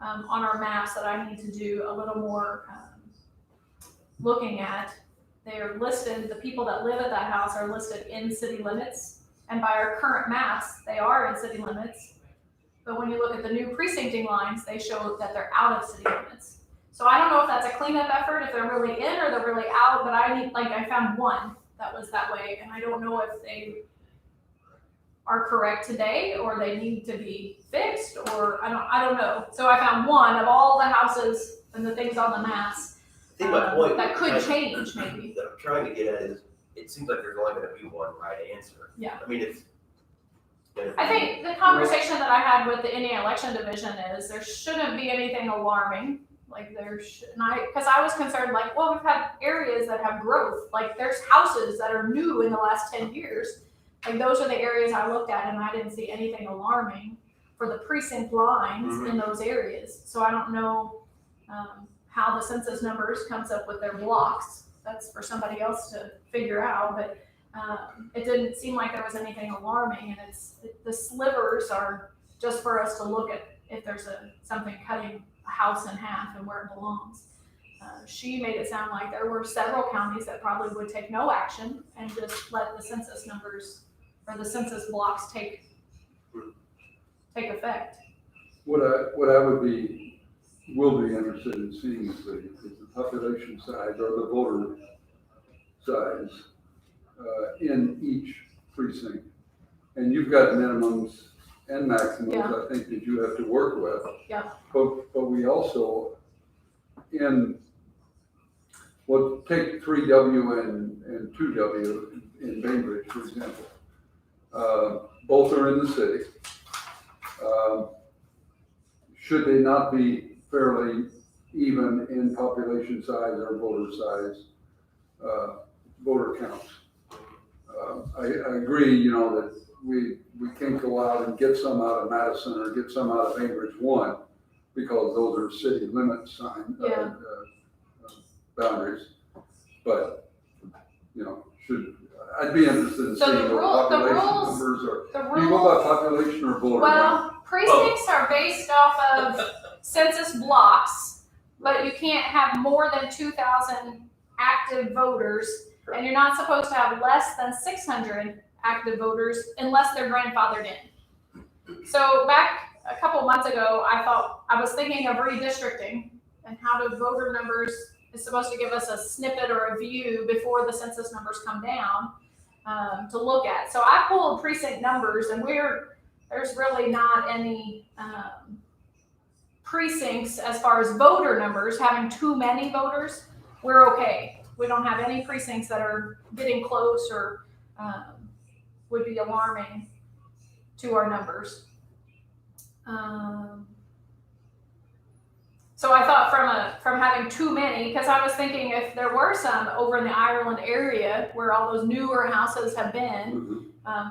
on our maps that I need to do a little more looking at. They are listed, the people that live at that house are listed in city limits, and by our current maps, they are in city limits. But when you look at the new precincting lines, they show that they're out of city limits. So I don't know if that's a cleanup effort, if they're really in or they're really out, but I found 1 that was that way, and I don't know if they are correct today or they need to be fixed, or I don't know. So I found 1 of all the houses and the things on the maps I think my point that could change maybe. that I'm trying to get at is, it seems like there's only going to be one right answer. Yeah. I mean, it's. I think the conversation that I had with the Indiana Election Division is there shouldn't be anything alarming. Like because I was concerned, like, well, we've had areas that have growth. Like there's houses that are new in the last 10 years. Like those are the areas I looked at, and I didn't see anything alarming for the precinct lines in those areas. So I don't know how the census numbers comes up with their blocks. That's for somebody else to figure out, but it didn't seem like there was anything alarming, and the slivers are just for us to look at if there's something cutting a house in half and where it belongs. She made it sound like there were several counties that probably would take no action and just let the census numbers or the census blocks take effect. What I will be interested in seeing is the population size or the voter size in each precinct. And you've got minimums and maximums, I think, that you have to work with. Yeah. But we also, take 3W and 2W in Bainbridge, for example. Both are in the city. Should they not be fairly even in population size or voter size, voter counts? I agree, that we can't go out and get some out of Madison or get some out of Bainbridge 1 because those are city limit boundaries. But, I'd be interested in So seeing the what population rules- numbers are. The Do you go rules, by population or voter? well, precincts are based off of census blocks, but you can't have more than 2,000 active voters, and you're not supposed to have less than 600 active voters unless they're grandfathered in. So back a couple months ago, I was thinking of redistricting and how the voter numbers is supposed to give us a snippet or a view before the census numbers come down to look at. So I pulled precinct numbers, and there's really not any precincts as far as voter numbers, having too many voters, we're okay. We don't have any precincts that are getting close or would be alarming to our numbers. So I thought from having too many, because I was thinking if there were some over in the Ireland area where all those newer houses have been,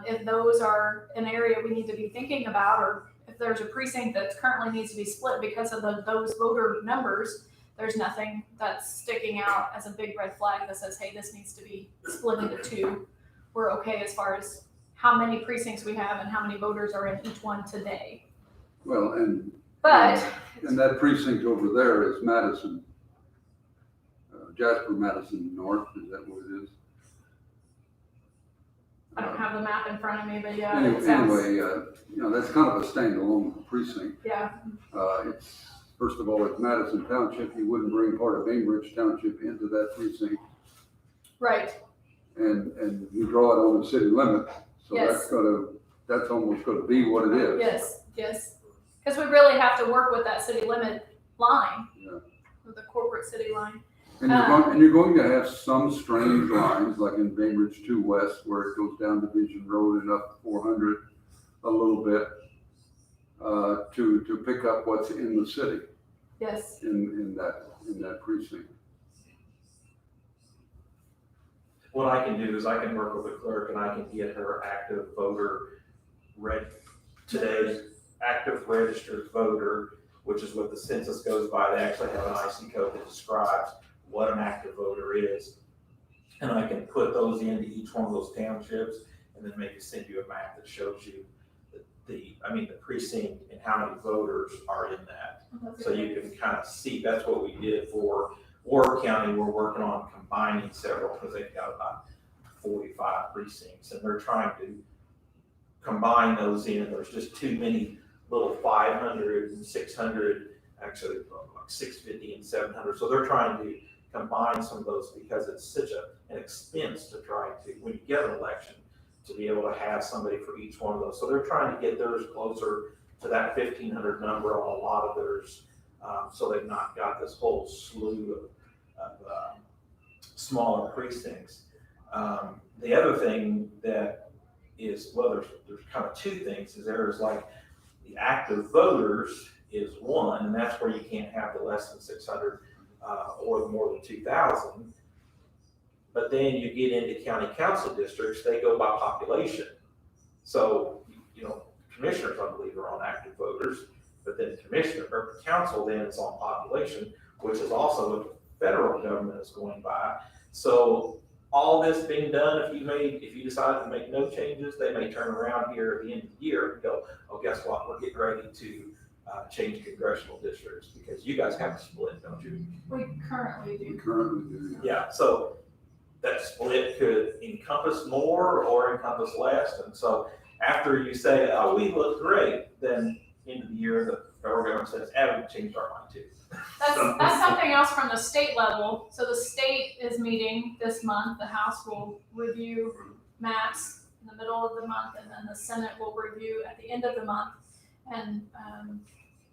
if those are an area we need to be thinking about, or if there's a precinct that currently needs to be split because of those voter numbers, there's nothing that's sticking out as a big red flag that says, hey, this needs to be split into 2. We're okay as far as how many precincts we have and how many voters are in each one today. Well, and But that precinct over there is Madison. Jasper Madison North, is that what it is? I don't have the map in front of me, but yeah, Anyway, it sounds, that's kind of a standalone precinct. yeah, It's, first of all, it's Madison Township. You wouldn't bring part of Bainbridge Township into that precinct. right, And you draw it on the city limit. So Yes. that's almost gonna be what it is. yes. Because we really have to work with that city limit line, Yeah. with the corporate city line. And you're going to have some strange lines, like in Bainbridge 2 West, where it goes down Division Road and up 400 a little bit, to pick up what's in the city, Yes, in that precinct. What I can do is I can work with the clerk and I can get her active voter today's active registered voter, which is what the census goes by. They actually have an IC code that describes what an active voter is. And I can put those into each one of those townships and then maybe send you a map that shows you the precinct and how many voters are in that. So you can kind of see, that's what we did for Ward County. We're working on combining several because they've got about 45 precincts and they're trying to combine those in. There's just too many little 500 and 600, actually like 650 and 700. So they're trying to combine some of those because it's such an expense to try to, when you get an election, to be able to have somebody for each one of those. So they're trying to get theirs closer to that 1,500 number on a lot of theirs. So they've not got this whole slew of smaller precincts. The other thing that is, well, there's kind of two things. There's like the active voters is one, and that's where you can't have the less than 600 or the more than 2,000. But then you get into county council districts, they go by population. So, commissioners, I believe, are on active voters, but then council then is on population, which is also what the federal government is going by. So all this being done, if you decide to make no changes, they may turn around here at the end of the year and go, oh, guess what? We're getting ready to change congressional districts because you guys have to split, don't you? we currently do. Currently do. Yeah, so that split could encompass more or encompass less. And so after you say, oh, we look great, then end of the year, the federal government says, we've changed our mind too. That's something else from the state level. So the state is meeting this month. The House will review maps in the middle of the month, and then the Senate will review at the end of the month and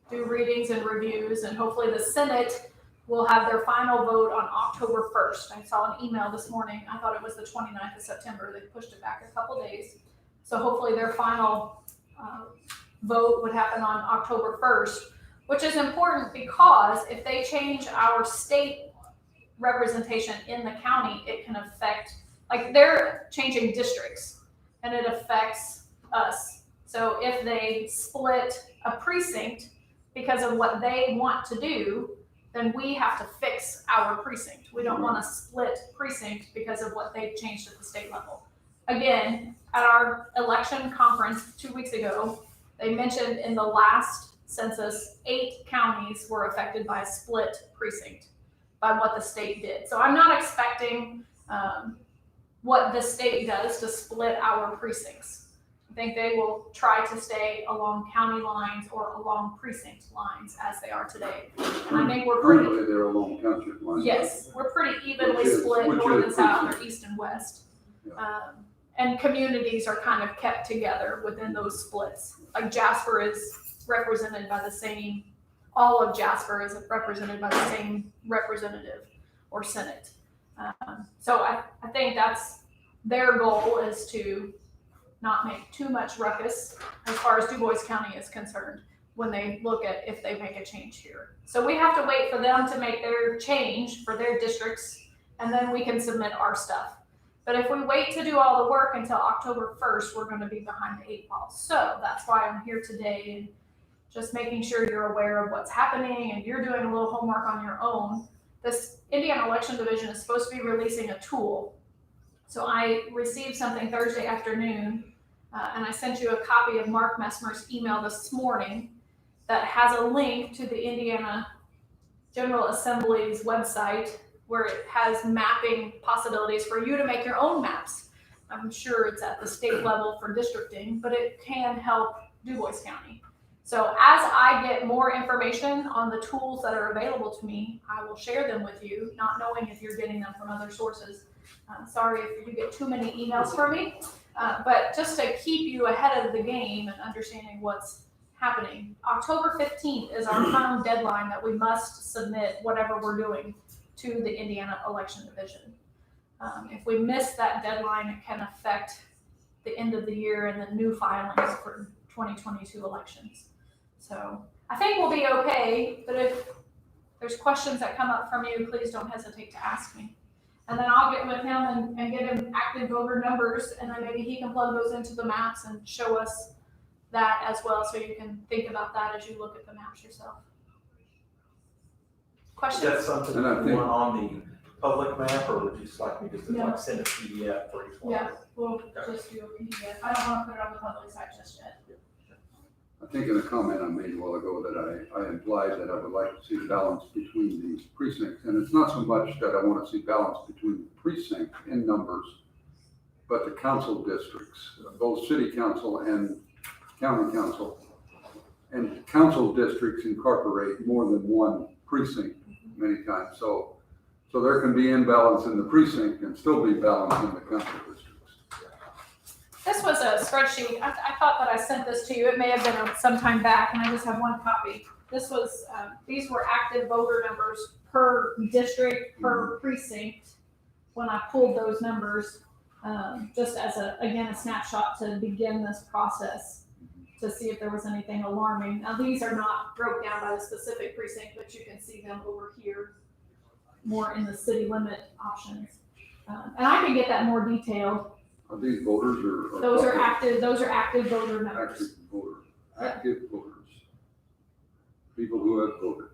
do readings and reviews. And hopefully the Senate will have their final vote on October 1st. I saw an email this morning. I thought it was the 29th of September. They pushed it back a couple days. So hopefully their final vote would happen on October 1st, which is important because if they change our state representation in the county, it can affect, like they're changing districts and it affects us. So if they split a precinct because of what they want to do, then we have to fix our precinct. We don't want to split precinct because of what they've changed at the state level. Again, at our election conference 2 weeks ago, they mentioned in the last census, 8 counties were affected by a split precinct by what the state did. So I'm not expecting what the state does to split our precincts. I think they will try to stay along county lines or along precinct lines as they are today. And I think we're pretty, Currently, they're along township lines. yes, we're pretty evenly Which is- split which north is and south or precinct. east and west. Yeah. And communities are kind of kept together within those splits. Like Jasper is represented by the same, all of Jasper is represented by the same representative or senate. So I think that's their goal, is to not make too much ruckus as far as Du Bois County is concerned when they look at if they make a change here. So we have to wait for them to make their change for their districts, and then we can submit our stuff. But if we wait to do all the work until October 1st, we're going to be behind the 8 ball. So that's why I'm here today, and just making sure you're aware of what's happening and you're doing a little homework on your own. This Indiana Election Division is supposed to be releasing a tool. So I received something Thursday afternoon, and I sent you a copy of Mark Messmer's email this morning that has a link to the Indiana General Assembly's website where it has mapping possibilities for you to make your own maps. I'm sure it's at the state level for districting, but it can help Du Bois County. So as I get more information on the tools that are available to me, I will share them with you, not knowing if you're getting them from other sources. Sorry if you get too many emails from me, but just to keep you ahead of the game and understanding what's happening. October 15th is our firm deadline that we must submit whatever we're doing to the Indiana Election Division. If we miss that deadline, it can affect the end of the year and the new filings for 2022 elections. So I think we'll be okay, but if there's questions that come up from you, please don't hesitate to ask me. And then I'll get with him and get him active voter numbers, and then maybe he can plug those into the maps and show us that as well, so you can think about that as you look at the maps yourself. Is Questions? that something And I you think- want on the public map, or would you just like me just to No. like send a PDF for each one? Yeah, we'll just do a PDF. I don't want to put it on the public site just yet. I think in a comment I made a while ago that I implied that I would like to see balance between these precincts. And it's not so much that I want to see balance between the precinct in numbers, but the council districts, both city council and county council. And council districts incorporate more than one precinct many times. So there can be imbalance in the precinct and still be balance in the council districts. This was a spreadsheet. I thought that I sent this to you. It may have been some time back, and I just have one copy. This was, these were active voter numbers per district, per precinct, when I pulled those numbers, just as a snapshot to begin this process, to see if there was anything alarming. Now, these are not broke down by the specific precinct, but you can see them over here, more in the city limit options. And I can get that more detailed. Are these voters or? Those are active voter numbers. Active voters, active voters. People who have voted,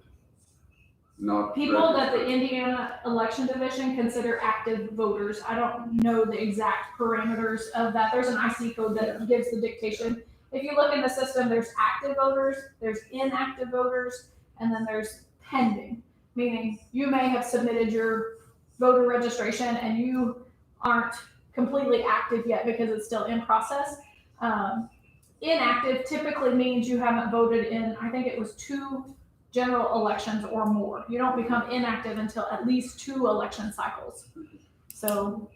not. People that the registered. Indiana Election Division consider active voters. I don't know the exact parameters of that. There's an IC code that gives the dictation. If you look in the system, there's active voters, there's inactive voters, and then there's pending, meaning you may have submitted your voter registration and you aren't completely active yet because it's still in process. Inactive typically means you haven't voted in, I think it was 2 general elections or more. You don't become inactive until at least 2 election cycles. So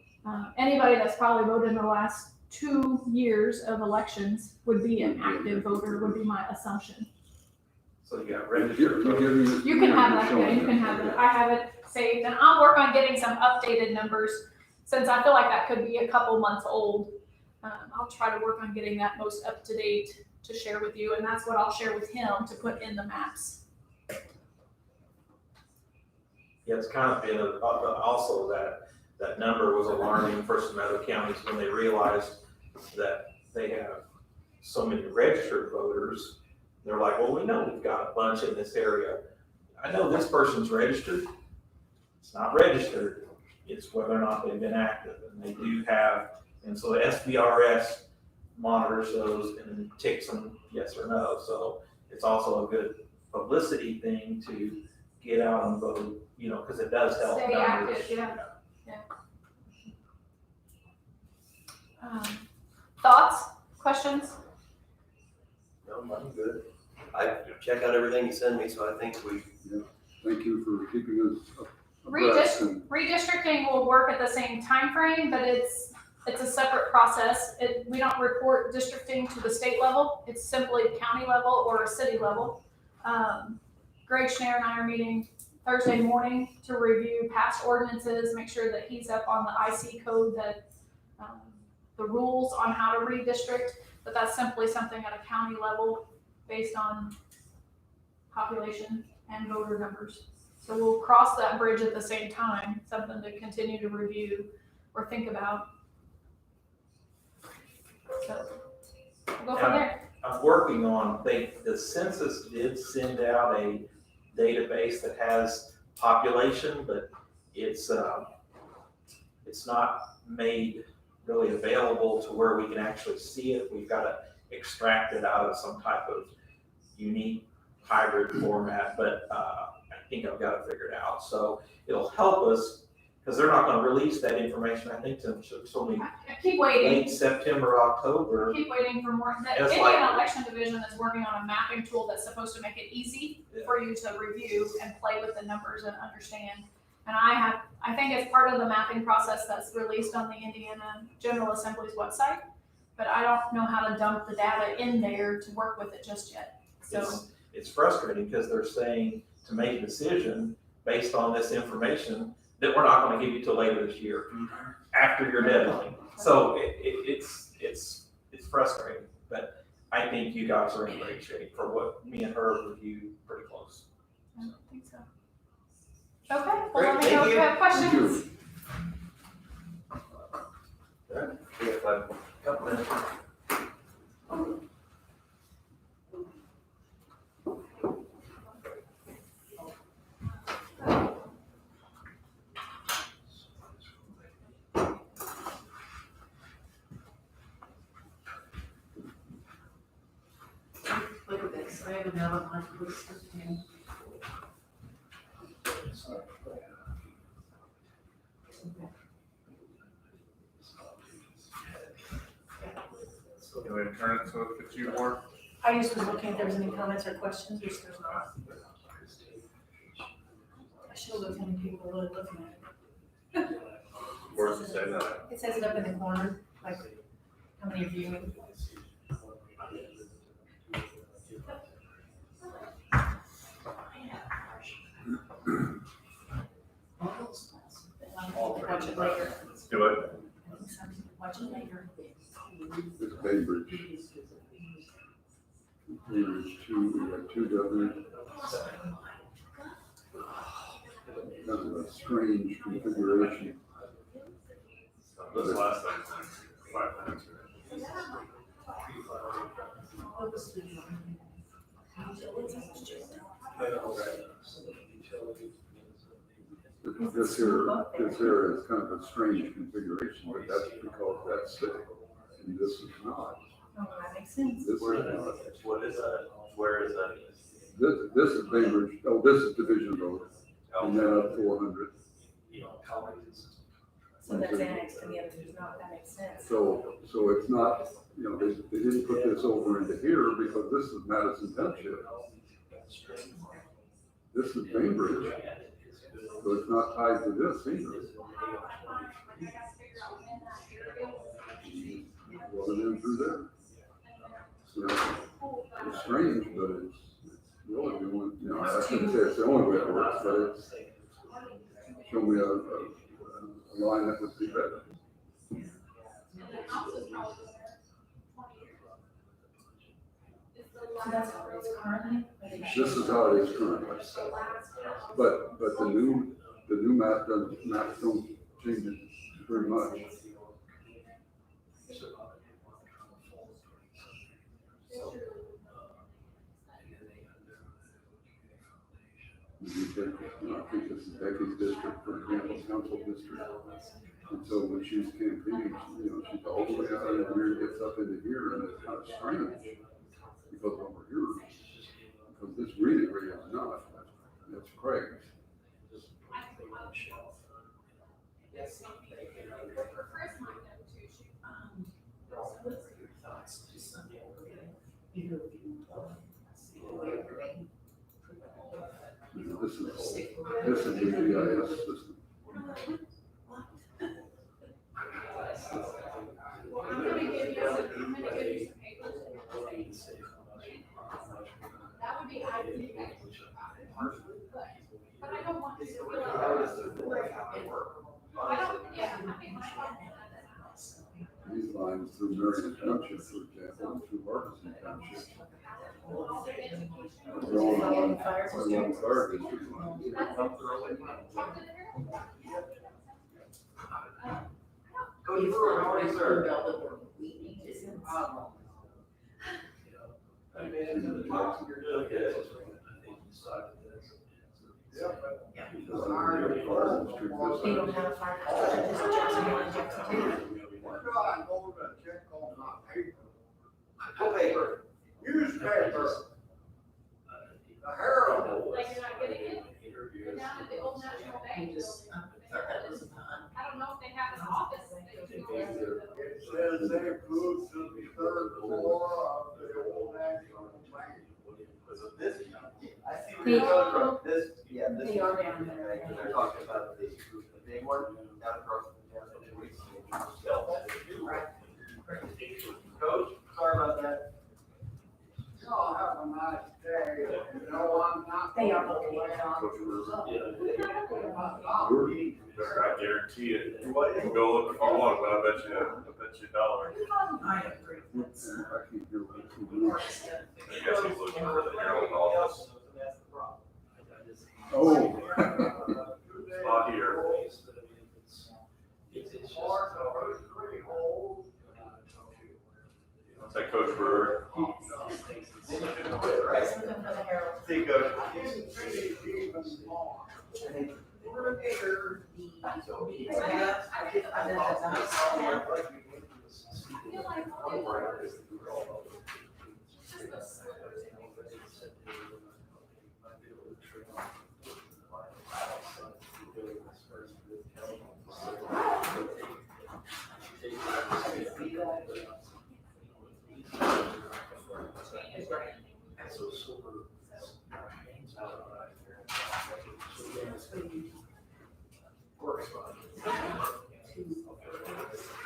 anybody that's probably voted in the last 2 years of elections would be an active voter, would be my assumption. So you got registered. You can have that, yeah, you can have it. I have it saved, and I'll work on getting some updated numbers, since I feel like that could be a couple months old. I'll try to work on getting that most up to date to share with you, and that's what I'll share with him to put in the maps. Yeah, it's kind of been also that number was alarming for some other counties when they realized that they have so many registered voters. They're like, well, we know we've got a bunch in this area. I know this person's registered. It's not registered. It's whether or not they've been active, and they do have, and so the SBRS monitors those and ticks them yes or no. So it's also a good publicity thing to get out and vote, because it does help. Stay numbers. active, yeah. Thoughts, questions? No, I'm good. I check out everything you send me, so I think we. Thank you for keeping us abreast and Redistricting will work at the same time frame, but it's a separate process. We don't report districting to the state level. It's simply county level or city level. Greg Schneier and I are meeting Thursday morning to review past ordinances, make sure that he's up on the IC code, that the rules on how to redistrict, but that's simply something at a county level based on population and voter numbers. So we'll cross that bridge at the same time, something to continue to review or think about. So we'll go from there. I'm working on, the census did send out a database that has population, but it's not made really available to where we can actually see it. We've got to extract it out of some type of unique hybrid format, but think I've got it figured out. So it'll help us, because they're not gonna release that information, I think, until I keep waiting. late September, October. Keep waiting for more. The It's Indiana like- Election Division is working on a mapping tool that's supposed to make it easy for you to review and play with the numbers and understand. And I think it's part of the mapping process that's released on the Indiana General Assembly's website, but I don't know how to dump the data in there to work with it just yet. So, It's frustrating because they're saying to make a decision based on this information that we're not gonna give you till later this year, after your deadline. So it's frustrating, but I think you guys are in great shape for what me and her reviewed pretty close. I don't think so. Okay, well, Great, let me know thank if you you. have questions. We have a couple minutes. Look at this, I have another one, please, Christine. Can we turn it to a few more? I just was looking if there was any comments or questions, which there's not. I should have looked how many people are really looking at it. Where's it say that? It says it up in the corner, like how many are viewing. Watch it later. Let's do it. Watch it later. It's Bainbridge. Bainbridge two, we got two governors. Kind of a strange configuration. This last thing, 5 minutes. This here is kind of a strange configuration, but that's because that's cyclical, and this is not. Oh, that makes sense. This is not. What is that? Where is that? This is Bainbridge, oh, this is Division Road, and then up 400. So that's annexed to the other, there's not, that makes sense. So it's not, you know, they didn't put this over into here because this is Madison Township. This is Bainbridge, so it's not tied to this either. Running in through there. So it's strange, but it's really the only, you know, I shouldn't say it's the only way it works, but it's show me a line that would be better. So that's how it's currently? This is how it is currently. But the new maps don't change it very much. You take, you know, I think this is Becky's district, for example, council district. And so when she's campaigning, you know, she's all the way out of here, gets up into here, and it's kind of strange. Because over here, because this really is not, that's Craig's. You know, this is the GIS system. I'm gonna give you some papers. That would be ideal. But I don't want to feel like. I don't, yeah, I mean, These lines through Marion Township, for example, and through Harbison Township. They're all along fire district lines. Oh, you were already served. It's a problem. Yeah. They don't have a fire hydrant, just Jackson County, Jackson County. What paper? Newspaper. The Herald. like you're not getting it. today. You just, I thought that was fun. I don't know if they have an office. It says they approved to the third floor of the old National Bank. This, I see where you're going from, this, yeah, this. They are down there. Right, 'cause they're talking about the big one down across the Coach, sorry about that. Y'all have a nice day. No, I'm not. They are going away on I guarantee it. What is? You can go look if you want, but I bet you $1. I agree. That's, I can't hear what you're saying. I guess he's looking for the Herald office. That's the problem. Oh. Not here. I'll take Coach Brewer. See, Coach.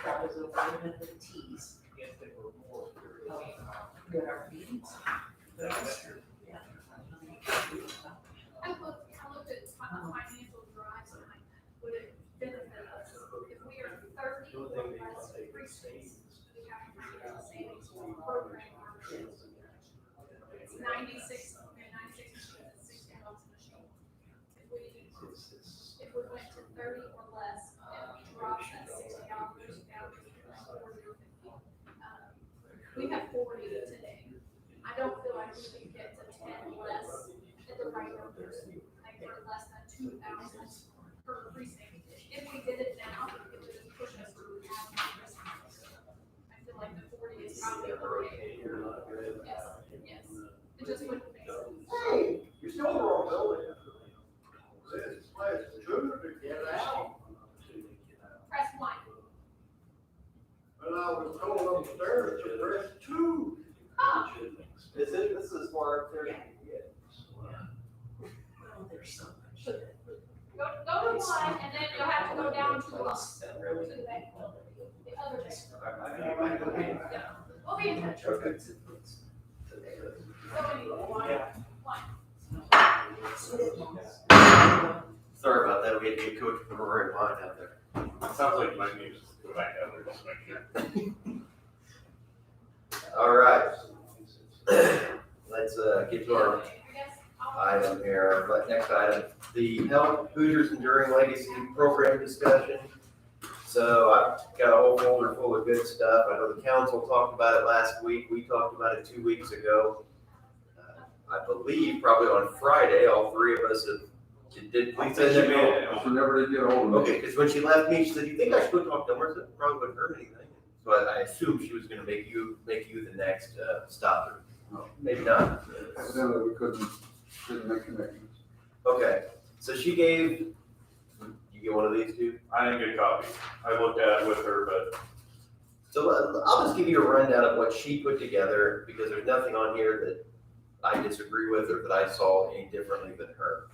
That was a vitamin with teas. Good our meetings. I looked at financial drives and would it benefit us if we are 30 or less free states, we have to create a savings program. It's 96, okay, 96 machines, $60 a machine. If we went to 30 or less and we dropped that $60 down to 40 or 50. We have 40 today. I don't feel like we can get to 10 less at the right numbers, like for less than 2,000 per precinct. If we did it now, it would just push us to half the precinct. I feel like the 40 is probably okay. Yes, yes. It just wouldn't make sense. Hey, you're still in the wrong building. It's two to get out. Press 1. But I was told upstairs to press two. Huh. This is more there. Oh, there's so much. Go to 1 and then you'll have to go down to 1. The other way. We'll be in touch. Okay. So anyway, 1. Sorry about that, we had to get Coach Brewer in line out there. Sounds like you might need to go back out there just to make sure. All right. Let's, get to our item here, but next item, the Help Hoosiers Enduring Legacy Program discussion. So I've got a whole folder full of good stuff. I know the council talked about it last week. We talked about it 2 weeks ago. I believe probably on Friday, all three of us did. Lisa, She never did get a hold of me. okay, because when she left me, she said, "You think I should go talk to them?" I said, "Probably wouldn't hurt anything." So I assumed she was gonna make you the next stop. No. Maybe not. Evidently, we didn't make connections. Okay, so she gave, you get one of these two? I didn't get a copy. I looked at it with her, but So I'll just give you a rundown of what she put together, because there's nothing on here that I disagree with or that I saw any differently than her.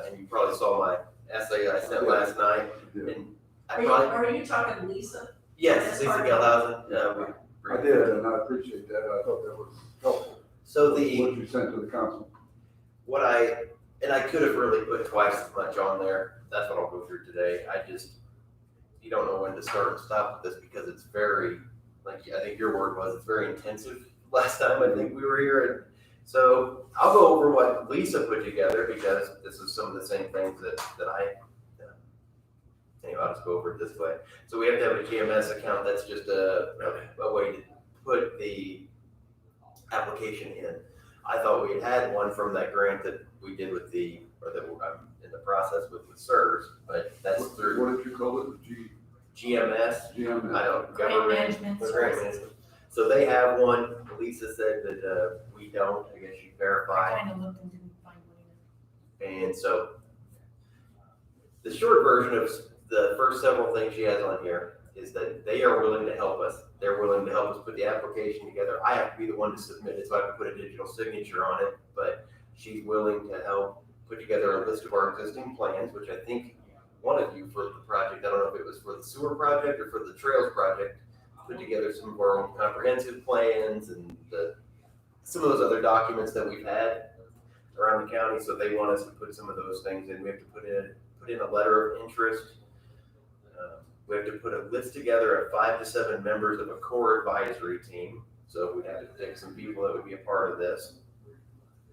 And you probably saw my essay I sent last night, and I probably, Are you talking Lisa? yes, Lisa Galhausen, I did, and I appreciate that. I thought that was helpful. So What the, you sent to the council. and I could have really put twice as much on there, that's what I'll go through today. You don't know when to start and stop with this, because it's very, like, I think your word was, it's very intensive. Last time I think we were here, and so I'll go over what Lisa put together, because this is some of the same things that I, anyway, I'll just go over it this way. So we have to have a GMS account. That's just a way to put the application in. I thought we had one from that grant that we did with or that I'm in the process with CSRS, but that's through What did you call it? GMS. GMS. I don't, Grant government. management Grant services. management. So they have one. Lisa said that, we don't. I guess you I verify. kind of looked and didn't find one either. And so The short version of the first several things she has on here is that they are willing to help us. They're willing to help us put the application together. I have to be the one to submit it, so I have to put a digital signature on it, but she's willing to help put together a list of our existing plans, which I think one of you for the project, I don't know if it was for the sewer project or for the trails project, put together some of our own comprehensive plans and some of those other documents that we've had around the county. So they want us to put some of those things in. We have to put in a letter of interest. We have to put a list together of 5 to 7 members of a core advisory team. So we'd have to pick some people that would be a part of this.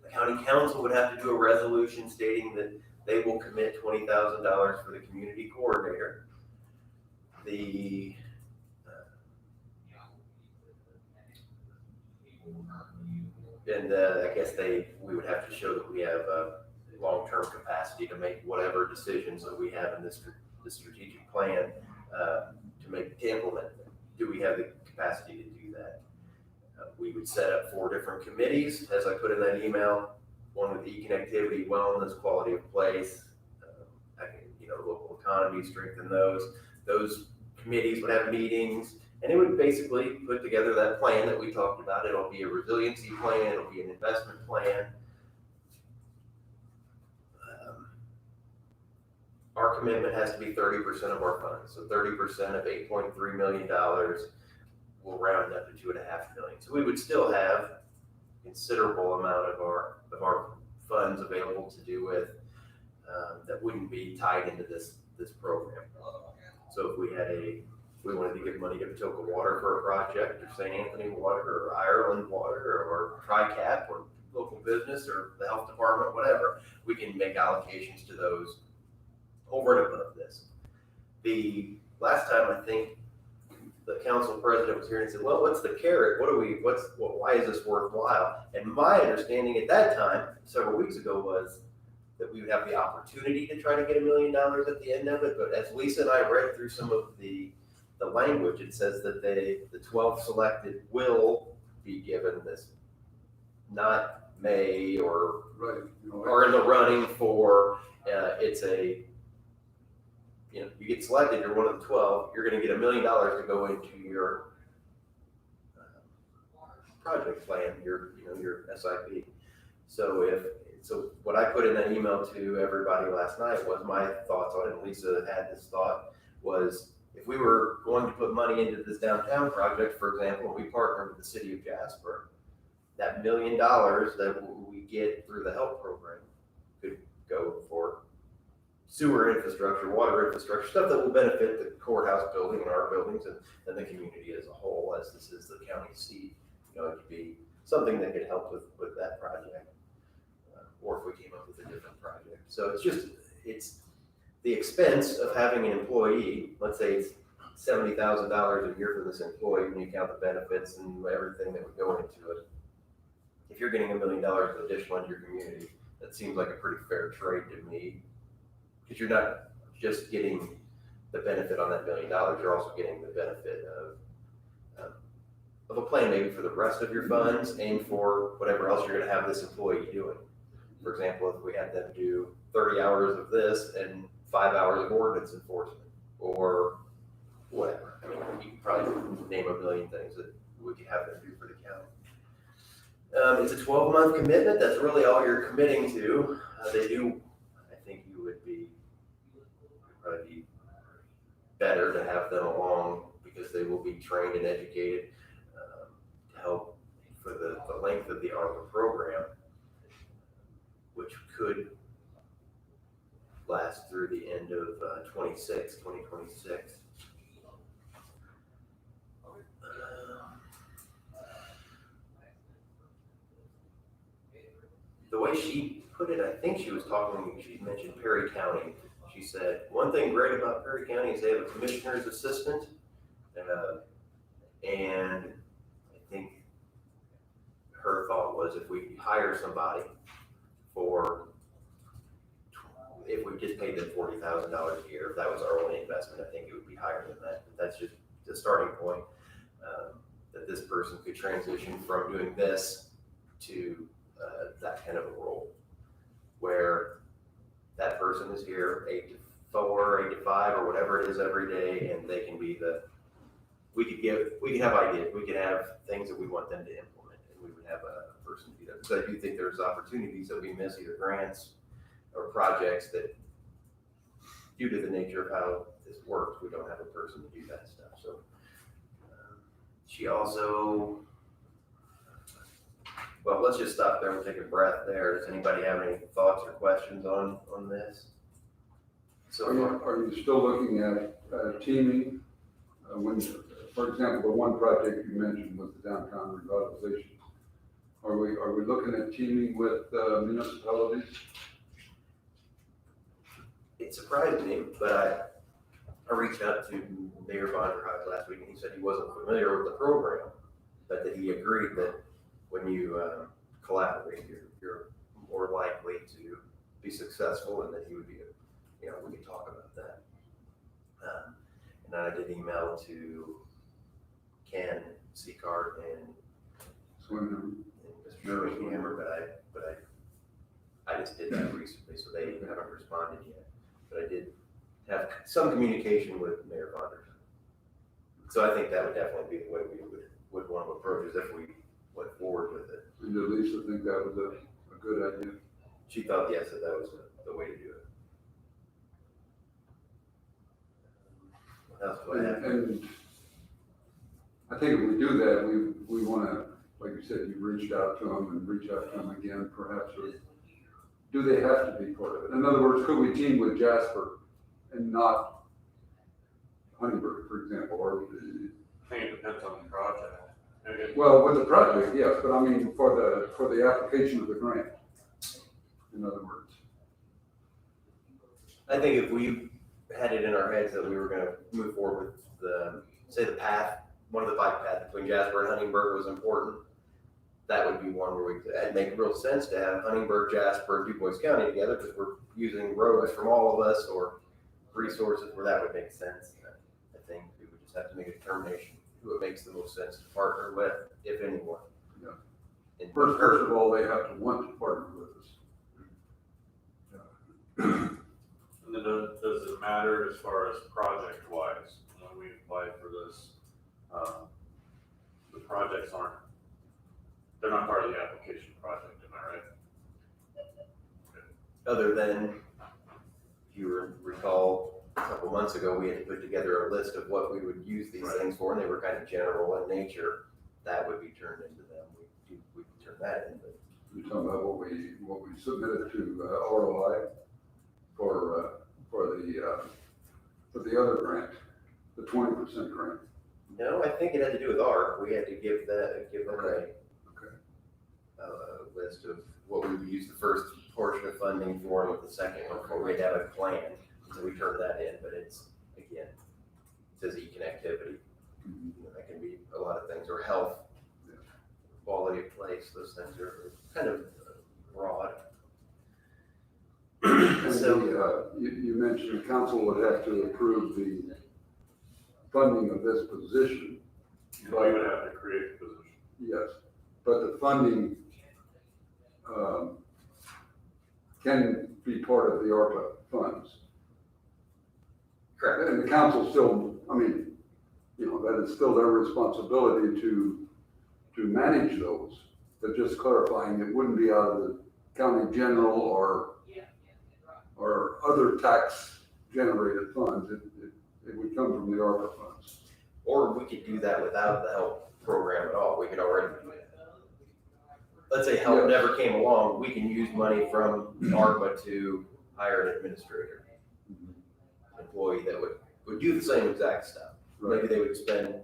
The county council would have to do a resolution stating that they will commit $20,000 for the community coordinator. I guess we would have to show that we have a long-term capacity to make whatever decisions that we have in this strategic plan to implement them. Do we have the capacity to do that? We would set up 4 different committees, as I put in that email. One with e-connectivity, wellness, quality of place, local economy, strengthen those. Those committees would have meetings, and it would basically put together that plan that we talked about. It'll be a resiliency plan, it'll be an investment plan. Our commitment has to be 30% of our funds. So 30% of $8.3 million will round up to $2.5 million. So we would still have considerable amount of our funds available to do with that wouldn't be tied into this program. So if we wanted to give money to Patoka Water for a project, or St. Anthony Water, or Ireland Water, or TriCap, or local business, or the health department, whatever, we can make allocations to those over and above this. The last time, I think the council president was here and he said, well, what's the carrot? Why is this worthwhile? And my understanding at that time, several weeks ago, was that we would have the opportunity to try to get $1 million at the end of it. But as Lisa and I read through some of the language, it says that the 12 selected will be given this, not may or in the running for, you get selected, you're one of the 12, you're going to get $1 million to go into your project plan, your SIP. So what I put in that email to everybody last night was my thoughts on it, and Lisa had this thought, was if we were going to put money into this downtown project, for example, we partnered with the city of Jasper, that $1 million that we get through the HELP program could go for sewer infrastructure, water infrastructure, stuff that will benefit the courthouse building and our buildings and the community as a whole, as this is the county seat. It could be something that could help with that project, or if we came up with a different project. So it's the expense of having an employee. Let's say it's $70,000 a year for this employee when you count the benefits and everything that would go into it. If you're getting $1 million additional in your community, that seems like a pretty fair trade to me. Because you're not just getting the benefit on that $1 million, you're also getting the benefit of a plan maybe for the rest of your funds and for whatever else you're going to have this employee doing. For example, if we had them do 30 hours of this and 5 hours of ordinance enforcement or whatever. I mean, you could probably name a million things that we could have them do for the county. It's a 12-month commitment. That's really all you're committing to. They do, I think you would probably be better to have them along because they will be trained and educated to help for the length of the ARPA program, which could last through the end of 2026. The way she put it, I think she mentioned Perry County. She said, one thing great about Perry County is they have a commissioner's assistant. And I think her thought was if we hire somebody if we just paid them $40,000 a year, if that was our only investment, I think it would be higher than that. But that's just the starting point, that this person could transition from doing this to that kind of a role, where that person is here 8 to 4, 8 to 5, or whatever it is every day, and they can be we could have ideas, we could have things that we want them to implement, and we would have a person do that. So I do think there's opportunities that we miss, either grants or projects that, due to the nature of how this works, we don't have a person to do that stuff, so. She also, well, let's just stop there and take a breath there. Does anybody have any thoughts or questions on this? So Are you still looking at teaming? When, for example, the one project you mentioned was the downtown revitalization. Are we looking at teaming with municipalities? it surprised me, but I reached out to Mayor Von der Hoek last week, and he said he wasn't familiar with the program, but that he agreed that when you collaborate, you're more likely to be successful, and that he would be, we could talk about that. And then I did email to Ken Seacard and Mr. Swinhammer, but I just did that recently, so they haven't responded yet. But I did have some communication with Mayor Von der Hoek. So I think that would definitely be the way we would want to approach it if we went forward with it. And did Lisa think that was a good idea? She thought, yes, that was the way to do it. What else do I have? And I think if we do that, we want to, like you said, you reached out to them and reach out to them again, perhaps, or do they have to be part of it? In other words, could we team with Jasper and not Huntingburg, for example, or? I think it depends on the project. Well, with the project, yes, but I mean, for the application of the grant, in other words. I think if we had it in our heads that we were gonna move forward with the path, one of the bike paths between Jasper and Huntingburg was important, that would be one where it'd make real sense to have Huntingburg, Jasper, and DuBois County together, because we're using roads from all of us, or resources where that would make sense. I think we would just have to make a determination who it makes the most sense to partner with, if anyone. Yeah. And First of all, they have to want to partner with us. And then does it matter as far as project wise, when we apply for this, the projects they're not part of the application project, am I right? Other than, if you recall, a couple months ago, we had to put together a list of what we would use these things for, and they were kind of general in nature. That would be turned into them. We turn that in, but. You're talking about what we submitted to ROI for the other grant, the 20% grant. No, I think it had to do with ARC. We had to give them Okay. a list of what we would use the first portion of funding for, and what the second one for. We'd have a plan, so we turned that in, but it's, again, it says e-connectivity. That can be a lot of things, or health, quality of place, those things are kind of broad. And So, you mentioned the council would have to approve the funding of this position. We would have to create the position. Yes, but the funding can be part of the ARPA funds. correct. And the council still, that is still their responsibility to manage those. But just clarifying, it wouldn't be out of the county general or other tax generated funds. It would come from the ARPA funds. Or we could do that without the help program at all. We could already, let's say help never came along, we can use money from ARPA to hire an administrator. Employee that would do the same exact stuff. Right. Maybe they would spend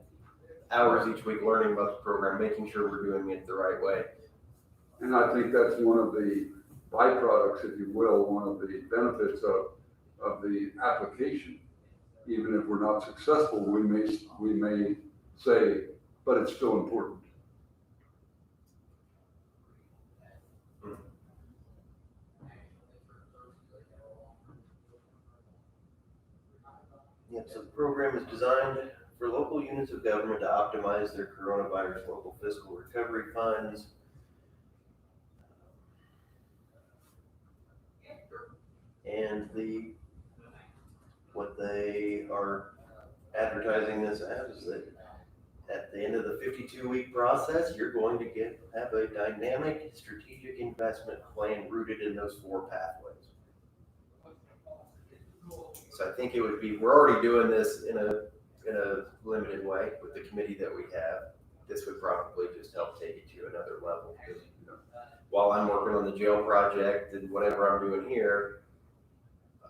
hours each week learning about the program, making sure we're doing it the right way. And I think that's one of the byproducts, if you will, one of the benefits of the application. Even if we're not successful, we may say, but it's still important. Yep, so the program is designed for local units of government to optimize their coronavirus local fiscal recovery funds. And the what they are advertising this as is that at the end of the 52-week process, you're going to have a dynamic strategic investment plan rooted in those 4 pathways. So I think it would be, we're already doing this in a limited way with the committee that we have. This would probably just help take it to another level. Because, you know, while I'm working on the jail project and whatever I'm doing here,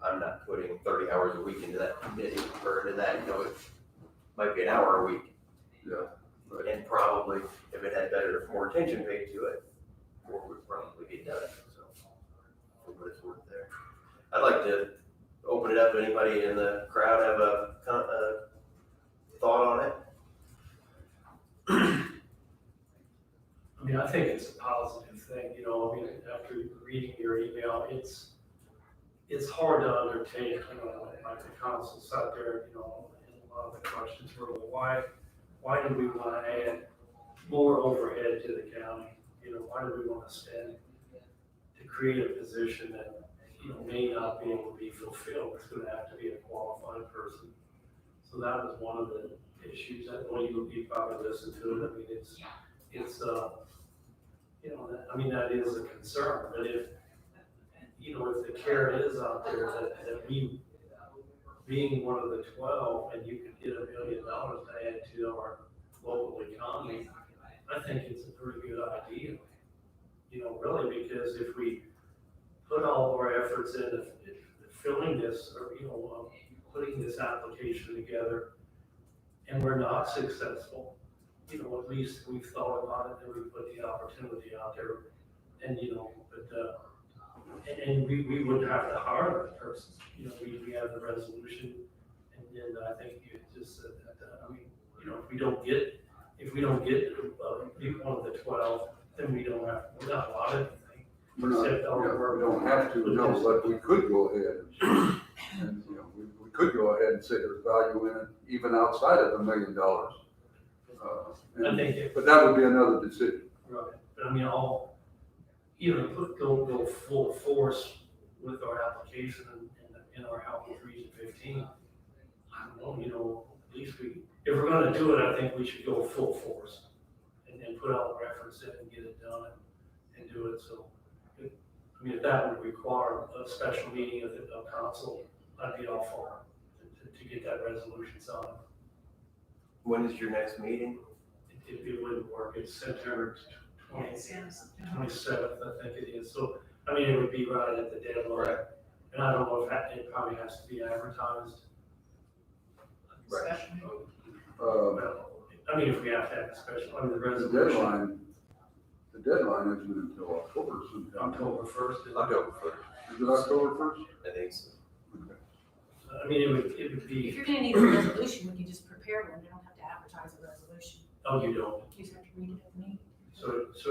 I'm not putting 30 hours a week into that committee or into that, you know, it might be an hour a week. Yeah. And probably if it had more attention paid to it, more would probably get done, so. For what it's worth there. I'd like to open it up to anybody in the crowd have a thought on it. I mean, I think it's a positive thing, you know, I mean, after reading your email, it's hard to undertake, you know, like the council sat there, you know, and a lot of the questions were, well, why do we want to add more overhead to the county? You know, why do we want to spend to create a position that, you know, may not be able to be fulfilled? It's going to have to be a qualified person. So that was one of the issues. I know you probably listened to it. I mean, it's you know, that is a concern. But if, you know, if the carrot is out there that we, being one of the 12, and you could get $1 million to add to our local economy, I think it's a pretty good idea. You know, really, because if we put all of our efforts into filling this, or, you know, putting this application together, and we're not successful, you know, at least we've thought about it, and we put the opportunity out there, and, you know, but, and we wouldn't have to hire that person. You know, we have the resolution, and then I think you just said that, I mean, you know, if we don't get one of the 12, then we're not allowed anything. We don't have to, no, but we could go ahead and, you know, we could go ahead and say there's value in it, even outside of $1 million. But that would be another decision. Right, but I mean, go full force with our application in our Help with Region 15. I don't know, you know, at least if we're gonna do it, I think we should go full force and put all the efforts in and get it done and do it. So, I mean, if that would require a special meeting of the council, I'd be all for it to get that resolution signed. When is your next meeting? It wouldn't work. It's September 27th, I think it is. So, I mean, it would be right at the deadline. Right. And I don't know if it probably has to be advertised. Right. I mean, if we have to have a special, I mean, the resolution. The deadline isn't until October sometime. October 1st. October 1st. Is it October 1st? I think so. I mean, it would be. If you're gonna need a resolution, we can just prepare one, you don't have to advertise a resolution. Oh, you don't. You just have to read it at the meeting. So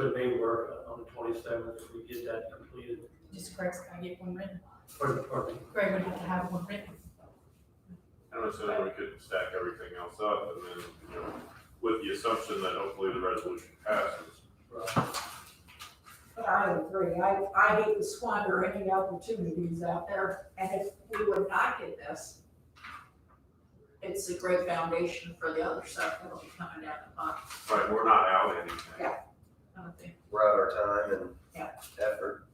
it may work on the 27th if we get that completed. Just Greg's gotta get one written. Pardon me. Greg would have to have one written. And assuming we could stack everything else up, and then, you know, with the assumption that hopefully the resolution passes. But I agree, I hate to squander any opportunities out there, and if we would not get this, it's a great foundation for the other stuff that'll be coming down the pipe. Right, we're not out anything. Yeah. I don't think. We're out our time and Yeah. effort.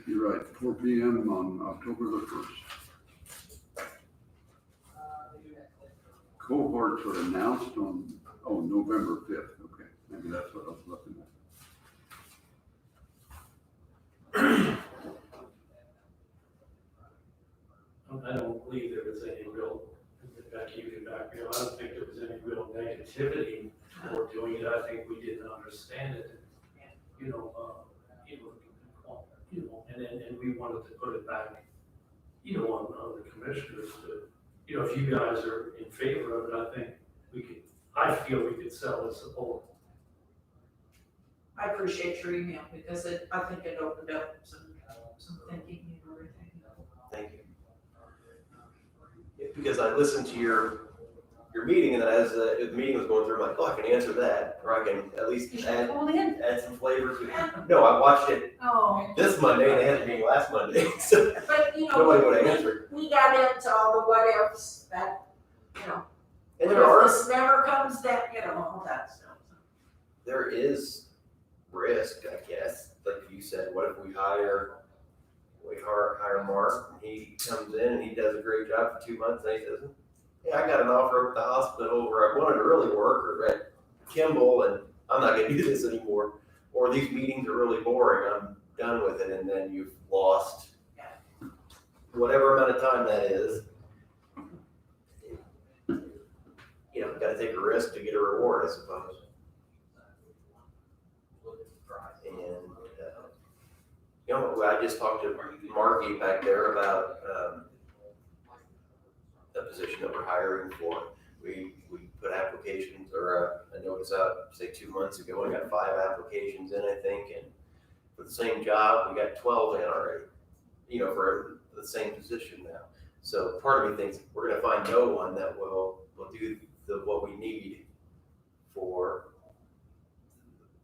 You're right, 4 p.m. on October the 1st. Cohorts were announced on, November 5th. Okay, maybe that's what I was looking at. I don't believe there was any real, Becky, you can back me up, I don't think there was any real negativity toward doing it. I think we didn't understand it. You know, and we wanted to put it back, you know, on the commissioners to, you know, if you guys are in favor of it, I think I feel we could sell the support. I appreciate your email because I think it opened up some thinking and everything. Thank you. Yeah, because I listened to your your meeting, and then as the meeting was going through, I'm like, oh, I can answer that, or I can at least You should add, call in. add some flavor to it. No, I watched it Oh, this Monday, and they had a meeting last Monday, so but you nobody know, would have answered. we got into all the what ifs that, you know, And what there are, if this never comes down, you know, all that stuff. there is risk, I guess, like you said, what if we hire Mark, and he comes in and he does a great job for 2 months, and he says, hey, I got an offer at the hospital where I wanted to really work, or at Kimball, and I'm not gonna do this anymore, or these meetings are really boring, I'm done with it, and then you've lost whatever amount of time that is. You know, gotta take a risk to get a reward, I suppose. And, you know, I just talked to Marky back there about, a position that we're hiring for. We put applications or a notice out, say 2 months ago, and got 5 applications in, I think, and for the same job, we got 12 in already, you know, for the same position now. So part of me thinks we're gonna find no one that will do what we need for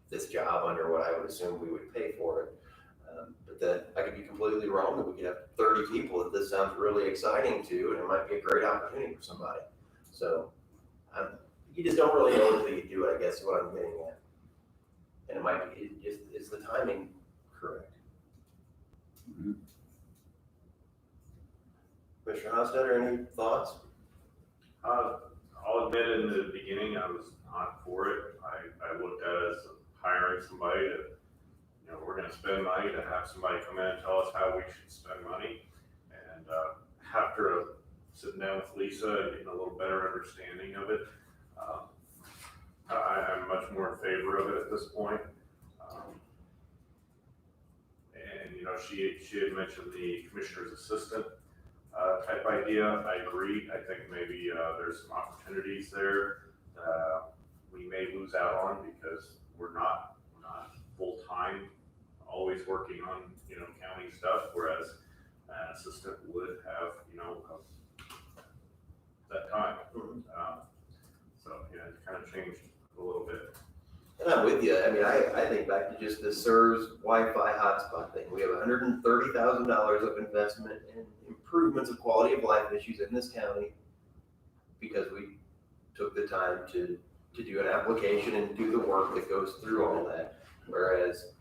this job under what I would assume we would pay for it. But that I could be completely wrong, that we could have 30 people that this sounds really exciting to, and it might be a great opportunity for somebody. So, you just don't really know until you do it, I guess is what I'm getting at. And it might be, is the timing correct? Commissioner Hostetter, any thoughts? I'll admit in the beginning, I was not for it. I looked at it as hiring somebody to, you know, we're gonna spend money to have somebody come in and tell us how we should spend money. And after sitting down with Lisa and getting a little better understanding of it, I'm much more in favor of it at this point. And, you know, she had mentioned the commissioner's assistant type idea. I agree. I think maybe there's some opportunities there we may lose out on because we're not full-time, always working on, you know, county stuff, whereas an assistant would have, you know, that time. So, yeah, it kind of changed a little bit. And I'm with you. I mean, I think back to just the SERS Wi-Fi hotspot thing. We have $130,000 of investment in improvements of quality of life issues in this county because we took the time to do an application and do the work that goes through all that. Whereas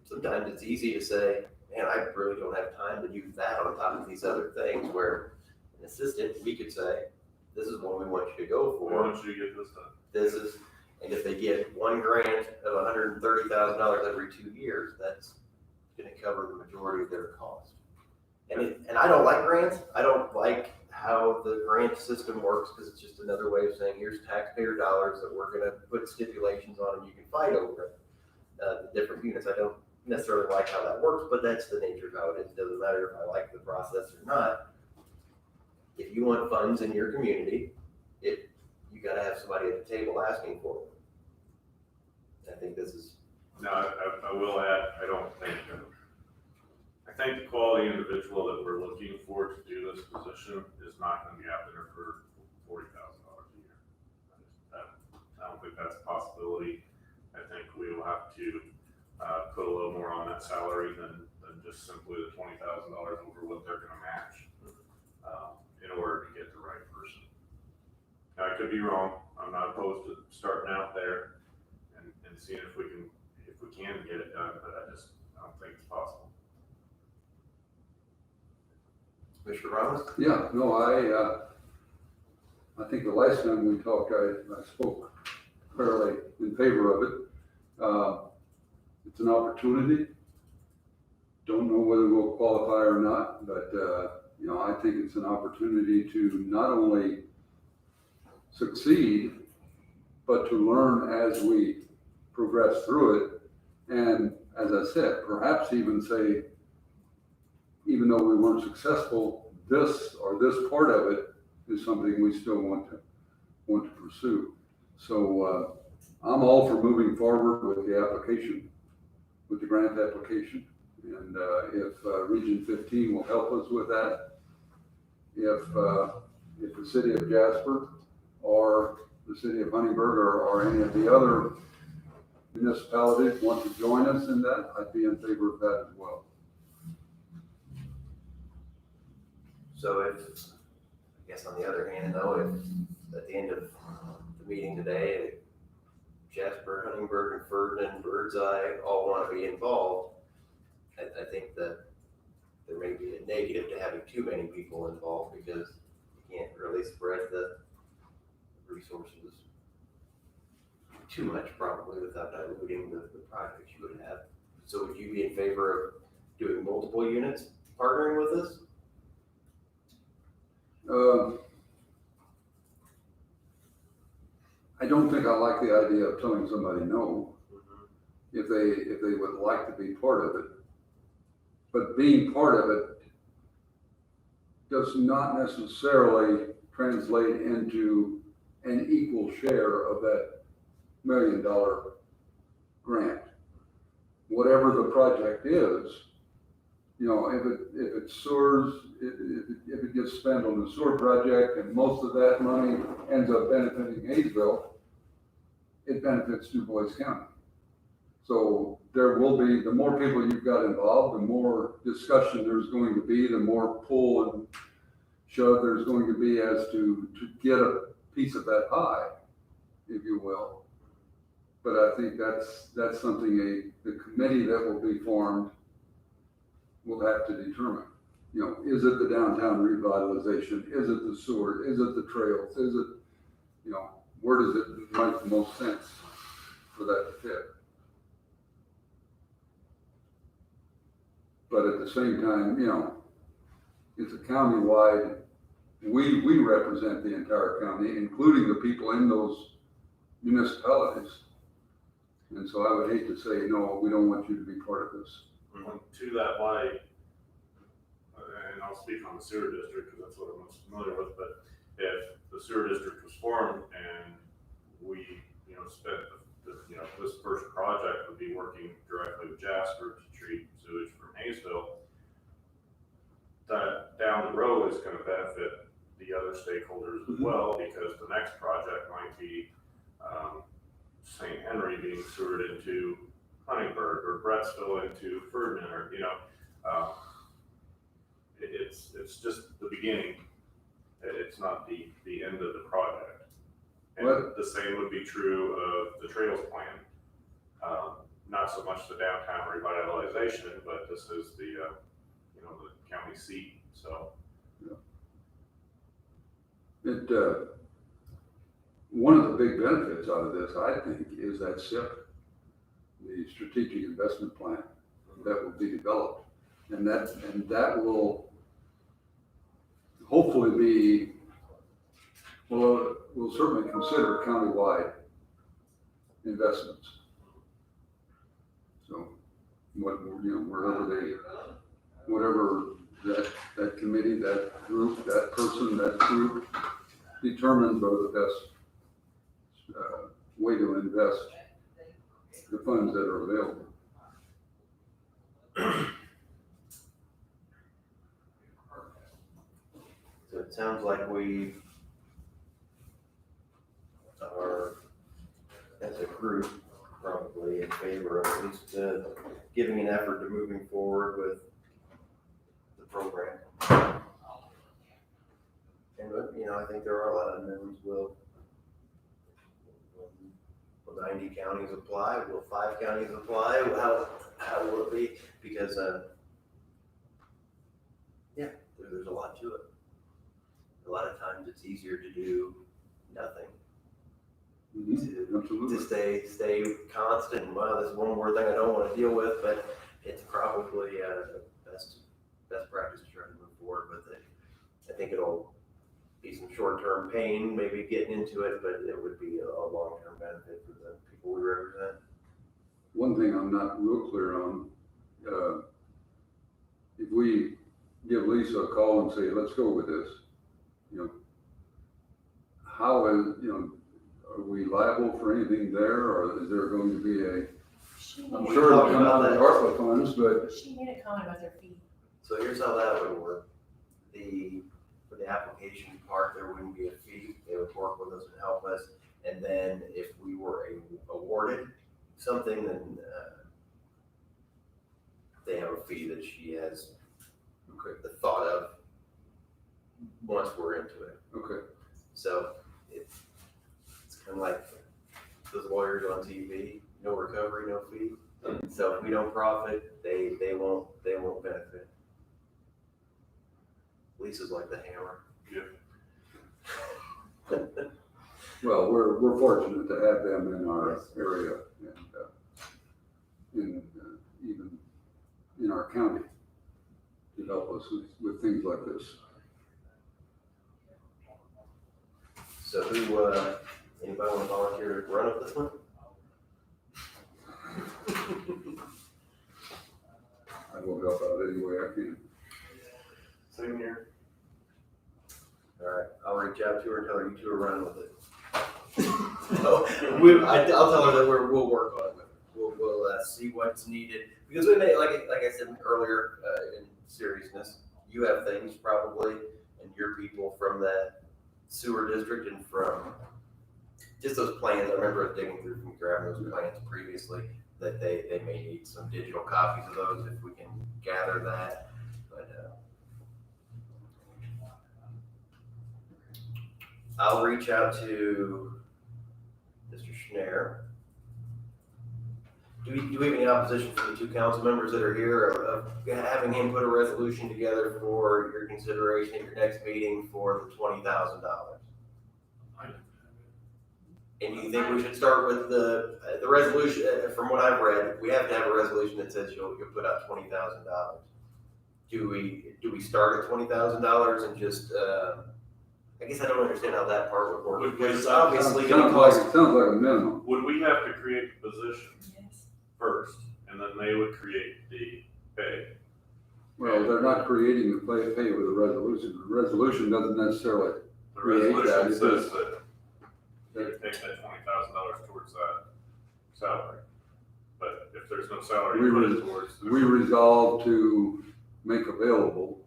sometimes it's easy to say, man, I really don't have time to use that on top of these other things, where an assistant, we could say, this is what we want you to go for. We want you to get this done. This is, and if they get one grant of $130,000 every 2 years, that's gonna cover the majority of their cost. And I don't like grants. I don't like how the grant system works, because it's just another way of saying, here's taxpayer dollars that we're gonna put stipulations on and you can fight over it. The different units, I don't necessarily like how that works, but that's the nature of how it is. It doesn't matter if I like the process or not. If you want funds in your community, you gotta have somebody at the table asking for them. I think this is. Now, I will add, I think the quality individual that we're looking for to do this position is not gonna be out there for $40,000 a year. I don't think that's a possibility. I think we will have to put a little more on that salary than just simply the $20,000 over what they're gonna match in order to get the right person. Now, I could be wrong. I'm not opposed to starting out there and seeing if we can get it done, but I don't think it's possible. Mr. Ramos? Yeah, no, I think the last time we talked, I spoke fairly in favor of it. It's an opportunity. Don't know whether we'll qualify or not, but, you know, I think it's an opportunity to not only succeed, but to learn as we progress through it. And as I said, perhaps even say, even though we weren't successful, this part of it is something we still want to pursue. So I'm all for moving forward with the application, with the grant application. And if Region 15 will help us with that, if the city of Jasper or the city of Huntingburg or any of the other municipalities want to join us in that, I'd be in favor of that as well. So if, I guess on the other hand though, if at the end of the meeting today, Jasper, Huntingburg, and Ferdinand, Birdseye all want to be involved, I think that there may be a negative to having too many people involved because you can't really spread the resources too much probably without diluting the projects you would have. So would you be in favor of doing multiple units partnering with us? I don't think I like the idea of telling somebody no, if they would like to be part of it. But being part of it does not necessarily translate into an equal share of that $1 million grant. Whatever the project is, you know, if it's sewers, if it gets spent on the sewer project and most of that money ends up benefiting Hayesville, it benefits Du Bois County. So there will be, the more people you've got involved, the more discussion there's going to be, the more pull and shove there's going to be as to get a piece of that pie, if you will. But I think that's something the committee that will be formed will have to determine. You know, is it the downtown revitalization? Is it the sewer? Is it the trails? Is it, you know, where does it make the most sense for that to fit? But at the same time, you know, it's a countywide, we represent the entire county, including the people in those municipalities. And so I would hate to say, no, we don't want you to be part of this. To that light, and I'll speak on the sewer district because that's what I'm most familiar with, but if the sewer district was formed and we, you know, spent this first project would be working directly with Jasper to treat sewage from Hayesville, that down the road is going to benefit the other stakeholders as well, because the next project might be St. Henry being sewered into Huntingburg or Brettsville into Ferdinand, or, you know, it's just the beginning. It's not the end of the project. And the same would be true of the trails plan. Not so much the downtown revitalization, but this is the, you know, the county seat, so. It, one of the big benefits out of this, I think, is that SIP, the strategic investment plan that will be developed. And that will hopefully be, well, we'll certainly consider countywide investments. So whatever that committee, that group, that person, that group determines are the best way to invest the funds that are available. So it sounds like we are, as a group, probably in favor of at least giving an effort to moving forward with the program. And, you know, I think there are a lot of unknowns. Will 90 counties apply? Will 5 counties apply? How will it be? Because, there's a lot to it. A lot of times it's easier to do nothing. To stay constant, and wow, this is one more thing I don't want to deal with, but it's probably the best practice to try to move forward with it. I think it'll be some short-term pain, maybe getting into it, but it would be a long-term benefit for the people we represent. One thing I'm not real clear on, if we give Lisa a call and say, let's go with this, you know, how is, you know, are we liable for anything there, or is there going to be I'm sure it'll come out of the ARPA funds, but. She made a comment about their fee. So here's how that would work. The for the application part, there wouldn't be a fee. They would work with us and help us. And then if we were awarded something, then they have a fee that she has the thought of once we're into it. Okay. So it's kind of like those lawyers on TV, no recovery, no fee. So if we don't profit, they won't benefit. Lisa's like the hammer. Well, we're fortunate to have them in our area and even in our county to help us with things like this. So anybody want to volunteer to run up this one? I will help out any way I can. Same here. All right, I'll reach out to her and tell her you two are running with it. So, I'll tell her that we'll work on it. We'll see what's needed, because we may, like I said earlier, in seriousness, you have things probably, and your people from that sewer district and from just those plans. I remember digging through from grabbing those plans previously, that they may need some digital copies of those if we can gather that. But I'll reach out to Mr. Schneier. Do we have any opposition from the two council members that are here of having him put a resolution together for your consideration at your next meeting for the $20,000? And do you think we should start with the resolution? From what I've read, we have to have a resolution that says you'll put out $20,000. Do we start at $20,000 and just? I guess I don't understand how that part would work, because it's obviously going to cost. Sounds like a minimum. Would we have to create the position first, and then they would create the pay? Well, they're not creating the pay with a resolution. The resolution doesn't necessarily The create that. resolution It says just- that you would take that $20,000 towards that salary. But if there's no salary, you put it towards. We resolve to make available.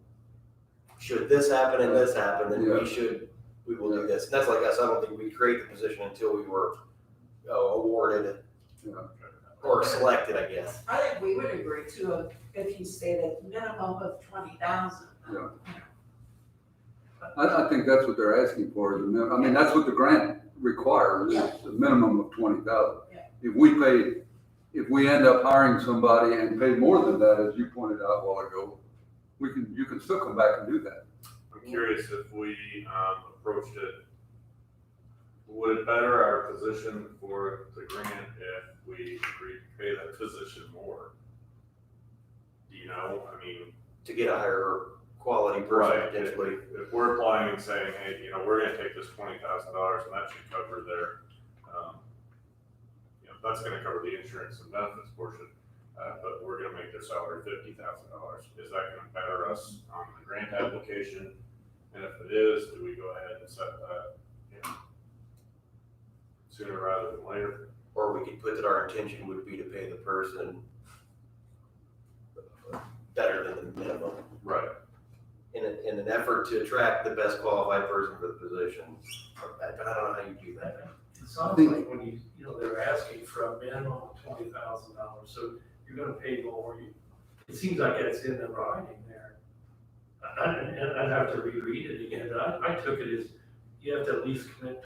Should this happen and this happen, then Yeah. we will do this. And that's like us. I don't think we create the position until we were awarded or selected, I guess. I think we would agree to if you stated minimum of 20,000. Yeah. I think that's what they're asking for. I mean, that's what the grant requires, is a minimum of 20,000. Yeah. If we end up hiring somebody and pay more than that, as you pointed out a while ago, you can still come back and do that. I'm curious if we approached it, would it better our position for the grant if we agreed to pay that position more? Do you know? I mean, to get a higher quality person right, potentially. if we're applying and saying, hey, we're gonna take this $20,000 and that should cover their, that's gonna cover the insurance and benefits portion. But we're gonna make their salary $50,000. Is that gonna better us on the grant application? And if it is, do we go ahead and set that, sooner rather than later? Or we could put that our intention would be to pay the person better than the minimum. Right. In an effort to attract the best qualified person for the position. But I don't know how you do that. It sounds like when they're asking for a minimum of $20,000, so you're gonna pay more. It seems like it's in the writing there. And I'd have to reread it again. I took it as you have to at least commit,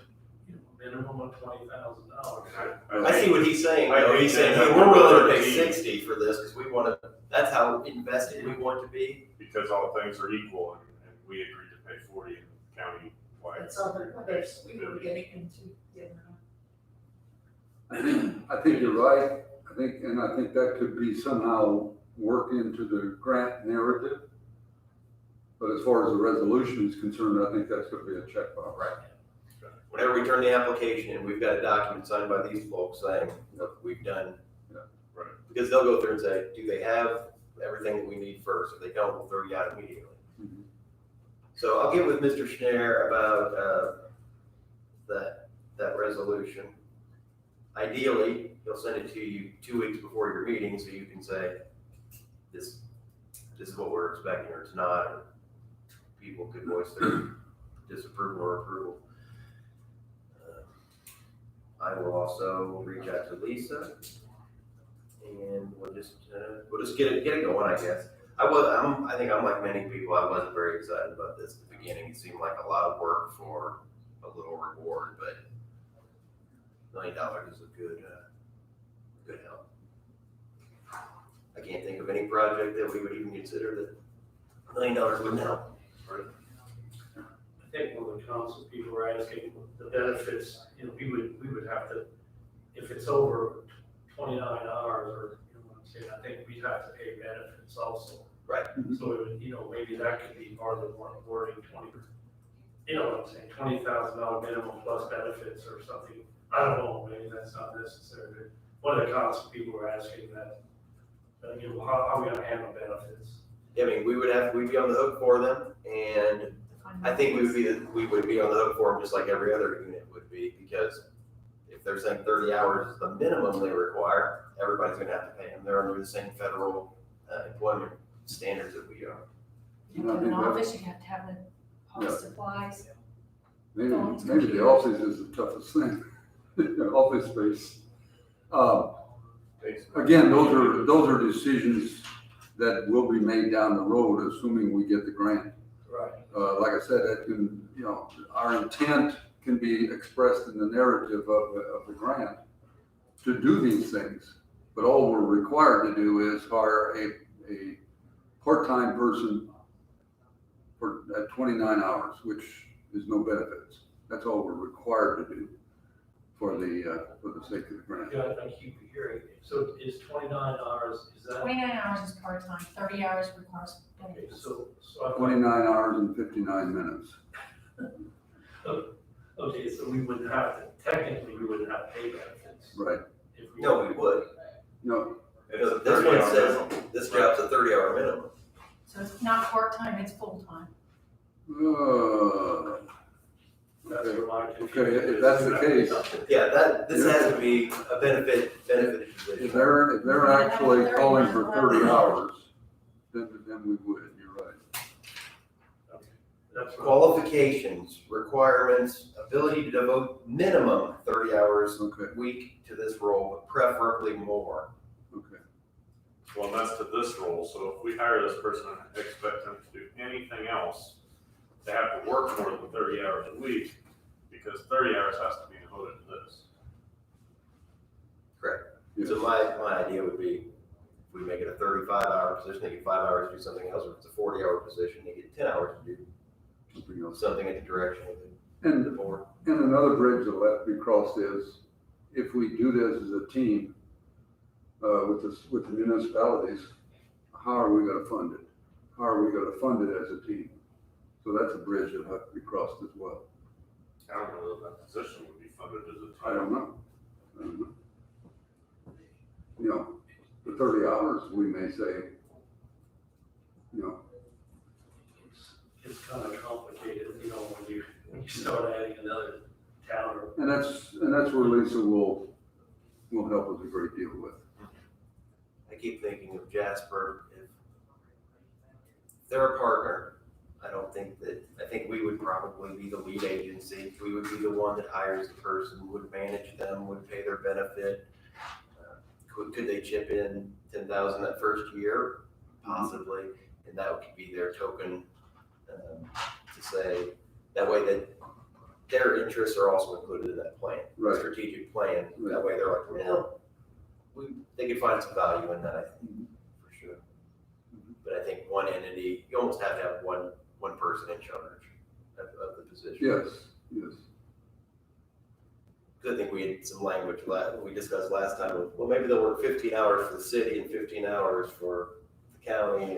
minimum of $20,000. I see what he's saying, I though. think He's saying, that hey, we're willing to pay 13. 60 for this because we want to, that's how invested we want to be. Because all things are equal and we agreed to pay 40 in county wide. That's all the others we were getting into, I think you're right. I think that could be somehow worked into the grant narrative. But as far as the resolution is concerned, I think that's gonna be a checkbox. Right. Whenever we turn the application in, we've got a document signed by these folks saying, look, we've done. Right. Because they'll go through and say, do they have everything that we need first? If they don't, we'll throw you out immediately. Mhm. So I'll get with Mr. Schneier about that resolution. Ideally, he'll send it to you 2 weeks before your meeting, so you can say, this is what we're expecting, or it's not. people could voice their disapproval or approval. I will also reach out to Lisa, and we'll just get it going, I guess. I think I'm like many people, I wasn't very excited about this at the beginning. It seemed like a lot of work for a little reward, but $1 million is a good help. I can't think of any project that we would even consider that $1 million wouldn't help. I think when the council people were asking the benefits, we would have to, if it's over 29 hours or, what I'm saying, I think we'd have to pay benefits also. Right. So it would, maybe that could be part of the wording 20, what I'm saying, $20,000 minimum plus benefits or something. I don't know, maybe that's not necessary. One of the council people were asking that, how are we gonna handle benefits? I mean, we'd be on the hook for them, and I think we would be on the hook for them just like every other unit would be, because if they're saying 30 hours is the minimum they require, everybody's gonna have to pay them. They're under the same federal employment standards that we are. You have an office, you have to have office supplies. Maybe the office is the toughest thing, office space. Again, those are decisions that will be made down the road, assuming we get the grant. Right. Like I said, that can, our intent can be expressed in the narrative of the grant to do these things. But all we're required to do is hire a part-time person at 29 hours, which is no benefits. That's all we're required to do for the sake of the grant. Yeah, I keep hearing, so is 29 hours, is that? 29 hours is part-time, 30 hours requires Okay, benefits. so I. 29 hours and 59 minutes. Okay, so we wouldn't have to, technically, we wouldn't have to pay benefits. Right. If we. No, we would. No. Because this one says this job's a 30-hour minimum. So it's not part-time, it's full-time. That's where my Okay, confusion is. if that's the case, Yeah, this has to be a benefited position. if they're actually calling for 30 hours, then we would, you're right. That's what- Qualifications, requirements, ability to devote minimum 30 hours Okay, a week to this role, but preferably more. okay. Well, and that's to this role, so if we hire this person and expect them to do anything else, they have to work more than 30 hours a week, because 30 hours has to be devoted to this. Yes. So my idea would be, if we make it a 35-hour position, they get 5 hours to do something else, or if it's a 40-hour position, they get 10 hours to do Something else. something at the direction of the And, board. and another bridge that'll have to be crossed is, if we do this as a team, with the municipalities, how are we gonna fund it? How are we gonna fund it as a team? So that's a bridge that'll have to be crossed as well. I don't know that that position would be funded as a team. I don't know. The 30 hours, we may say, It's kind of complicated, when you start adding another town or. and that's where Lisa will help us a great deal with. I keep thinking of Jasper, if they're a partner, I think we would probably be the lead agency. We would be the one that hires the person, would manage them, would pay their benefit. Could they chip in 10,000 that first year? Possibly, and that would be their token to say, that way that their interests are also included in that plan, Right. strategic plan. That way they're like, well, they could find some value in that, I think, for sure. But I think one entity, you almost have to have one person in charge of the position. Yes. Because I think we had some language we discussed last time, of, well, maybe they'll work 15 hours for the city and 15 hours for the county,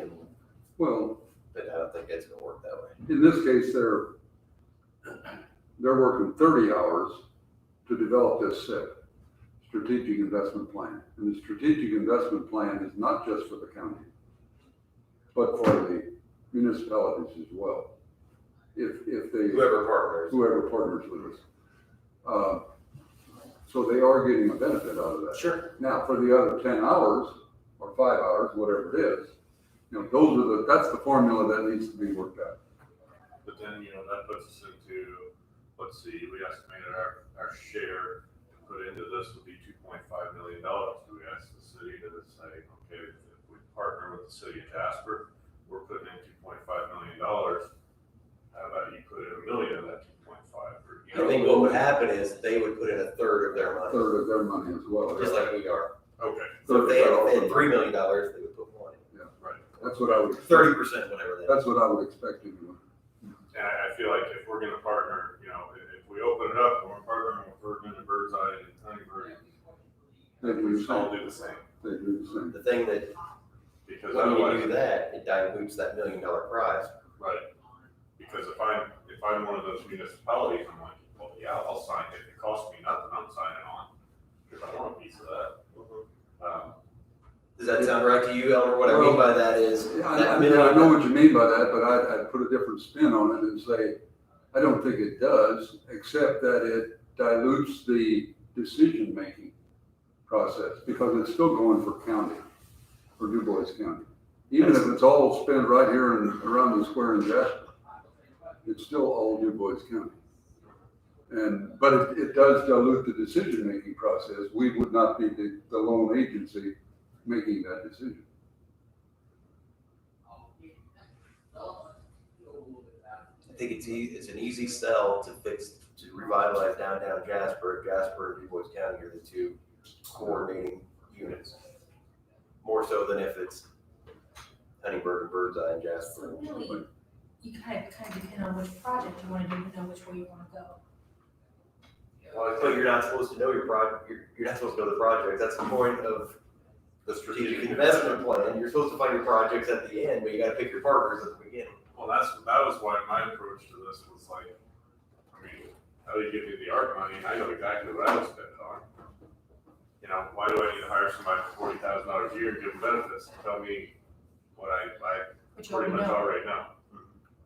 Well, but I don't think it's gonna work that way. in this case, they're working 30 hours to develop this strategic investment plan. And the strategic investment plan is not just for the county, but for the municipalities as well. If they. Whoever partners with us. So they are getting a benefit out of that. Sure. Now, for the other 10 hours or 5 hours, whatever it is, that's the formula that needs to be worked out. then, you know, that puts us into, let's see, we estimated our share to put into this would be $2.5 million. Do we ask the city to say, okay, if we partner with the city of Jasper, we're putting in $2.5 million. How about you put in $1 million of that 2.5? Or, you I know, think what would happen is they would put in a third of their money, Third of their money as well. just like we are. okay, So if they had $3 million, they would put one in. right. That's what I would. 30%, whatever that is. That's what I would expect anyway. And I feel like if we're gonna partner, you know, if we open it up and we're partnering with Birdman and Birdseye and Honeybird, They do we the should all same. do the same. They do the same. The thing that, Because when you otherwise, do that, it dilutes that $1 million prize. right, because if I'm one of those municipalities, I'm like, well, yeah, I'll sign it, if it costs me nothing, I'm signing on, because I want a piece of that. Does that sound right to you, Elmer? What I mean by that is, Yeah, that I minimum. know what you mean by that, but I'd put a different spin on it and say, I don't think it does, except that it dilutes the decision-making process, because it's still going for county, for Du Bois County. Even if it's all spent right here and around the square in Jasper, it's still all Du Bois County. But it does dilute the decision-making process. We would not be the lone agency making that decision. I think it's an easy sell to revitalize downtown Jasper. Jasper and Du Bois County are the two coordinating units. More so than if it's Honeybird and Birdseye and Jasper. So really, you kind of depend on which project you want to do, to know which way you want to go. But you're not supposed to know your project, you're not supposed to know the project. That's the point of the strategic investment plan. You're supposed to find your projects at the end, but you gotta pick your partners at the beginning. Well, that was why my approach to this was like, I mean, how do you give me the art money? I know exactly what I would spend it on. You know, why do I need to hire somebody for $40,000 a year and give them benefits? Tell me what I But you pretty already much know. already know.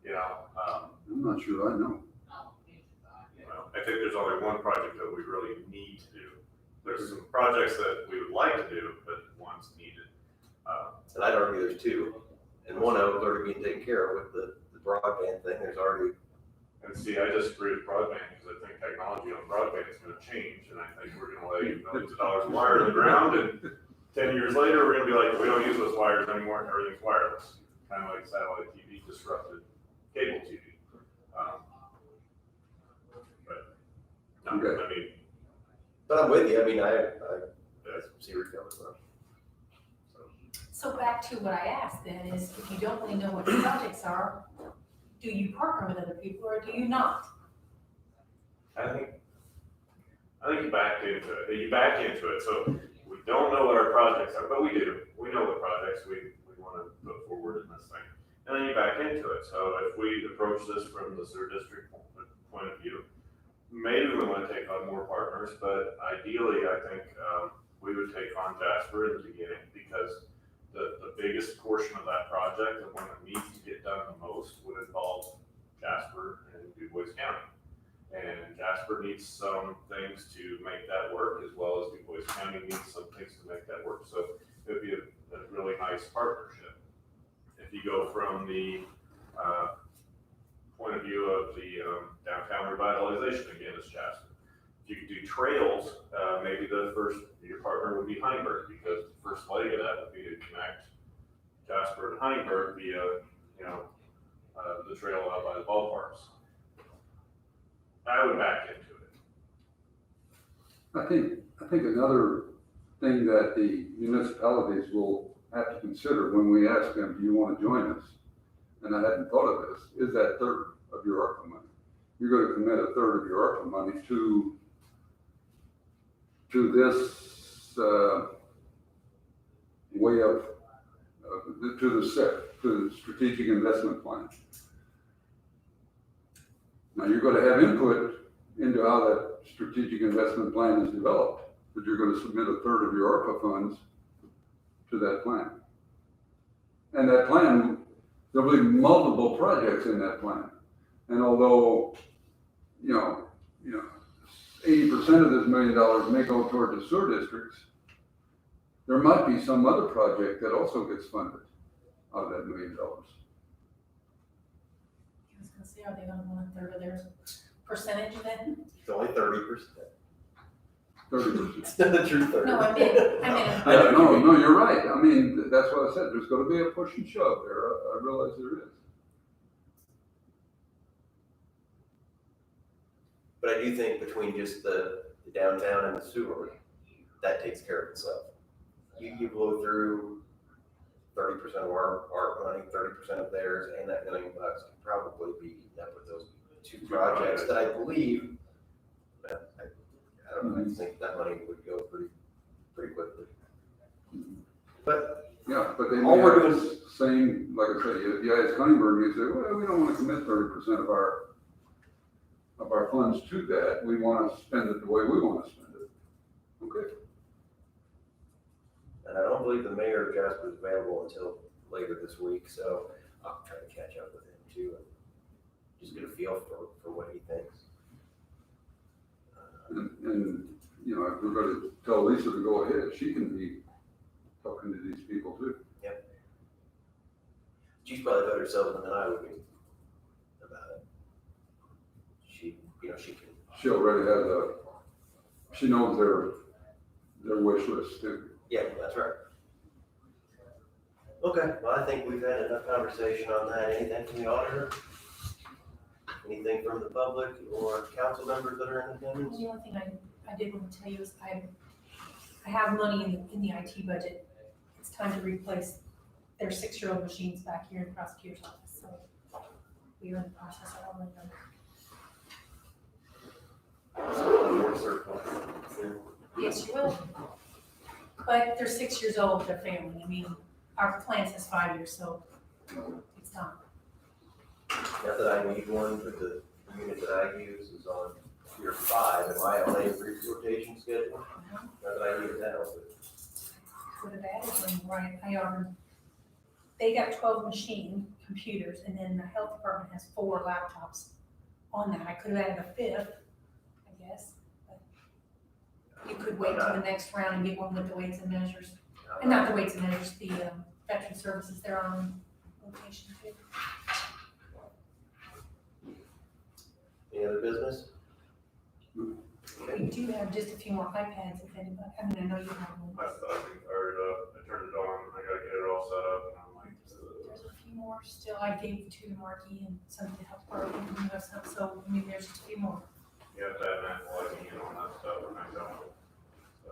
You know, I'm not sure I know. I think there's only one project that we really need to do. There's some projects that we would like to do, but one's needed. And I'd argue there's two, and one of them's already being taken care of with the broadband thing. There's already. And see, I disagree with broadband because I think technology on broadband is gonna change, and I think we're gonna lay millions of dollars of wire in the ground, and 10 years later, we're gonna be like, we don't use those wires anymore, and everything's wireless. Kind of like satellite TV disrupted cable TV. But, no, I mean, But I'm with you. I mean, I see where you're coming from. So back to what I asked then is, if you don't really know what your projects are, do you partner with other people or do you not? I think you back into it. So we don't know what our projects are, but we do. We know what projects we want to put forward in this thing. And then you back into it. So if we approach this from the sewer district point of view, maybe we want to take on more partners, but ideally, I think we would take on Jasper in the beginning because the biggest portion of that project, the one that needs to get done the most, would involve Jasper and Du Bois County. And Jasper needs some things to make that work, as well as Du Bois County needs some things to make that work. So it would be a really nice partnership. If you go from the point of view of the downtown revitalization, again, it's Jasper. If you could do trails, maybe your partner would be Honeybird, because the first leg of that would be to connect Jasper and Honeybird via, the trail out by the ballparks. I would back into it. I think another thing that the municipalities will have to consider when we ask them, do you want to join us? And I hadn't thought of this, is that third of your ARPA money. You're going to commit a third of your ARPA money to this way of, to the SIP, to the Strategic Investment Plan. Now, you're going to have input into how that Strategic Investment Plan is developed, but you're going to submit a third of your ARPA funds to that plan. And that plan, there'll be multiple projects in that plan. And although, 80% of this $1 million may go toward the sewer districts, there might be some other project that also gets funded out of that $1 million. gonna say, are they gonna want a third of their percentage then? It's only 30%. 30%. It's not a true 30. No, I meant. No, you're right. I mean, that's what I said. There's gonna be a push and shove there. I realize there is. But I do think between just the downtown and the sewer, that takes care of itself. You blow through 30% of our money, 30% of theirs, and that $1 million can probably be eaten up with those two projects that I believe, I don't know, I think that money would go pretty quickly. But Yeah, but they all may we're have doing, the same, like I say, if you ask Huntingburg, you say, well, we don't wanna commit 30% of our funds to that. We wanna spend it the way we wanna spend it. Okay. and I don't believe the mayor of Jasper is available until later this week, so I'll try to catch up with him too, and just get a feel for what he thinks. And, you know, if we're gonna tell Lisa to go ahead, she can be talking to these people too. She's probably better salesman than I would be about it. She can. She already has she knows their wish list too. Yeah, that's right. Okay, well, I think we've had enough conversation on that. Anything from the auditor? Anything from the public or council members that are in attendance? The only thing I did want to tell you is I have money in the IT budget. It's time to replace their 6-year-old machines back here in the prosecutor's office, so we are in the process of ordering them. More surplus. Yes, you will. But they're 6 years old, they're family. I mean, our plan says 5 years, so it's time. Not that I need one, but the unit that I use is on year 5, and I only have rotation schedule. Not that I use that, but Would have added one, right? They got 12 machine computers, and then the health department has 4 laptops on that. I could have added a 5th, I guess. But you could wait till the next round and get one with the weights and measures. And not the weights and measures, the veteran services, they're on location too. any other business? We do have just a few more iPads if anybody, I mean, I know you have one. I turned it on, I gotta get it all set up, and I'm like, There's a few more still. I gave 2 to Marky and some to help her, and you have some, so, I mean, there's just a few more. you have to have an Apple ID and all that stuff, and I don't. So,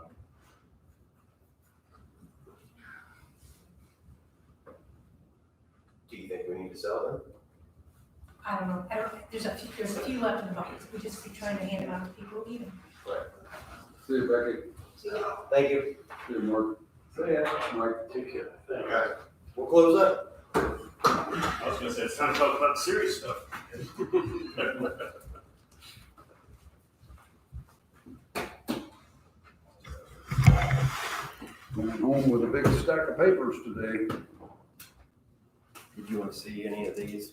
Do you think we need to sell them? I don't know, there's a few left in the box. We just keep trying to hand them out to people who need them. See you, Becky. Thank you. See you, Mark. See ya. Mike. Take care. Okay. We'll close up. I was gonna say, it's time to talk about serious stuff. Going home with a big stack of papers today. Did you want to see any of these?